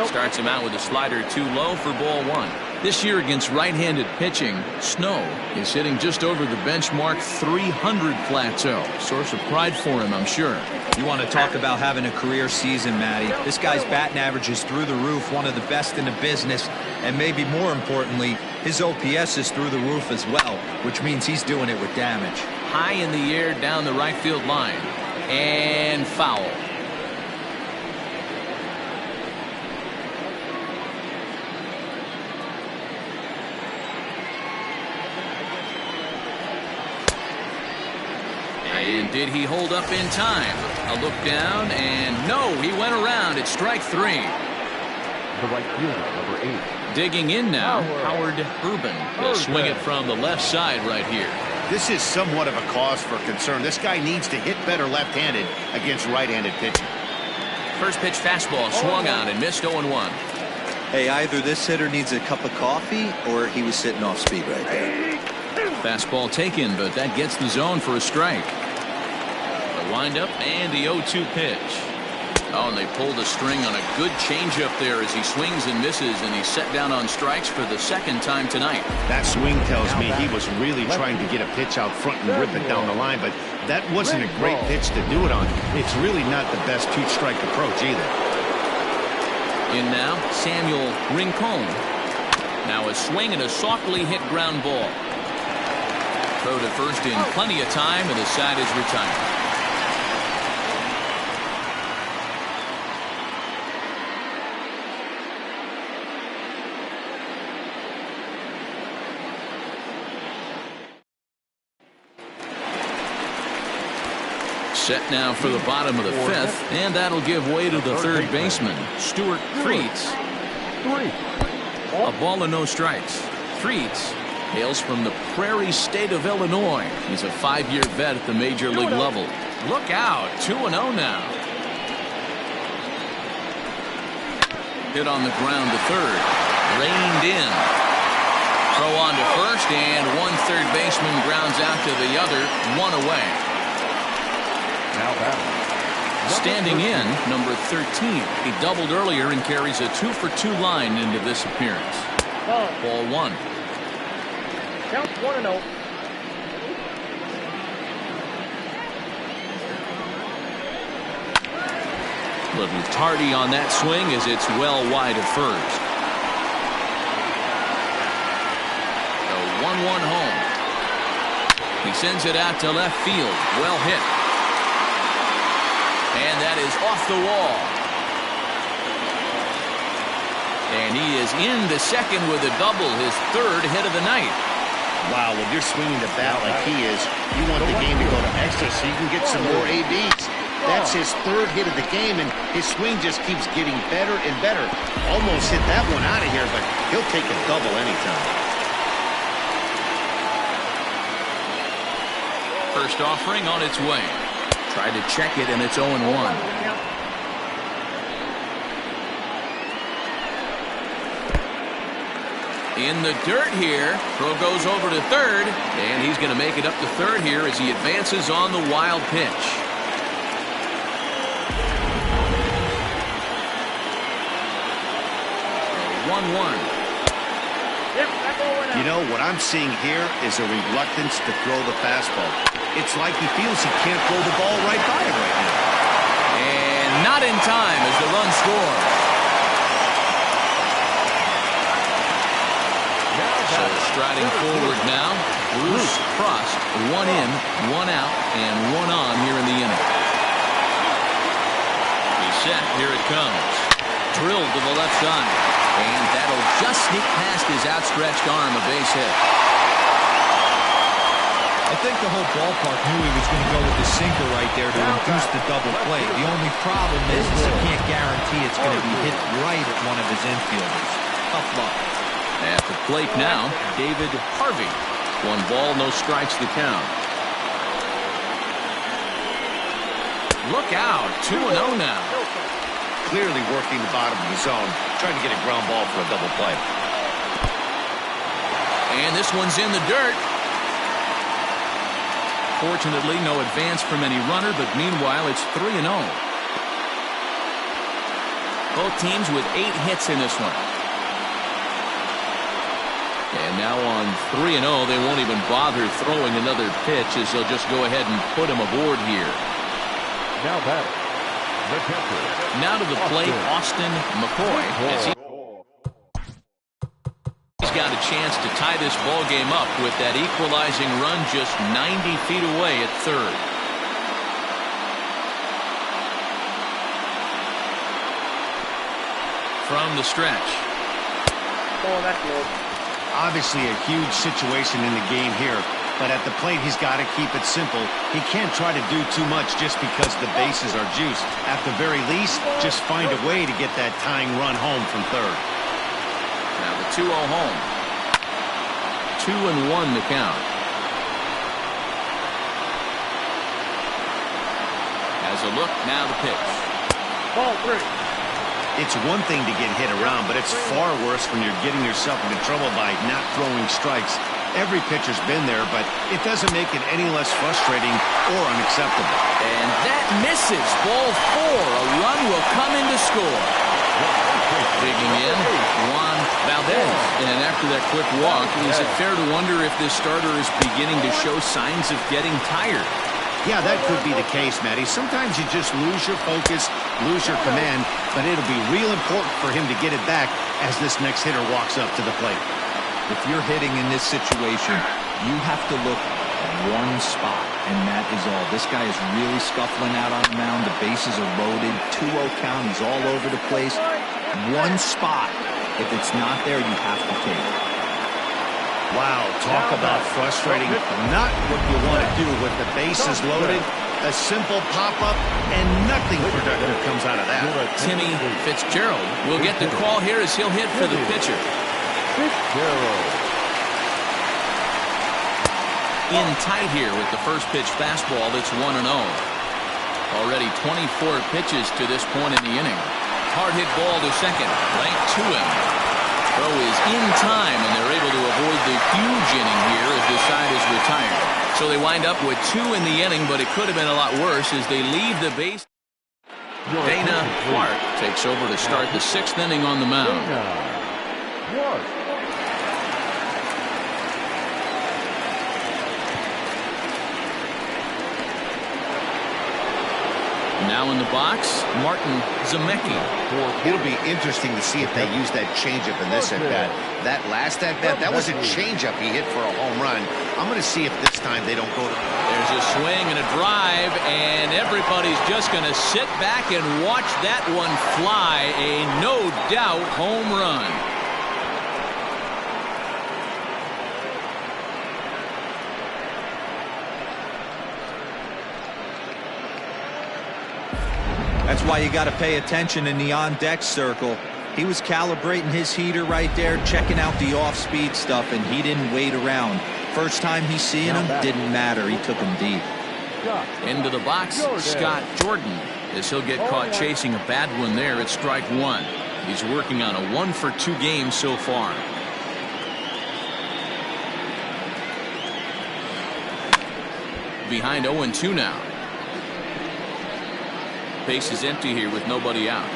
Starts him out with a slider too low for ball 1. This year against right-handed pitching, Snow is hitting just over the benchmark 300 plateau. Source of pride for him, I'm sure. You want to talk about having a career season, Matty. This guy's batting average is through the roof, one of the best in the business, and maybe more importantly, his OPS is through the roof as well, which means he's doing it with damage. High in the air down the right field line, and foul. And did he hold up in time? A look down, and no, he went around. It's strike 3. The right fielder, number 8. Digging in now, Howard Urban. He'll swing it from the left side right here. This is somewhat of a cause for concern. This guy needs to hit better left-handed against right-handed pitching. First pitch fastball swung on and missed 0-1. Hey, either this hitter needs a cup of coffee or he was sitting off speed right there. Fastball taken, but that gets the zone for a strike. The windup and the 0-2 pitch. Oh, and they pulled a string on a good changeup there as he swings and misses, and he's set down on strikes for the 2nd time tonight. That swing tells me he was really trying to get a pitch out front and rip it down the line, but that wasn't a great pitch to do it on. It's really not the best 2-strike approach either. In now, Samuel Rincon. Now a swing and a softly hit ground ball. Throw to first in plenty of time, and the side is retired. Set now for the bottom of the 5th, and that'll give way to the 3rd baseman, Stuart Freets. A ball and no strikes. Freets hails from the Prairie State of Illinois. He's a 5-year vet at the major league level. Look out, 2-0 now. Hit on the ground to 3rd. Reined in. Throw on to 1st, and one 3rd baseman grounds out to the other, 1 away. Now batting. Standing in, number 13. He doubled earlier and carries a 2-for-2 line into this appearance. Ball 1. Count 1-0. Little tardy on that swing as it's well wide of first. The 1-1 home. He sends it out to left field. Well hit. And that is off the wall. And he is into second with a double, his third hit of the night. Wow, when you're swinging the bat like he is, you want the game to go to extra so you can get some more ABs. That's his third hit of the game, and his swing just keeps getting better and better. Almost hit that one out of here, but he'll take a double anytime. First offering on its way. Tried to check it, and it's 0-1. In the dirt here. Throw goes over to third, and he's going to make it up to third here as he advances on the wild pitch. So 1-1. You know, what I'm seeing here is a reluctance to throw the fastball. It's like he feels he can't throw the ball right by him right now. And not in time as the run scores. So striding forward now, Bruce Frost, 1 in, 1 out, and 1 on here in the inning. He's set, here it comes. Drilled to the left side, and that'll just sneak past his outstretched arm, a base hit. I think the whole ballpark knew he was going to go with the sinker right there to induce the double play. The only problem is he can't guarantee it's going to be hit right at one of his infielders. Tough luck. At the plate now, David Harvey. 1 ball, no strikes the count. Look out, 2-0 now. Clearly working the bottom of the zone, trying to get a ground ball for a double play. And this one's in the dirt. Fortunately, no advance from any runner, but meanwhile, it's 3-0. Both teams with 8 hits in this one. And now on 3-0, they won't even bother throwing another pitch as they'll just go ahead and put him aboard here. Now batting, the catcher. Now to the plate, Austin McCoy. As he's got a chance to tie this ball game up with that equalizing run just 90 feet away at third. From the stretch. Oh, that's low. Obviously a huge situation in the game here, but at the plate he's got to keep it simple. He can't try to do too much just because the bases are juiced. At the very least, just find a way to get that tying run home from third. Now the 2-0 home. 2-1 the count. Has a look, now the pitch. Ball 3. It's one thing to get hit around, but it's far worse when you're getting yourself into trouble by not throwing strikes. Every pitcher's been there, but it doesn't make it any less frustrating or unacceptable. And that misses. Ball 4. A run will come in to score. Digging in, Juan Valdez. And after that quick walk, is it fair to wonder if this starter is beginning to show signs of getting tired? Yeah, that could be the case, Matty. Sometimes you just lose your focus, lose your command, but it'll be real important for him to get it back as this next hitter walks up to the plate. If you're hitting in this situation, you have to look at one spot, and that is all. This guy is really scuffling out on the mound. The bases are loaded. 2-0 count. He's all over the place. One spot. If it's not there, you have to take it. Wow, talk about frustrating. Not what you want to do with the bases loaded. A simple pop-up, and nothing productive comes out of that. Timmy Fitzgerald will get the call here as he'll hit for the pitcher. In tight here with the first pitch fastball. That's 1-0. Already 24 pitches to this point in the inning. Hard hit ball to second. Right to him. Throw is in time, and they're able to avoid the huge inning here as this side is retired. So they wind up with 2 in the inning, but it could have been a lot worse as they leave the base. Dana Clark takes over to start the 6th inning on the mound. Now in the box, Martin Zemecki. It'll be interesting to see if they use that changeup in this at-bat. That last at-bat, that was a changeup he hit for a home run. I'm going to see if this time they don't go to... There's a swing and a drive, and everybody's just going to sit back and watch that one fly. A no doubt home run. That's why you got to pay attention in the on-deck circle. He was calibrating his heater right there, checking out the off-speed stuff, and he didn't wait around. First time he's seeing him, didn't matter. He took him deep. Into the box, Scott Jordan, as he'll get caught chasing a bad one there at strike one. He's working on a 1-for-2 game so far. Behind 0-2 now. Base is empty here with nobody out.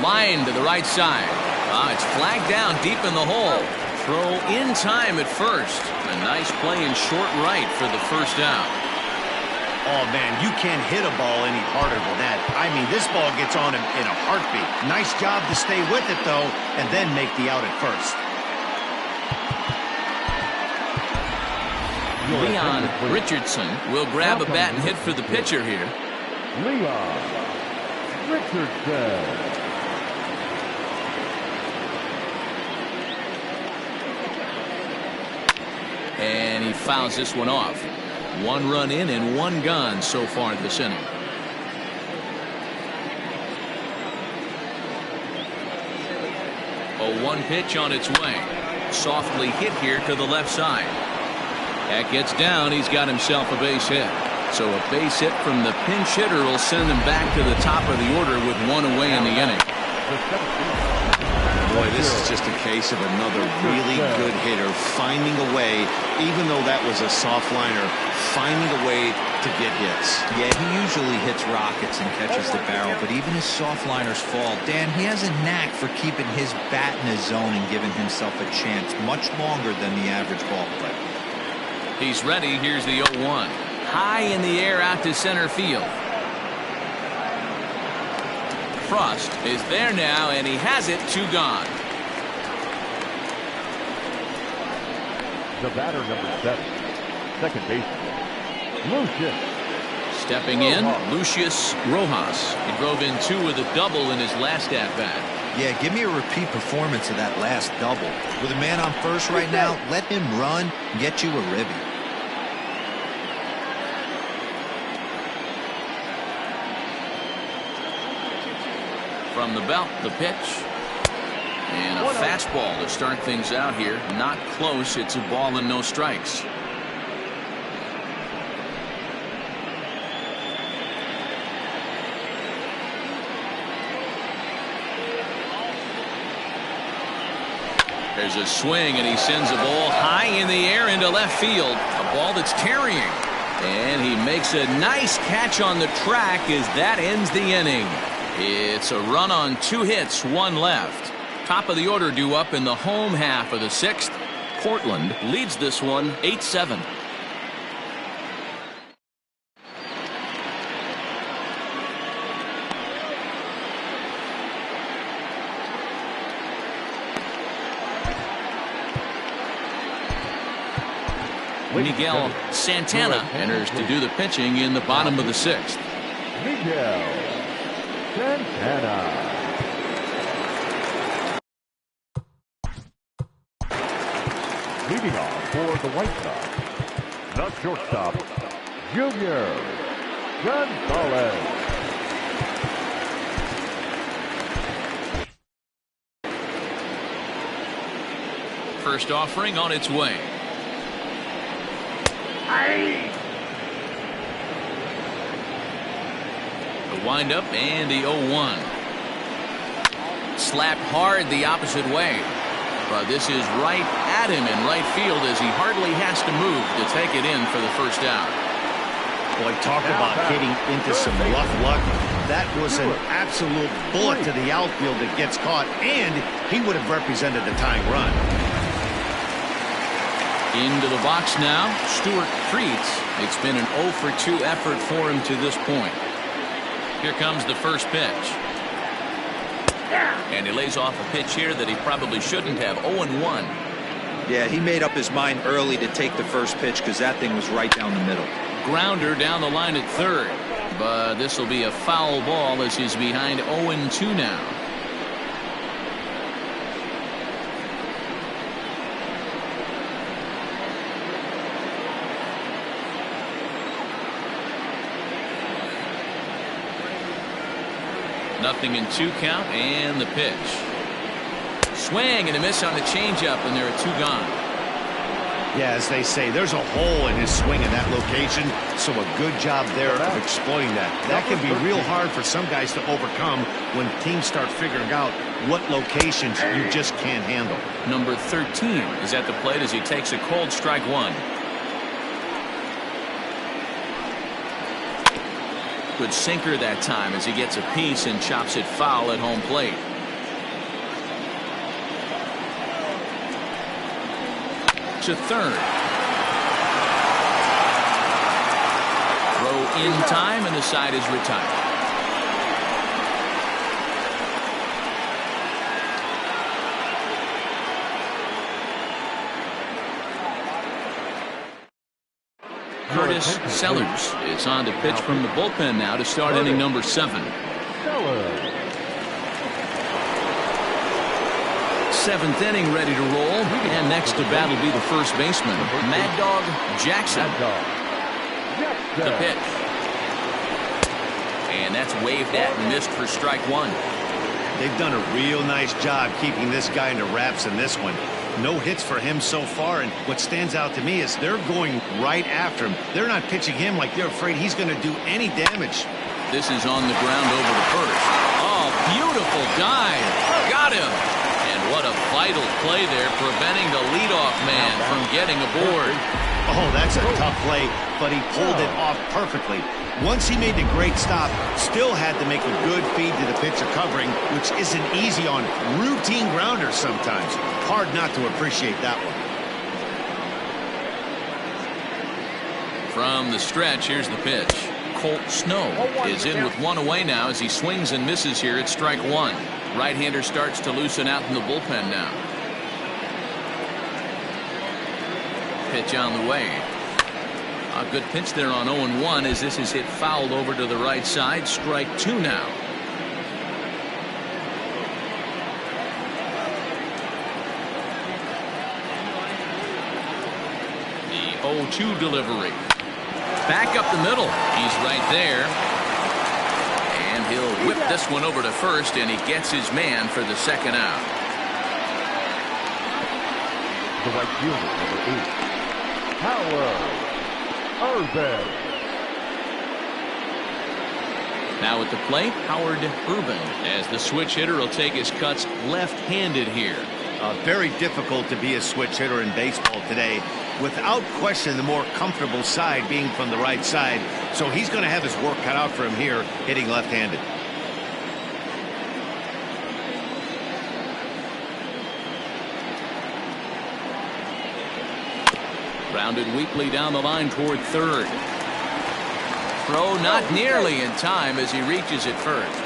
Line to the right side. It's flagged down deep in the hole. Throw in time at first. A nice play in short right for the first out. Oh, man, you can't hit a ball any harder than that. I mean, this ball gets on him in a heartbeat. Nice job to stay with it, though, and then make the out at first. Leon Richardson will grab a bat and hit for the pitcher here. Leon Richardson. And he fouls this one off. 1 run in and 1 gone so far this inning. A 1 pitch on its way. Softly hit here to the left side. That gets down. He's got himself a base hit. So a base hit from the pinch hitter will send him back to the top of the order with 1 away in the inning. Boy, this is just a case of another really good hitter finding a way, even though that was a soft liner, finding a way to get hits. Yeah, he usually hits rockets and catches the barrel, but even his soft liners fall. Dan, he has a knack for keeping his bat in his zone and giving himself a chance much longer than the average ball player. He's ready. Here's the 0-1. High in the air out to center field. Frost is there now, and he has it. 2 gone. The batter, number 7, second baseman, Lucius. Stepping in, Lucius Rojas. He drove in 2 with a double in his last at-bat. Yeah, give me a repeat performance of that last double. With a man on first right now, let him run and get you a ribby. From the belt, the pitch. And a fastball to start things out here. Not close. It's a ball and no strikes. There's a swing, and he sends a ball high in the air into left field. A ball that's carrying. And he makes a nice catch on the track as that ends the inning. It's a run on 2 hits, 1 left. Top of the order due up in the home half of the 6th. Portland leads this one 8-7. Miguel Santana enters to do the pitching in the bottom of the 6th. Miguel Santana. Leading off for the White Sox, the shortstop, Junior Gonzalez. First offering on its way. The windup and the 0-1. Slapped hard the opposite way. But this is right at him in right field as he hardly has to move to take it in for the first out. Boy, talk about getting into some rough luck. That was an absolute bullet to the outfield that gets caught, and he would have represented the tying run. Into the box now, Stuart Creeds. It's been an 0-for-2 effort for him to this point. Here comes the first pitch. And he lays off a pitch here that he probably shouldn't have. 0-1. Yeah, he made up his mind early to take the first pitch because that thing was right down the middle. Grounder down the line at third. But this will be a foul ball as he's behind 0-2 now. Nothing in 2 count, and the pitch. Swing and a miss on the changeup, and there are 2 gone. Yeah, as they say, there's a hole in his swing in that location, so a good job there of exploiting that. That can be real hard for some guys to overcome when teams start figuring out what locations you just can't handle. Number 13 is at the plate as he takes a cold strike 1. Good sinker that time as he gets a piece and chops it foul at home plate. To third. Throw in time and the side is retired. Curtis Sellers is on to pitch from the bullpen now to start inning number 7. 7th inning ready to roll, and next to bat will be the first baseman, Mad Dog Jackson. The pitch, and that's waved at and missed for strike 1. They've done a real nice job keeping this guy into wraps in this one. No hits for him so far, and what stands out to me is they're going right after him. They're not pitching him like they're afraid he's going to do any damage. This is on the ground over to first. Oh, beautiful dive. Got him. And what a vital play there, preventing the leadoff man from getting aboard. Oh, that's a tough play, but he pulled it off perfectly. Once he made the great stop, still had to make a good feed to the pitcher covering, which isn't easy on routine grounders sometimes. Hard not to appreciate that one. From the stretch, here's the pitch. Colt Snow is in with 1 away now as he swings and misses here at strike 1. Right-hander starts to loosen out in the bullpen now. Pitch on the way. A good pitch there on 0-1 as this is hit fouled over to the right side. Strike 2 now. The 0-2 delivery. Back up the middle. He's right there. And he'll whip this one over to first, and he gets his man for the second out. The right fielder, number 8. Howard Urban. Now at the plate, Howard Urban, as the switch hitter will take his cuts left-handed here. Very difficult to be a switch hitter in baseball today. Without question, the more comfortable side being from the right side. So he's going to have his work cut out for him here, hitting left-handed. Rounded weakly down the line toward third. Throw not nearly in time as he reaches it first.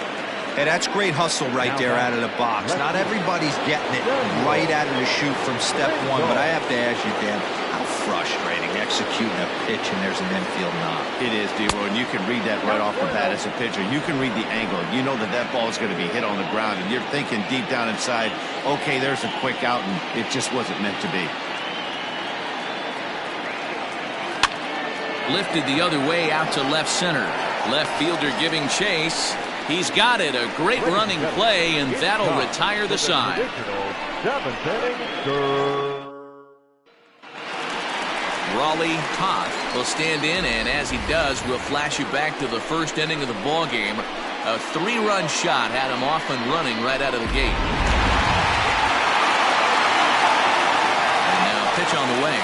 Hey, that's great hustle right there out of the box. Not everybody's getting it right out of the chute from step 1, but I have to ask you, Dan, how frustrating executing a pitch and there's an infield knock. It is, D-Roy, and you can read that right off the bat as a pitcher. You can read the angle. You know that that ball is going to be hit on the ground, and you're thinking deep down inside, okay, there's a quick out, and it just wasn't meant to be. Lifted the other way out to left center. Left fielder giving chase. He's got it. A great running play, and that'll retire the side. Raleigh Toth will stand in, and as he does, we'll flash you back to the first inning of the ball game. A 3-run shot had him off and running right out of the gate. And now pitch on the way.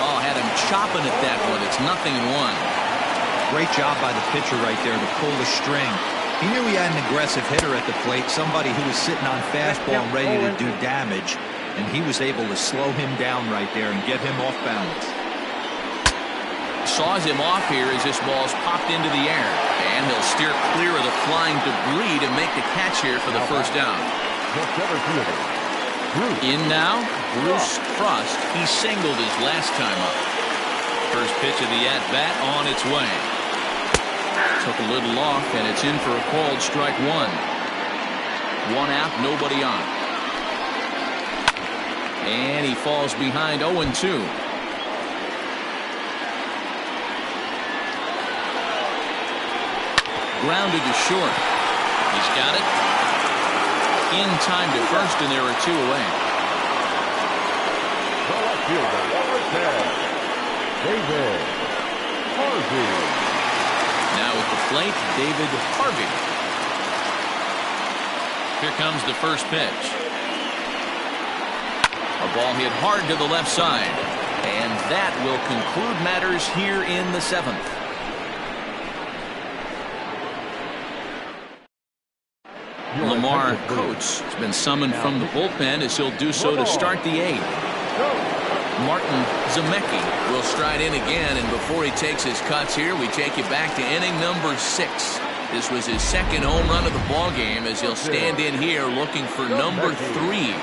Oh, had him chopping at that one. It's 0-1. Great job by the pitcher right there to pull the string. He knew he had an aggressive hitter at the plate, somebody who was sitting on fastball and ready to do damage, and he was able to slow him down right there and get him off balance. saws him off here as this ball's popped into the air. And he'll steer clear of the flying debris to make the catch here for the first down. In now, Bruce Frost. He singled his last time up. First pitch of the at-bat on its way. Took a little off, and it's in for a called strike one. One out, nobody on. And he falls behind 0-2. Grounded to short. He's got it. In time to first, and there are two away. The left fielder, number 10, David Harvey. Now at the plate, David Harvey. Here comes the first pitch. A ball hit hard to the left side. And that will conclude matters here in the seventh. Lamar Coates has been summoned from the bullpen as he'll do so to start the eighth. Martin Zemecki will stride in again, and before he takes his cuts here, we take you back to inning number 6. This was his second home run of the ball game as he'll stand in here looking for number 3.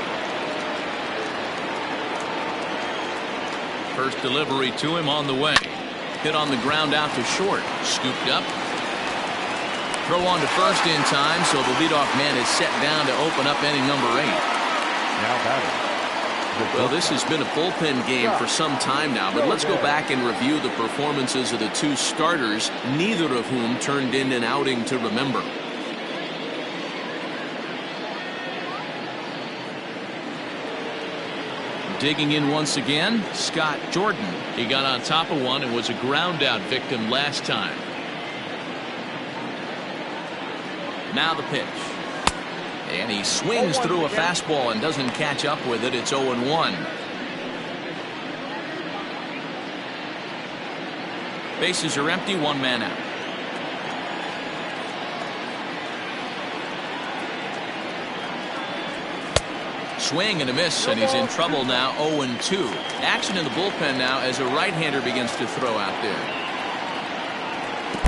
First delivery to him on the way. Hit on the ground out to short. Scooped up. Throw on to first in time, so the leadoff man is set down to open up inning number 8. Now batting. Well, this has been a bullpen game for some time now, but let's go back and review the performances of the two starters, neither of whom turned in an outing to remember. Digging in once again, Scott Jordan. He got on top of one and was a ground out victim last time. Now the pitch. And he swings through a fastball and doesn't catch up with it. It's 0-1. Bases are empty, one man out. Swing and a miss, and he's in trouble now. 0-2. Action in the bullpen now as a right-hander begins to throw out there.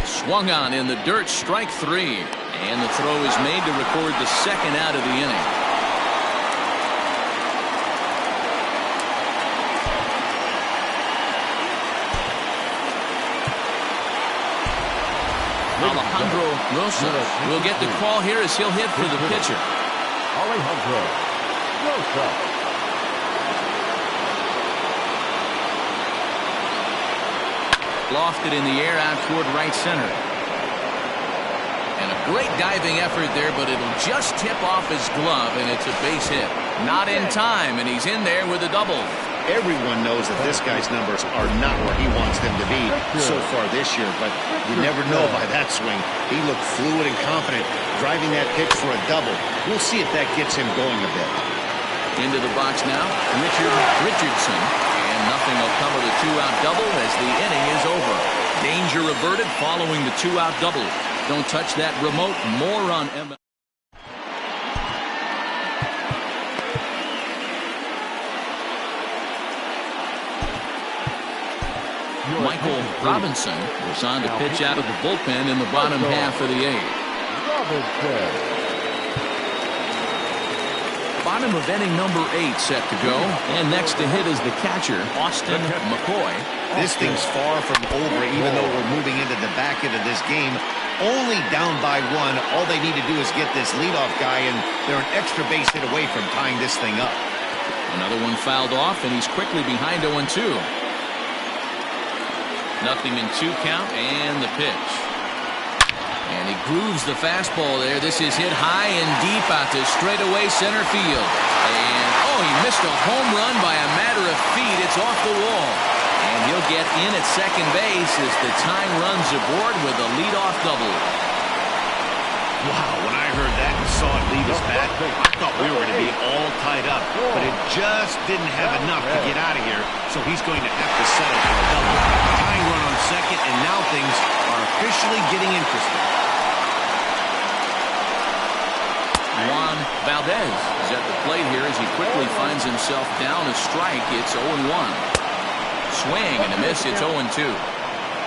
Swung on in the dirt, strike 3. And the throw is made to record the second out of the inning. Alejandro Rosa will get the call here as he'll hit for the pitcher. Alejandro Rosa. Lofted in the air out toward right center. And a great diving effort there, but it'll just tip off his glove, and it's a base hit. Not in time, and he's in there with a double. Everyone knows that this guy's numbers are not where he wants them to be so far this year, but you never know by that swing. He looked fluid and confident, driving that pitch for a double. We'll see if that gets him going a bit. Into the box now, Richardson, and nothing will come of the two-out double as the inning is over. Danger averted following the two-out double. Don't touch that remote. More on ML. Michael Robinson was on to pitch out of the bullpen in the bottom half of the 8th. Bottom of inning number 8 set to go, and next to hit is the catcher, Austin McCoy. This thing's far from over, even though we're moving into the back end of this game. Only down by 1. All they need to do is get this leadoff guy, and they're an extra base hit away from tying this thing up. Another one fouled off, and he's quickly behind 0-2. Nothing in 2 count, and the pitch. And he grooves the fastball there. This is hit high and deep out to straightaway center field. And, oh, he missed a home run by a matter of feet. It's off the wall. And he'll get in at second base as the time runs aboard with a leadoff double. Wow, when I heard that and saw it leave his bat, I thought we were going to be all tied up. But it just didn't have enough to get out of here, so he's going to have to settle for a double. Tying run on second, and now things are officially getting interesting. Juan Valdez is at the plate here as he quickly finds himself down a strike. It's 0-1. Swing and a miss. It's 0-2.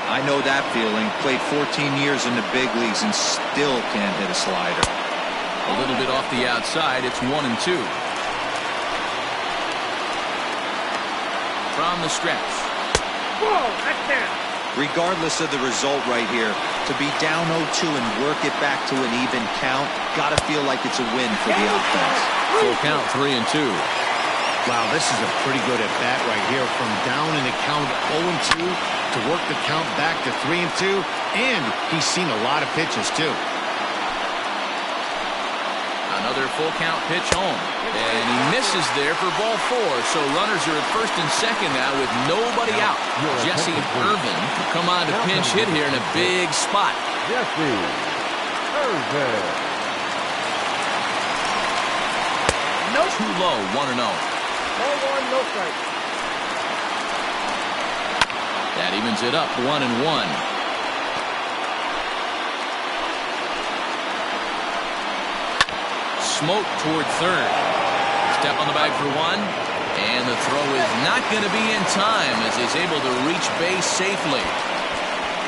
I know that feeling. Played 14 years in the big leagues and still can't hit a slider. A little bit off the outside. It's 1-2. From the stretch. Whoa, that's down. Regardless of the result right here, to be down 0-2 and work it back to an even count, gotta feel like it's a win for the offense. Full count, 3-2. Wow, this is a pretty good at bat right here. From down in the count 0-2 to work the count back to 3-2, and he's seen a lot of pitches too. Another full count pitch home. And he misses there for ball 4. So runners are at first and second now with nobody out. Jesse Irvin will come on to pinch hit here in a big spot. Jesse Irvin. Nope. Too low, 1-0. Ball 1, no strike. That evens it up, 1-1. Smoke toward third. Step on the bag for 1. And the throw is not going to be in time as he's able to reach base safely.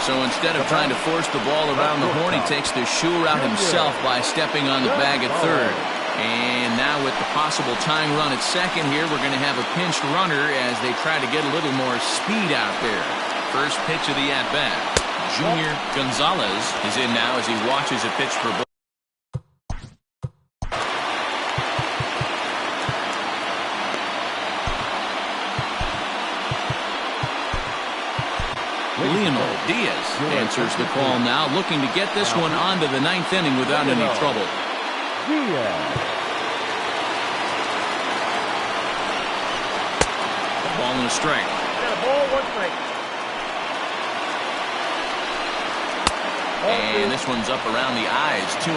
So instead of trying to force the ball around the horn, he takes the shoe route himself by stepping on the bag at third. And now with the possible tying run at second here, we're going to have a pinched runner as they try to get a little more speed out there. First pitch of the at-bat. Junior Gonzalez is in now as he watches a pitch for ball. Leonel Diaz answers the call now, looking to get this one onto the 9th inning without any trouble. Ball and a strike. Got a ball, 1 strike. And this one's up around the eyes, 2-1.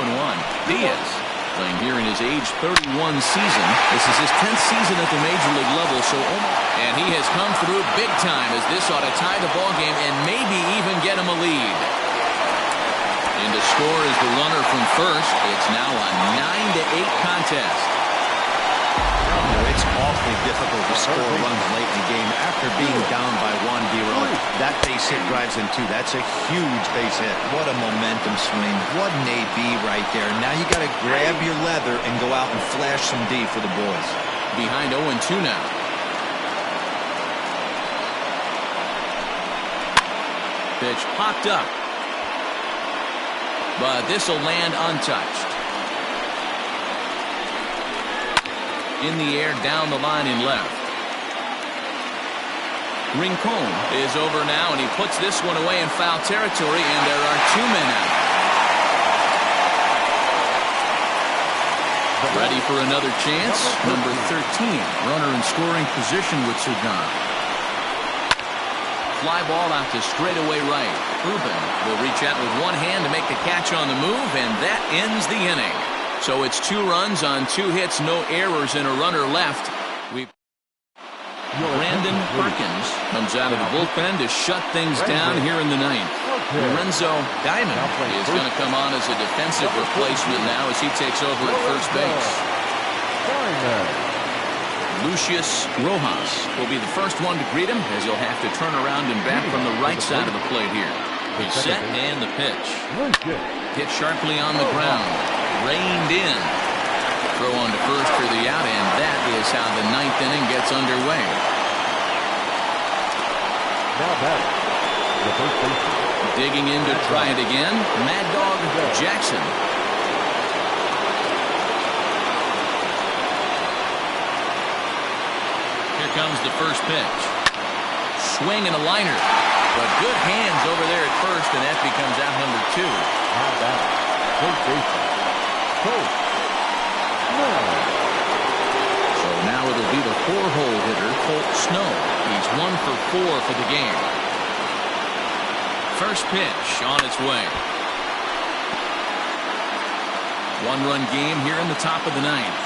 Diaz playing here in his age 31 season. This is his 10th season at the major league level, and he has come through big time as this ought to tie the ball game and maybe even get him a lead. And to score is the runner from first. It's now a 9-8 contest. It's awfully difficult to score runs late in the game after being down by 1, D-Row. That base hit drives in 2. That's a huge base hit. What a momentum swing. What an AB right there. Now you got to grab your leather and go out and flash some D for the boys. Behind 0-2 now. Pitch popped up. But this will land untouched. In the air, down the line in left. Rincon is over now, and he puts this one away in foul territory, and there are 2 men out. Ready for another chance. Number 13, runner in scoring position with Sugan. Fly ball out to straightaway right. Ruben will reach out with one hand to make the catch on the move, and that ends the inning. So it's 2 runs on 2 hits, no errors, and a runner left. Brandon Perkins comes out of the bullpen to shut things down here in the 9th. Lorenzo Diamond is going to come on as a defensive replacement now as he takes over at first base. Lucius Rojas will be the first one to greet him as he'll have to turn around and bat from the right side of the plate here. He's set and the pitch. Hit sharply on the ground. Reined in. Throw on to first for the out, and that is how the 9th inning gets underway. Now batting, the first baseman. Digging in to try it again, Mad Dog Jackson. Here comes the first pitch. Swing and a liner. But good hands over there at first, and that becomes out number 2. Now batting, first baseman. So now it'll be the 4-hole hitter, Colt Snow. He's 1 for 4 for the game. First pitch on its way. 1-run game here in the top of the 9th.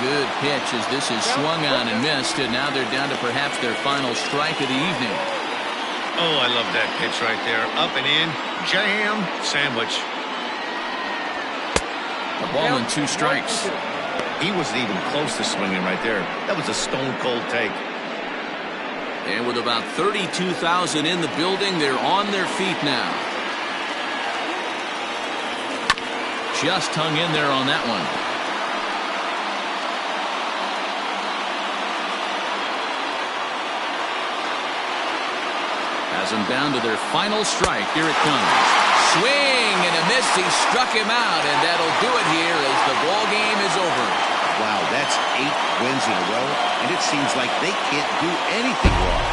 Good pitch as this is swung on and missed, and now they're down to perhaps their final strike of the evening. Oh, I love that pitch right there. Up and in, jam, sandwich. A ball and 2 strikes. He wasn't even close to swinging right there. That was a stone-cold take. And with about 32,000 in the building, they're on their feet now. Just hung in there on that one. Has them down to their final strike. Here it comes. Swing and a miss. He struck him out, and that'll do it here as the ball game is over. Wow, that's 8 wins in a row, and it seems like they can't do anything wrong.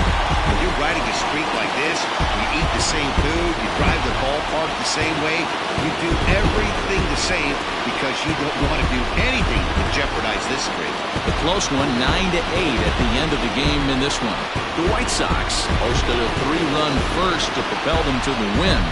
When you're riding a streak like this, you eat the same food, you drive the ballpark the same way, you do everything the same because you don't want to do anything to jeopardize this streak. The close one, 9-8 at the end of the game in this one. The White Sox posted a 3-run first to propel them to the win.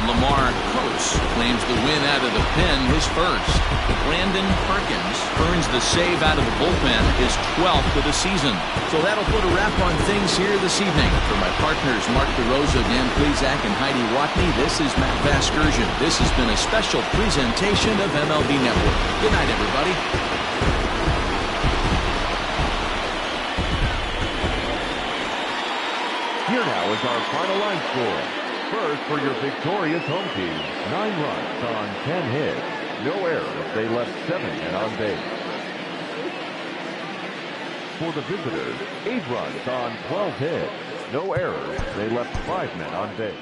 Lamar Coase claims the win out of the pen, his first. Brandon Perkins earns the save out of the bullpen, his 12th of the season. So that'll put a wrap on things here this evening. For my partners Mark DeRosa, Dan Plezak, and Heidi Watney, this is Matt Vasgersian. This has been a special presentation of MLB Network. Good night, everybody. Here now is our final line score. First for your victorious home team, 9 runs on 10 hits. No errors, they left 7 men on base. For the visitors, 8 runs on 12 hits. No errors, they left 5 men on base.